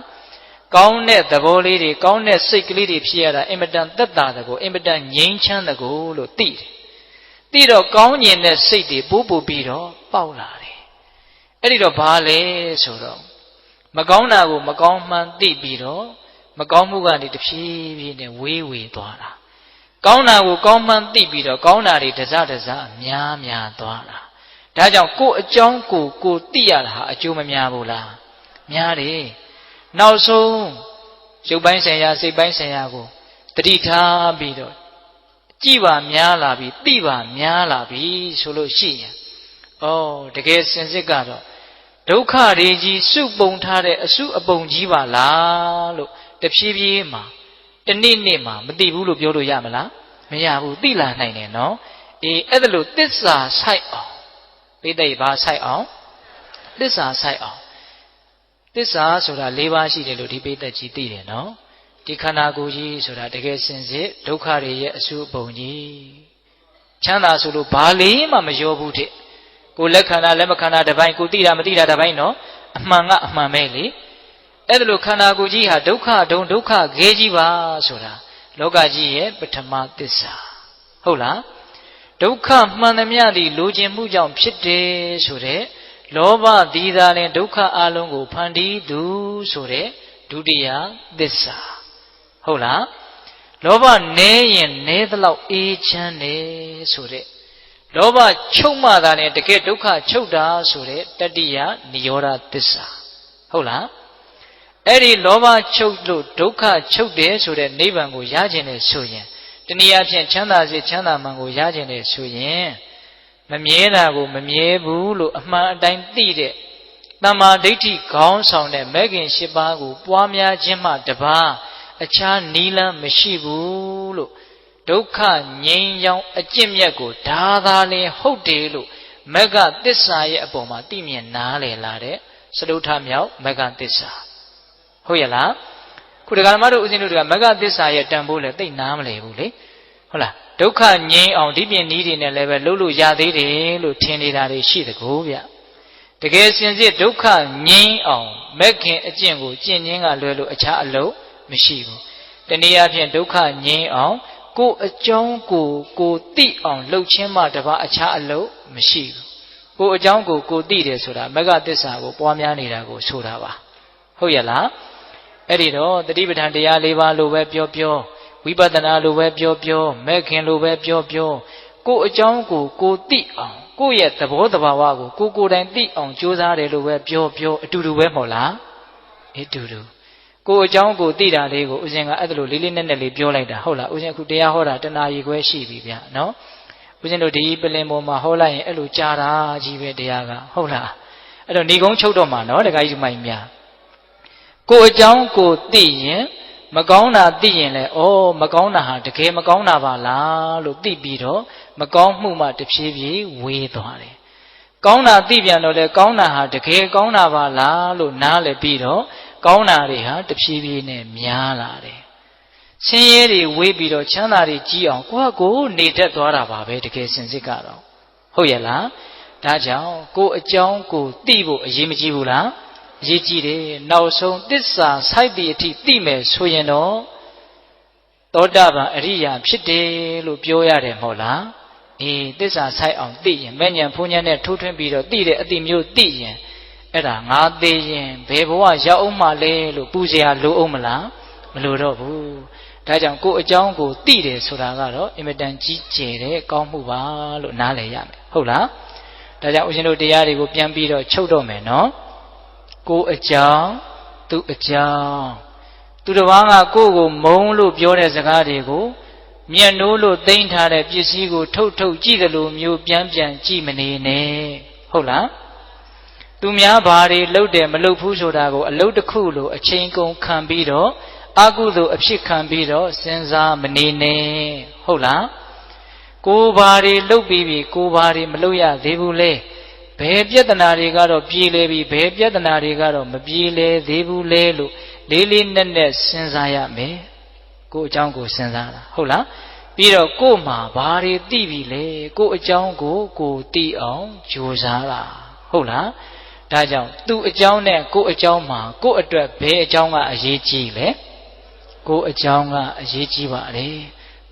ကောင်းတဲ့သဘောလေးတွေကောင်းတဲ့စိတ်ကလေးတွေဖြစ်ရတာအင်မတန်သက်သာတကူအင်မတန်ငြိမ်းချမ်းတကူလို့သိတယ်သိတော့ကောင်းကျင်တဲ့စိတ်တွေပိုးပို့ပြီးတော့ပေါက်လာတယ်အဲ့ဒီတော့ဘာလဲဆိုတော့မကောင်းတာကိုမကောင်းမှန်သိပြီးတော့မကောင်းမှုကနေတဖြည်းဖြည်းနဲ့ဝေးသွားတာကောင်းတာကိုကောင်းမှန်သိပြီးတော့ကောင်းတာတွေတစများသွားတာဒါကြောင့်ကိုယ်အကြောင်းကိုသိရတာဟာအကျိုးမများဘူးလားများတယ်နောက်ဆုံးရုပ်ပိုင်းဆိုင်ရာစိတ်ပိုင်းဆိုင်ရာကိုတတိထားပြီးတော့ကြည်ပါများလာပြီသိပါများလာပြီဆိုလို့ရှိရင်တကယ်စင်စစ်ကတော့ဒုက္ခတွေကြီးစုပုံထားတဲ့အစုအပုံကြီးပါလားလို့တဖြည်းဖြည်းမှာတနေ့မှာမသိဘူးလို့ပြောလို့ရမလားမရဘူးသိလာနိုင်တယ်နော်အဲ့ဒါလို့သစ္စာဆိုင်အောင်ပိဋကဘာဆိုင်အောင်သစ္စာဆိုင်အောင်သစ္စာဆိုတာ၄ပါးရှိတယ်လို့ဒီပိဋကကြီးသိတယ်နော်ဒီခန္ဓာကိုယ်ကြီးဆိုတာတကယ်စင်စစ်ဒုက္ခတွေရဲ့အစုအပုံကြီးချမ်းသာဆိုလို့ဘာလေးမှမရောဘူးတဲ့ကိုလက်ခန္ဓာလက်မခန္ဓာတစ်ပိုင်းကိုသိတာမသိတာတစ်ပိုင်းနော်အမှန်ကအမှန်ပဲလေအဲ့ဒါလို့ခန္ဓာကိုယ်ကြီးဟာဒုက္ခဒုံဒုက္ခခဲကြီးပါဆိုတာလောကကြီးရဲ့ပထမသစ္စာဟုတ်လားဒုက္ခမှန်သမျှသည်လိုချင်မှုကြောင့်ဖြစ်တယ်ဆိုတဲ့လောဘသီးသားလင်ဒုက္ခအလုံးကိုဖန်တီးသူဆိုတဲ့ဒုတိယသစ္စာဟုတ်လားလောဘနည်းရင်နည်းသလောက်အေးချမ်းတယ်ဆိုတဲ့လောဘချုပ်မှသာနဲ့တကယ်ဒုက္ခချုပ်တာဆိုတဲ့တတိယနိရောဓသစ္စာဟုတ်လားအဲ့ဒီလောဘချုပ်လို့ဒုက္ခချုပ်တယ်ဆိုတဲ့နိဗ္ဗာန်ကိုရခြင်းနဲ့ဆိုရင်တနည်းအားဖြင့်ချမ်းသာစေချမ်းသာမှန်ကိုရခြင်းနဲ့ဆိုရင်မမြဲတာကိုမမြဲဘူးလို့အမှန်အတိုင်းသိတဲ့တမ္မာဒိဋ္ဌိခေါင်းဆောင်တဲ့မဲခင်၈ပါးကိုပွားများခြင်းမှတပါးအခြားနီးလန်းမရှိဘူးလို့ဒုက္ခငြိမ်းချမ်းအကျင့်မြတ်ကိုဒါသာလင်ဟုတ်တယ်လို့မဂ္ဂသစ္စာရဲ့အပေါ်မှာသိမြင်နားလည်လာတဲ့စတုထမြောက်မဂ္ဂသစ္စာဟုတ်ရဲ့လားခုဒကာမတို့ဦးဇင်းတို့ကမဂ္ဂသစ္စာရဲ့တန်ဖိုးလည်းသိနားမလည်ဘူးလေဟုတ်လားဒုက္ခငြိမ်းအောင်ဒီပြင်နည်းတွေနဲ့လည်းပဲလှုပ်လို့ရသေးတယ်လို့ထင်နေတာတွေရှိတကူဗျတကယ်စင်စစ်ဒုက္ခငြိမ်းအောင်မဂ္ဂင်အကျင့်ကိုကျင့်ခြင်းကလွယ်လို့အခြားအလုပ်မရှိဘူးတနည်းအားဖြင့်ဒုက္ခငြိမ်းအောင်ကိုယ်အကြောင်းကိုသိအောင်လှုပ်ခြင်းမှတပါအခြားအလုပ်မရှိဘူးကိုယ်အကြောင်းကိုသိတယ်ဆိုတာမဂ္ဂသစ္စာကိုပွားများနေတာကိုဆိုတာပါဟုတ်ရဲ့လားအဲ့ဒီတော့တတိပဋ္ဌာန်တရား၄ပါးလိုပဲပြောဝိပဿနာလိုပဲပြောမဲ့ခင်လိုပဲပြောကိုယ်အကြောင်းကိုသိအောင်ကိုယ့်ရဲ့သဘောတဘာဝကိုကိုယ်တိုင်သိအောင်ကြိုးစားတယ်လို့ပဲပြောအတူတူပဲမဟုတ်လားအတူတူကိုယ်အကြောင်းကိုသိတာလေးကိုဦးဇင်ကအဲ့ဒါလိုလေးလေးနက်နက်လေးပြောလိုက်တာဟုတ်လားဦးဇင်အခုတရားဟောတာတနာရီခွဲရှိပြီဗျနော်ဦးဇင်တို့ဒီပလင်ပေါ်မှာဟောလိုက်ရင်အဲ့လိုကြားတာကြီးပဲတရားကဟုတ်လားအဲ့တော့ဏီကုန်းချုပ်တော့မှာနော်တခါကြီးမိုင်များကိုယ်အကြောင်းကိုသိရင်မကောင်းတာသိရင်လည်းမကောင်းတာဟာတကယ်မကောင်းတာပါလားလို့သိပြီးတော့မကောင်းမှုမှတဖြည်းဖြည်းဝေးသွားတယ်ကောင်းတာသိပြန်တော့လေကောင်းတာဟာတကယ်ကောင်းတာပါလားလို့နားလည်ပြီးတော့ကောင်းတာတွေဟာတဖြည်းဖြည်းနဲ့များလာတယ်ဆင်းရဲတွေဝေးပြီးတော့ချမ်းသာတွေကြီးအောင်ကိုနေတတ်သွားတာပါပဲတကယ်စင်စစ်ကတော့ဟုတ်ရဲ့လားဒါကြောင့်ကိုယ်အကြောင်းကိုသိဖို့အရေးမကြီးဘူးလားအရေးကြီးတယ်နောက်ဆုံးသစ္စာစိုက်သည့်အထိသိမယ်ဆိုရင်တော့သောတာပန်အရိယာဖြစ်တယ်လို့ပြောရတယ်မဟုတ်လားသစ္စာစိုက်အောင်သိရင်မဲ့ညာဖုန်ညာနဲ့ထိုးထွင်းပြီးတော့သိတဲ့အတိမျိုးသိရင်အဲ့ဒါငါသေးရင်ဘယ်ဘဝရောက်အောင်မလဲလို့ပူဇော်လိုအောင်မလားမလိုတော့ဘူးဒါကြောင့်ကိုယ်အကြောင်းကိုသိတယ်ဆိုတာကတော့အင်မတန်ကြီးကျယ်တဲ့ကောင်းမှုပါလို့နားလည်ရမယ်ဟုတ်လားဒါကြောင့်ဦးဇင်းတို့တရားတွေကိုပြန်ပြီးတော့ချုပ်တော့မယ်နော်ကိုယ်အကြောင်းသူအကြောင်းသူတစ်ပါးကကိုယ့်ကိုမုန်းလို့ပြောတဲ့စကားတွေကိုမျက်နှိုးလို့သိမ့်ထားတဲ့ပစ္စည်းကိုထုတ်ကြည့်တယ်လို့မျိုးပြန်ကြည့်မနေနဲ့ဟုတ်လားသူများဘာတွေလှုပ်တယ်မလှုပ်ဘူးဆိုတာကိုအလုပ်တစ်ခုလို့အချိန်ကုန်ခံပြီးတော့အကုသို့အဖြစ်ခံပြီးတော့စဉ်းစားမနေနဲ့ဟုတ်လား ကိုဘာတွေလှုပ်ပြီးပြီကိုဘာတွေမလှုပ်ရသေးဘူးလေဘယ်ပြဿနာတွေကတော့ပြေလေပြီဘယ်ပြဿနာတွေကတော့မပြေလေသေးဘူးလေလို့လေးလေးနက်နက်စဉ်းစားရမယ်ကိုအကြောင်းကိုစဉ်းစားတာဟုတ်လားပြီးတော့ကို့မှာဘာတွေသိပြီလေကို့အကြောင်းကိုသိအောင်ကြိုးစားတာဟုတ်လားဒါကြောင့်သူ့အကြောင်းနဲ့ကို့အကြောင်းမှာကို့အတွက်ဘယ်အကြောင်းကအရေးကြီးလဲကို့အကြောင်းကအရေးကြီးပါလေ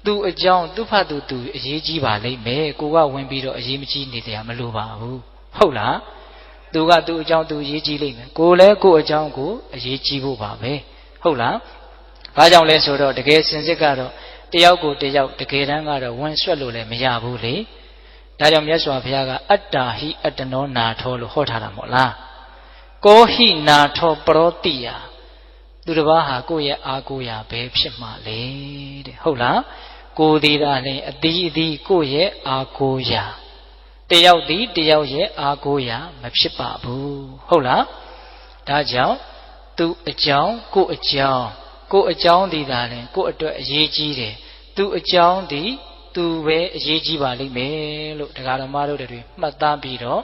သူ့အကြောင်းသူ့ဖတ်သူအရေးကြီးပါလိမ့်မယ်ကိုကဝင်ပြီးတော့အရေးမကြီးနေတယ်မလိုပါဘူးဟုတ်လားသူကသူ့အကြောင်းသူအရေးကြီးလိမ့်မယ်ကိုလည်းကို့အကြောင်းကိုအရေးကြီးဖို့ပါပဲဟုတ်လားဘာကြောင့်လဲဆိုတော့တကယ်စင်စစ်ကတော့တယောက်ကိုတယောက်တကယ်တမ်းကတော့ဝင်ဆွက်လို့လည်းမရဘူးလေဒါကြောင့်မြတ်စွာဘုရားကအတ္တာဟိအတ္တနောနာထောလို့ဟောထားတာမို့လားကောဟိနာထောပရောတိယသူတစ်ပါးဟာကိုယ့်ရဲ့အာကိုရာပဲဖြစ်မှာလေတဲ့ဟုတ်လားကိုယ်သေးတာလည်းအသီးအသီးကိုယ့်ရဲ့အာကိုရာတယောက်သည်တယောက်ရဲ့အာကိုရာမဖြစ်ပါဘူးဟုတ်လားဒါကြောင့်သူအကြောင်းကိုယ့်အကြောင်းကိုယ့်အကြောင်းဒီသာလဲကိုယ့်အတွက်အရေးကြီးတယ်သူအကြောင်းဒီသူပဲအရေးကြီးပါလိမ့်မယ်လို့တရားဓမ္မတို့တွေမှတ်သားပြီးတော့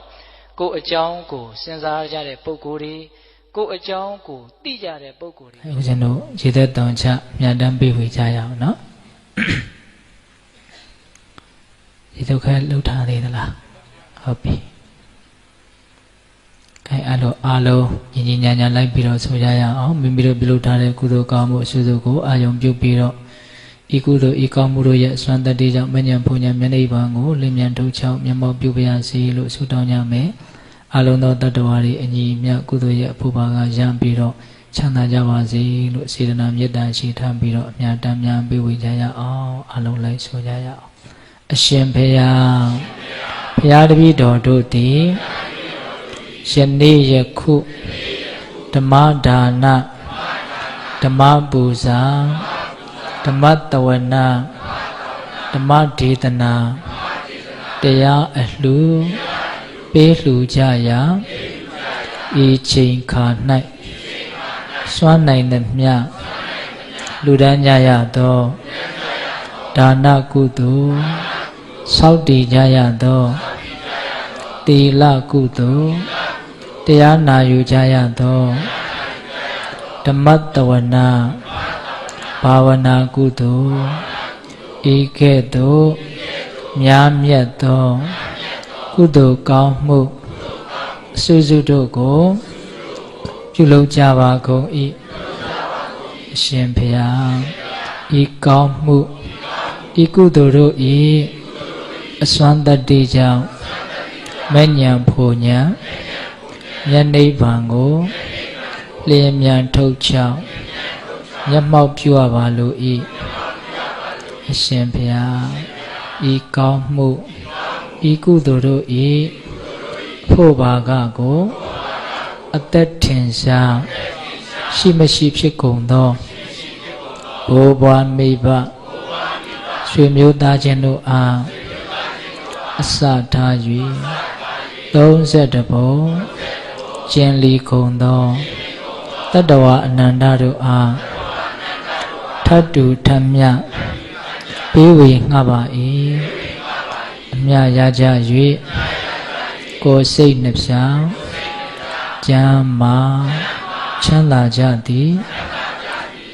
ကိုယ့်အကြောင်းကိုစဉ်းစားကြတဲ့ပုဂ္ဂိုလ်တွေကိုယ့်အကြောင်းကိုသိကြတဲ့ပုဂ္ဂိုလ်တွေဦးဇင်းတို့ရေသက်တောင်ချမြတ်တမ်းပေးဝေကြရအောင်နော်ဒီဒုက္ခလှုပ်ထားသေးသလားဟုတ်ပြီအဲအဲ့လိုအားလုံးညီညီညာညာလိုက်ပြီးတော့ဆိုကြရအောင်မိမိတို့ပြုလုပ်ထားတဲ့ကုသိုလ်ကောင်းမှုအစွမ်းကိုအာယုံပြုပြီးတော့ဤကုသိုလ်ဤကောင်းမှုတို့ရဲ့စွမ်းတတ္တိကြောင့်မဉ္ဇဉ်ဘုံညာမျက်နှိပ်ပါကိုလင်းမြန်ထုတ်ချောက်မျက်မှောက်ပြုပါရစေလို့ဆုတောင်းကြမယ်အလုံးသောတတ္တဝါတွေအညီမြတ်ကုသိုလ်ရဲ့အဖို့ပါကရံပြီးတော့ချမ်းသာကြပါစေလို့စေတနာမေတ္တာရှိထားပြီးတော့အမြတ်တမ်းများပေးဝေကြရအောင်အလုံးလိုက်ဆိုကြရအောင်အရှင်ဘုရားဘုရားတပည့်တော်တို့သည်ယနေ့ယခုဓမ္မဒါနဓမ္မပူဇာဓမ္မတဝနာဓမ္မဒေသနာတရားအလှူပေးလှူကြရာဤချိန်ခါ၌စွမ်းနိုင်သမျှလူဒန်းကြရသောဒါနကုသိုလ်စောင့်တည်ကြရသောသီလကုသိုလ်တရားနာယူကြရသောဓမ္မတဝနာဘာဝနာကုသိုလ်ဤကဲ့သို့များမြတ်သောကုသိုလ်ကောင်းမှုအစွစုတို့ကိုပြုလုပ်ကြပါကုန်၏အရှင်ဘုရားဤကောင်းမှုဤကုသိုလ်တို့ဤအစွမ်းတတ္တိကြောင့်မဉ္ဇဉ်ဘုံညာမျက်နှိပ်ဗံကိုလျင်မြန်ထုတ်ချောက်မျက်မှောက်ပြုအပ်ပါလို၏အရှင်ဘုရားဤကောင်းမှုဤကုသိုလ်တို့ဤဖို့ပါကကိုအသက်ထင်ရှားရှိမရှိဖြစ်ကုန်သောဘိုးဘွားမိဘဆွေမျိုးသားချင်းတို့အားအစထား၍32ဘုံကျင်လီကုန်သောတတ္တဝအနန္တတို့အားထတ်တူထမြပေးဝေငှပါ၏အမြရကြ၍ကိုယ်စိတ်နှပြကျမ်းမာချမ်းသာကြသည်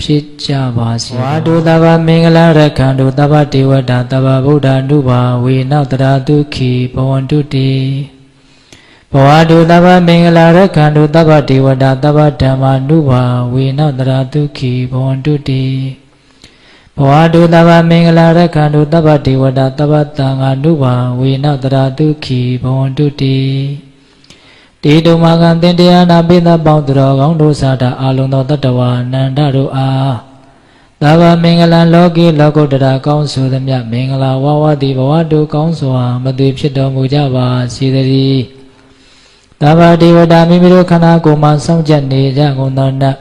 ဖြစ်ကြပါစေဝါဒုသဗ္ဗမင်္ဂလာရခန္တုသဗ္ဗဒေဝတာသဗ္ဗဗုဒ္ဓ ानु ဘာဝေနတရာဒုခိဘဝန္တုတိဘဝတုသဗ္ဗမင်္ဂလာရခန္တုသဗ္ဗဒေဝတာသဗ္ဗဓမ္မာ ानु ဘာဝေနတရာဒုခိဘဝန္တုတိဘဝတုသဗ္ဗမင်္ဂလာရခန္တုသဗ္ဗဒေဝတာသဗ္ဗသံဃာ ानु ဘာဝေနတရာဒုခိဘဝန္တုတိတေတုမာကံသင်တရားနာပိသပေါင်းသူတော်ကောင်းတို့စာတာအာလုံးသောတတ္တဝါအနန္တတို့အားသဗ္ဗမင်္ဂလံလောကီလောကုတ္တရာကောင်းဆိုသမျှမင်္ဂလာဝဝတိဘဝတုကောင်းစွာမသွေဖြစ်တော်မူကြပါစေတည်းသဗ္ဗဒေဝတာမိမိတို့ခန္ဓာကိုယ်မှာစောင့်ကြနေကြကုန်သောနတ်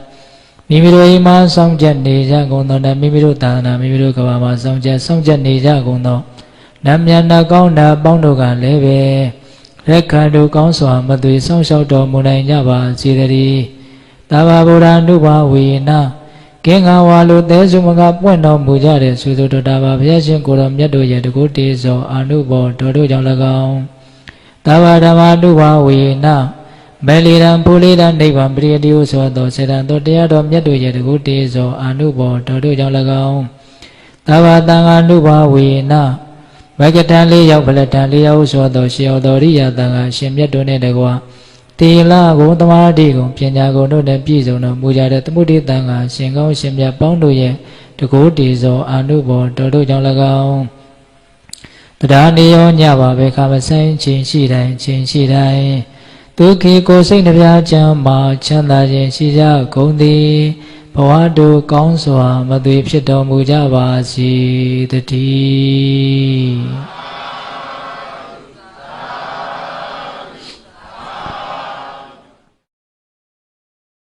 မိမိတို့အိမ်မှာစောင့်ကြနေကြကုန်သောနတ်မိမိတို့သာသနာမိမိတို့ကဘာမှာစောင့်ကြနေကြကုန်သောနတ်မြတ်နာကောင်းတာပေါင်းတို့ကလည်းပဲရက္ခဏုကောင်းစွာမသွေဆောင်လျှောက်တော်မူနိုင်ကြပါစေတည်းသဗ္ဗဗုဒ္ဓ ानु ဘာဝေန ကင်္ဂဝါလိုသဲစုမကပွင့်တော်မူကြတဲ့သုသုတတာပါဘုရားရှင်ကိုယ်တော်မြတ်တို့ရဲ့တကုတေဇောအာနုဘောတော်တို့ကြောင့်၎င်းသာဝဓမ္မတုဝဝေနမေလီရံပူလီရံနိဗ္ဗာန်ပရိယတိဟုဆိုသောစေတံတော်တရားတော်မြတ်တို့ရဲ့တကုတေဇောအာနုဘောတော်တို့ကြောင့်၎င်းသာဝတံဃာနုဘဝေနဝကတံလေးရောက်ဖလတံလေးရောက်ဆိုသောရှေယောတော်ရိယတံဃာရှင်မြတ်တို့နှင့်တကွာတေလကိုသမာဓိကိုပညာကိုတို့နဲ့ပြည့်စုံတော်မူကြတဲ့သမုဒိတံဃာရှင်ကောင်းရှင်မြတ်ပေါင်းတို့ရဲ့တကုတေဇောအာနုဘောတော်တို့ကြောင့်၎င်းတရားနေရောညပါပဲခါမဆိုင်ခြင်းရှိတိုင်းခြင်းရှိတိုင်းဒုက္ခိကိုစိတ်နှပြချမ်းမှာချမ်းသာခြင်းရှိကြကုန်သည်ဘဝတို့ကောင်းစွာမသွေဖြစ်တော်မူကြပါစေတည်း